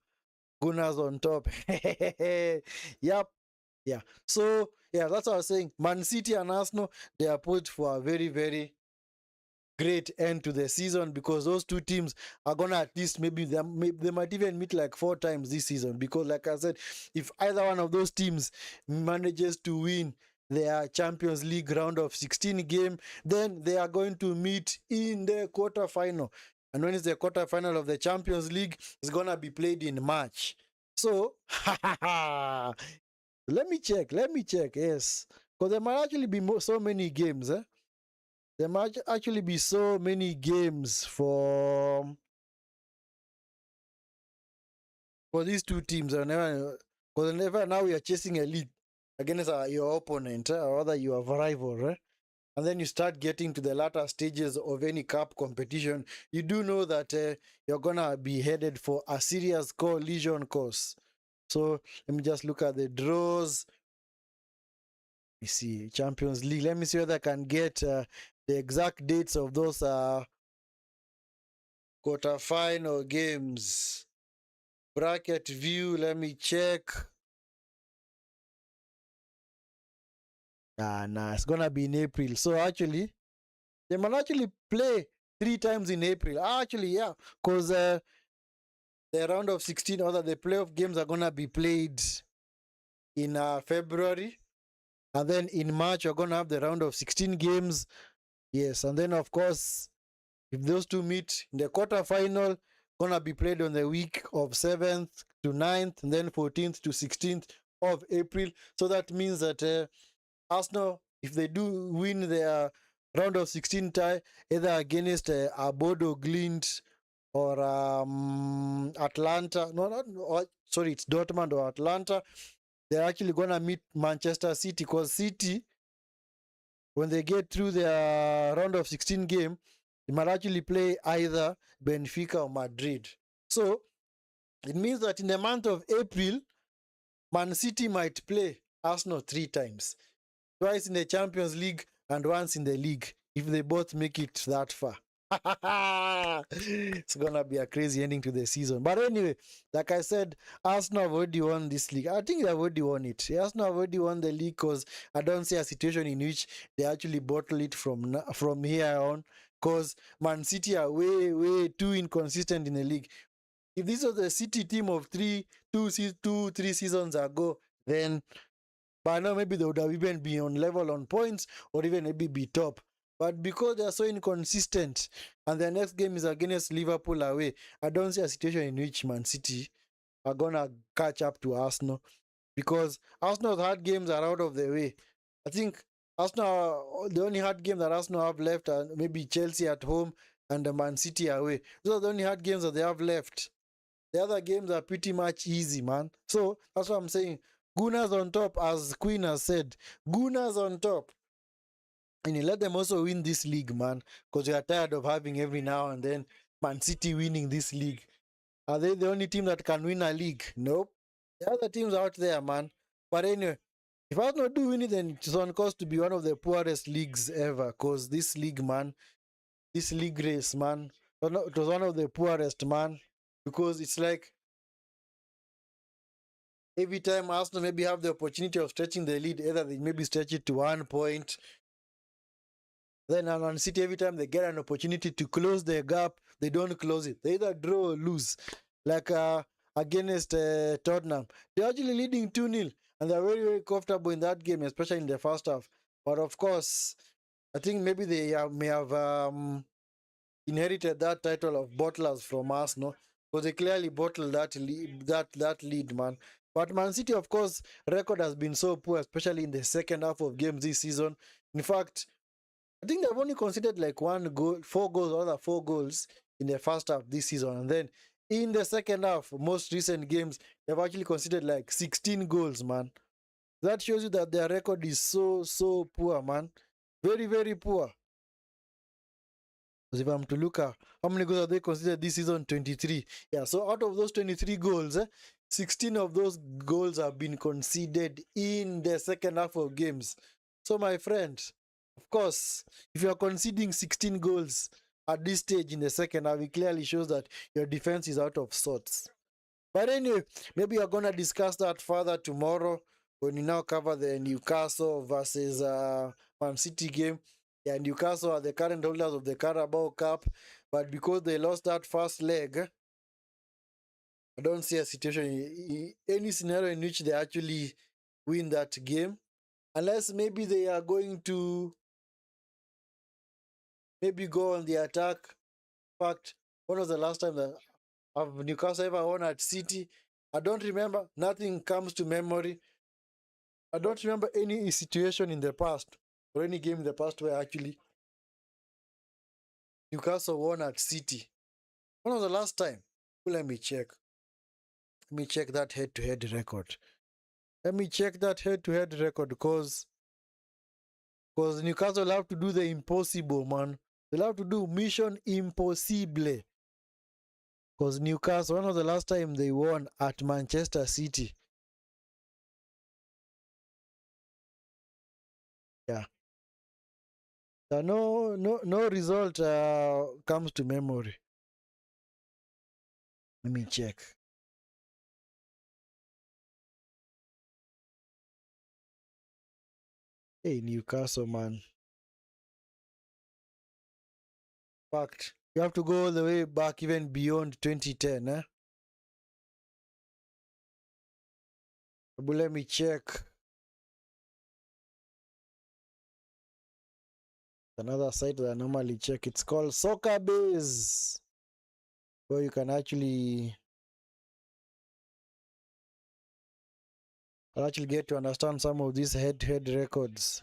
Gunners on top. Yep. Yeah. So yeah, that's what I was saying. Man City and Arsenal, they are poised for a very, very great end to the season, because those two teams are gonna at least maybe they might even meet like 4 times this season. Because like I said, if either one of those teams manages to win their Champions League round of 16 game, then they are going to meet in the quarterfinal. And when is the quarterfinal of the Champions League? It's gonna be played in March. So let me check. Yes, because there might actually be so many games. There might actually be so many games for these two teams. Because whenever now we are chasing a league against your opponent, or rather your rival, and then you start getting to the latter stages of any cup competition, you do know that you're gonna be headed for a serious collision course. So let me just look at the draws. Let me see Champions League. Let me see whether I can get the exact dates of those quarterfinal games. Bracket view, let me check. Nah, it's gonna be in April. So actually, they might actually play 3 times in April. Actually, yeah, because the round of 16 or the playoff games are gonna be played in February, and then in March you're gonna have the round of 16 games. Yes, and then of course, if those two meet in the quarterfinal, gonna be played on the week of 7th to 9th, and then 14th to 16th of April. So that means that Arsenal, if they do win their round of 16 tie, either against a Bodo Glint or Atlanta. No, not sorry, it's Dortmund or Atlanta. They're actually gonna meet Manchester City, because City, when they get through their round of 16 game, they might actually play either Benfica or Madrid. So it means that in the month of April, Man City might play Arsenal 3 times. Twice in the Champions League and once in the league, if they both make it that far. It's gonna be a crazy ending to the season. But anyway, like I said, Arsenal have already won this league. I think they've already won it. Arsenal have already won the league, because I don't see a situation in which they actually bottle it from here on. Because Man City are way too inconsistent in the league. If this was the City team of 3 seasons ago, then by now maybe they would have even been on level on points, or even maybe be top. But because they are so inconsistent, and their next game is against Liverpool away, I don't see a situation in which Man City are gonna catch up to Arsenal, because Arsenal's hard games are out of the way. I think Arsenal, the only hard game that Arsenal have left are maybe Chelsea at home and the Man City away. Those are the only hard games that they have left. The other games are pretty much easy, man. So that's what I'm saying. Gunners on top, as Queen has said. Gunners on top. And you let them also win this league, man. Because we are tired of having every now and then Man City winning this league. Are they the only team that can win a league? Nope. The other teams out there, man. But anyway, if Arsenal do win it, then it's on course to be one of the poorest leagues ever. Because this league, man, this league race, man, it was one of the poorest, man. Because it's like every time Arsenal maybe have the opportunity of stretching the lead, either they maybe stretch it to 1 point. Then Man City, every time they get an opportunity to close their gap, they don't close it. They either draw or lose. Like against Tottenham. They're actually leading 2-0, and they're very comfortable in that game, especially in the first half. But of course, I think maybe they may have inherited that title of bottlers from Arsenal, because they clearly bottled that lead, man. But Man City, of course, record has been so poor, especially in the second half of games this season. In fact, I think they've only conceded like 4 goals, or other 4 goals in the first half this season. And then in the second half, most recent games, they've actually conceded like 16 goals, man. That shows you that their record is so poor, man. Very poor. Because if I'm to look at how many goals have they considered this season, 23. Yeah, so out of those 23 goals, 16 of those goals have been conceded in the second half of games. So my friend, of course, if you're conceding 16 goals at this stage in the second half, it clearly shows that your defense is out of sorts. But anyway, maybe we're going to discuss that further tomorrow when we now cover the Newcastle versus Man City game. Yeah, Newcastle are the current holders of the Carabao Cup, but because they lost that first leg, I don't see a situation, any scenario in which they actually win that game, unless maybe they are going to maybe go on the attack. In fact, when was the last time that have Newcastle ever won at City? I don't remember. Nothing comes to memory. I don't remember any situation in the past or any game in the past where actually Newcastle won at City. When was the last time? Well, let me check. Let me check that head-to-head record. Let me check that head-to-head record, because Newcastle have to do the impossible, man. They'll have to do mission impossible. Because Newcastle, when was the last time they won at Manchester City? Yeah. No result comes to memory. Let me check. Hey, Newcastle, man. Fact. You have to go all the way back, even beyond 2010, eh? But let me check. Another site that I normally check. It's called Soccer Base, where you can actually get to understand some of these head-to-head records.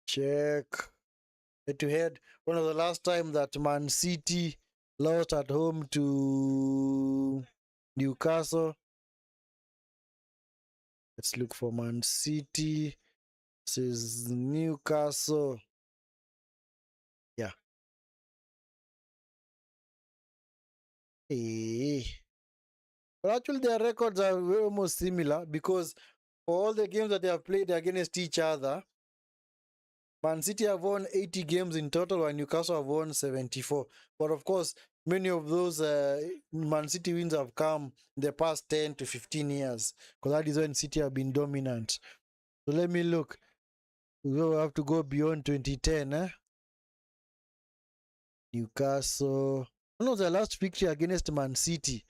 Check. Head to head. When was the last time that Man City lost at home to Newcastle? Let's look for Man City. This is Newcastle. Yeah. Hey. But actually, their records are almost similar because for all the games that they have played against each other, Man City have won 80 games in total, while Newcastle have won 74. But of course, many of those Man City wins have come in the past 10 to 15 years, because that is when City have been dominant. So let me look. We will have to go beyond 2010. Newcastle. When was the last victory against Man City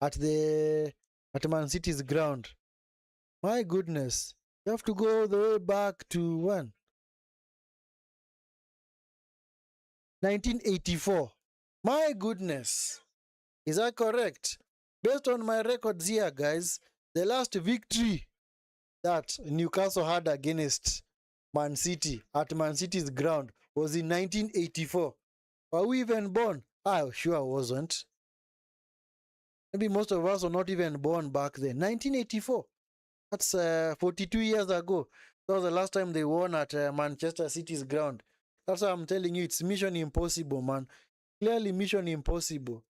at Man City's ground? My goodness. You have to go all the way back to when? 1984. My goodness. Is that correct? Based on my records here, guys, the last victory that Newcastle had against Man City at Man City's ground was in 1984. Were we even born? I sure I wasn't. Maybe most of us were not even born back then. 1984. That's 42 years ago. That was the last time they won at Manchester City's ground. That's why I'm telling you, it's mission impossible, man. Clearly mission impossible.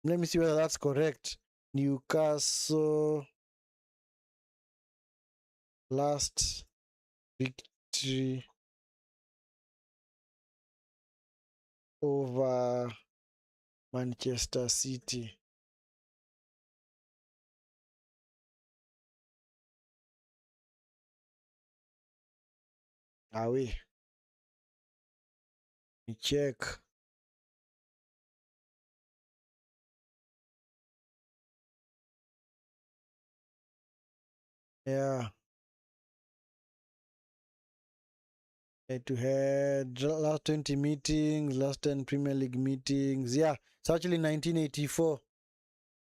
Let me see whether that's correct. Newcastle last victory over Manchester City. Away. We check. Yeah. Head to head. Last 20 meetings, last 10 Premier League meetings. Yeah. It's actually 1984.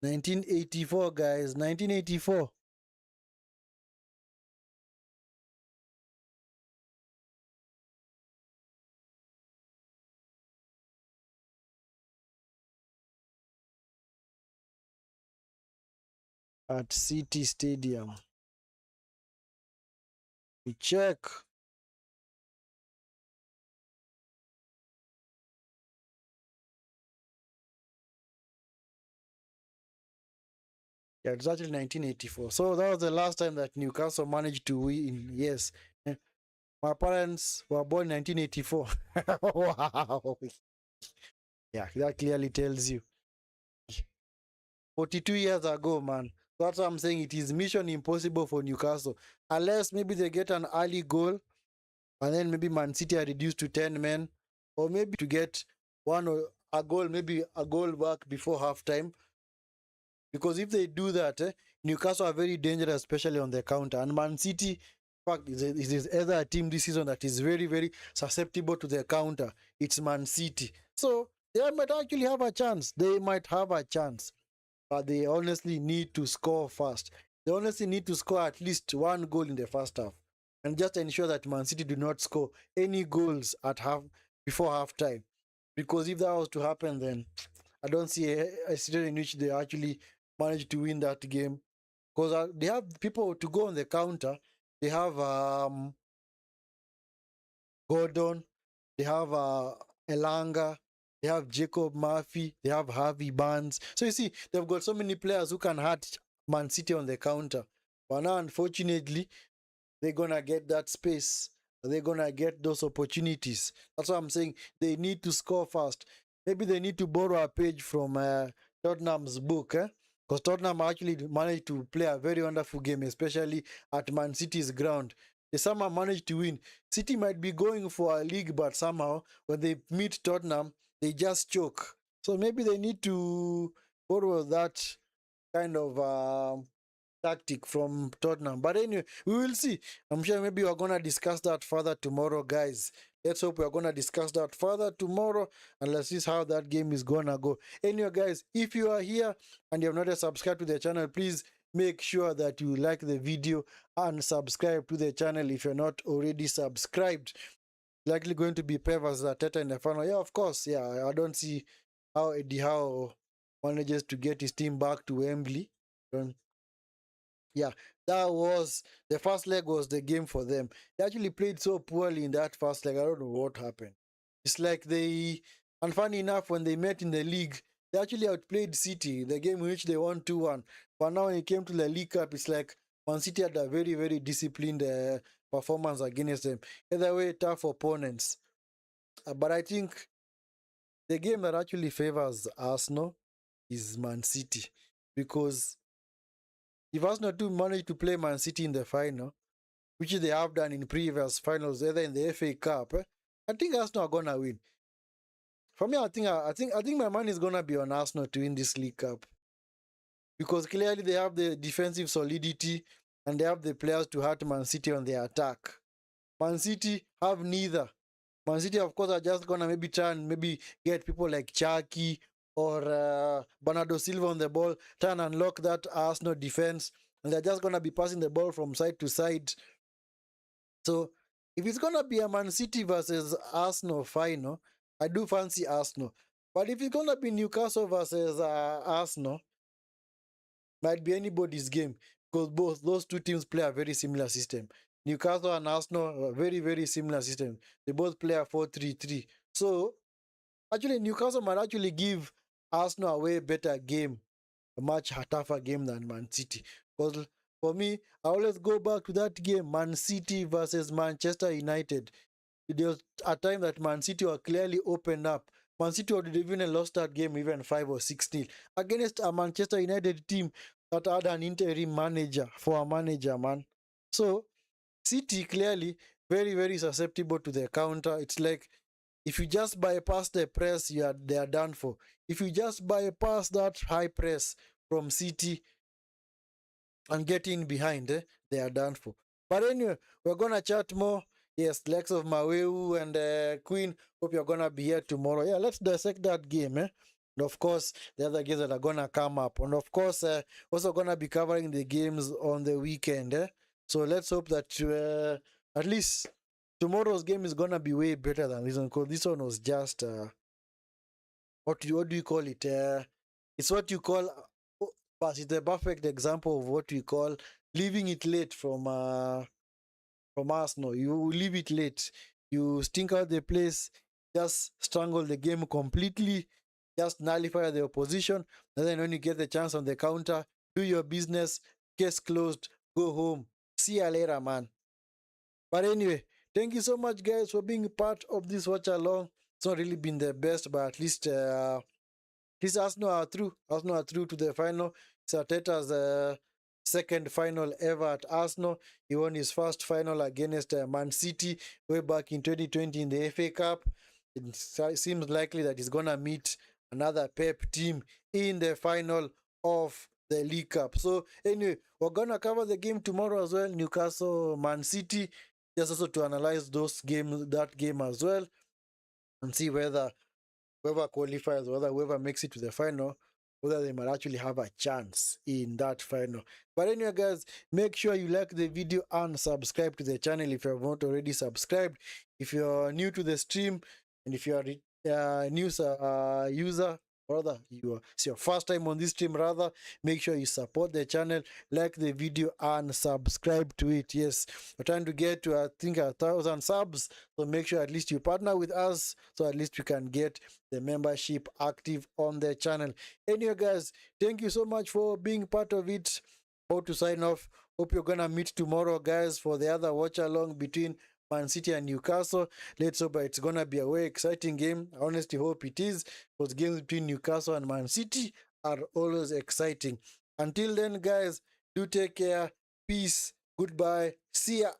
1984, guys. 1984. At City Stadium. We check. Yeah, it's actually 1984. So that was the last time that Newcastle managed to win. Yes. My parents were born in 1984. Wow. Yeah, that clearly tells you. 42 years ago, man. That's what I'm saying. It is mission impossible for Newcastle. Unless maybe they get an early goal and then maybe Man City are reduced to 10 men. Or maybe to get one or a goal, maybe a goal back before halftime. Because if they do that, Newcastle are very dangerous, especially on the counter. And Man City, in fact, is either a team this season that is very, very susceptible to the counter. It's Man City. So they might actually have a chance. They might have a chance. But they honestly need to score fast. They honestly need to score at least one goal in the first half. And just ensure that Man City do not score any goals at before halftime. Because if that was to happen, then I don't see a situation in which they actually manage to win that game. Because they have people to go on the counter. They have Gordon, they have Elanga, they have Jacob Murphy, they have Harvey Barnes. So you see, they've got so many players who can hurt Man City on the counter. But now, unfortunately, they're gonna get that space. They're gonna get those opportunities. That's what I'm saying. They need to score fast. Maybe they need to borrow a page from Tottenham's book, because Tottenham actually managed to play a very wonderful game, especially at Man City's ground. They somehow managed to win. City might be going for a league, but somehow when they meet Tottenham, they just choke. So maybe they need to borrow that kind of tactic from Tottenham. But anyway, we will see. I'm sure maybe we're going to discuss that further tomorrow, guys. Let's hope we're going to discuss that further tomorrow, and let's see how that game is going to go. Anyway, guys, if you are here and you have not yet subscribed to the channel, please make sure that you like the video and subscribe to the channel if you're not already subscribed. likely going to be Pep versus Arteta in the final. Yeah, of course. Yeah, I don't see how Eddie Howe manages to get his team back to Wembley. Don't- Yeah, that was the first leg was the game for them. They actually played so poorly in that first leg. I don't know what happened. It's like and funny enough, when they met in the league, they actually outplayed City, the game in which they won 2-1. But now when it came to the League Cup, it's like Man City had a very, very disciplined performance against them. Either way, tough opponents. But I think the game that actually favors Arsenal is Man City. Because if Arsenal do manage to play Man City in the final, which they have done in previous finals, either in the FA Cup, I think Arsenal are gonna win. For me, I think my money is gonna be on Arsenal to win this League Cup because clearly they have the defensive solidity and they have the players to hurt Man City on their attack. Man City have neither. Man City, of course, are just gonna maybe try and maybe get people like Chucky or Bernardo Silva on the ball, try and unlock that Arsenal defense, and they're just gonna be passing the ball from side to side. So if it's gonna be a Man City versus Arsenal final, I do fancy Arsenal. But if it's gonna be Newcastle versus Arsenal, might be anybody's game because both those two teams play a very similar system. Newcastle and Arsenal are very, very similar system. They both play a 4-3-3. So actually Newcastle might actually give Arsenal a way better game, a much tougher game than Man City. Because for me, I always go back to that game, Man City versus Manchester United. There was a time that Man City were clearly opened up. Man City would have even lost that game even 5 or 6 nil against a Manchester United team that had an interim manager for a manager, man. So City clearly very, very susceptible to the counter. It's like if you just bypass the press, they are done for. If you just bypass that high press from City and get in behind, they are done for. But anyway, we're gonna chat more. Yes, Lex of Maweu and Queen. Hope you're gonna be here tomorrow. Yeah, let's dissect that game, And of course, the other games that are gonna come up. And of course, also gonna be covering the games on the weekend. So let's hope that at least tomorrow's game is gonna be way better than this one, because this one was just what do you call it? It's what you call, but it's the perfect example of what we call leaving it late from Arsenal. You leave it late, you stink out the place, just strangle the game completely, just nullify the opposition, and then when you get the chance on the counter, do your business, case closed, go home. See you later, man. But anyway, thank you so much, guys, for being part of this watch along. It's not really been the best, but at least his Arsenal are through. Arsenal are through to the final. It's Arteta's second final ever at Arsenal. He won his first final against Man City way back in 2020 in the FA Cup. It seems likely that he's going to meet another Pep team in the final of the League Cup. So anyway, we're going to cover the game tomorrow as well. Newcastle, Man City. Just also to analyze that game as well, and see whether whoever qualifies, whether whoever makes it to the final, whether they might actually have a chance in that final. But anyway, guys, make sure you like the video and subscribe to the channel if you have not already subscribed. If you're new to the stream and if you're a new user, rather it's your first time on this stream, rather, make sure you support the channel, like the video and subscribe to it. Yes, we're trying to get to, I think, 1,000 subs, so make sure at least you partner with us so at least we can get the membership active on the channel. Anyway, guys, thank you so much for being part of it. How to sign off. Hope you're gonna meet tomorrow, guys, for the other watch along between Man City and Newcastle. Let's hope it's gonna be a very exciting game. I honestly hope it is, because games between Newcastle and Man City are always exciting. Until then, guys, do take care. Peace. Goodbye. See ya.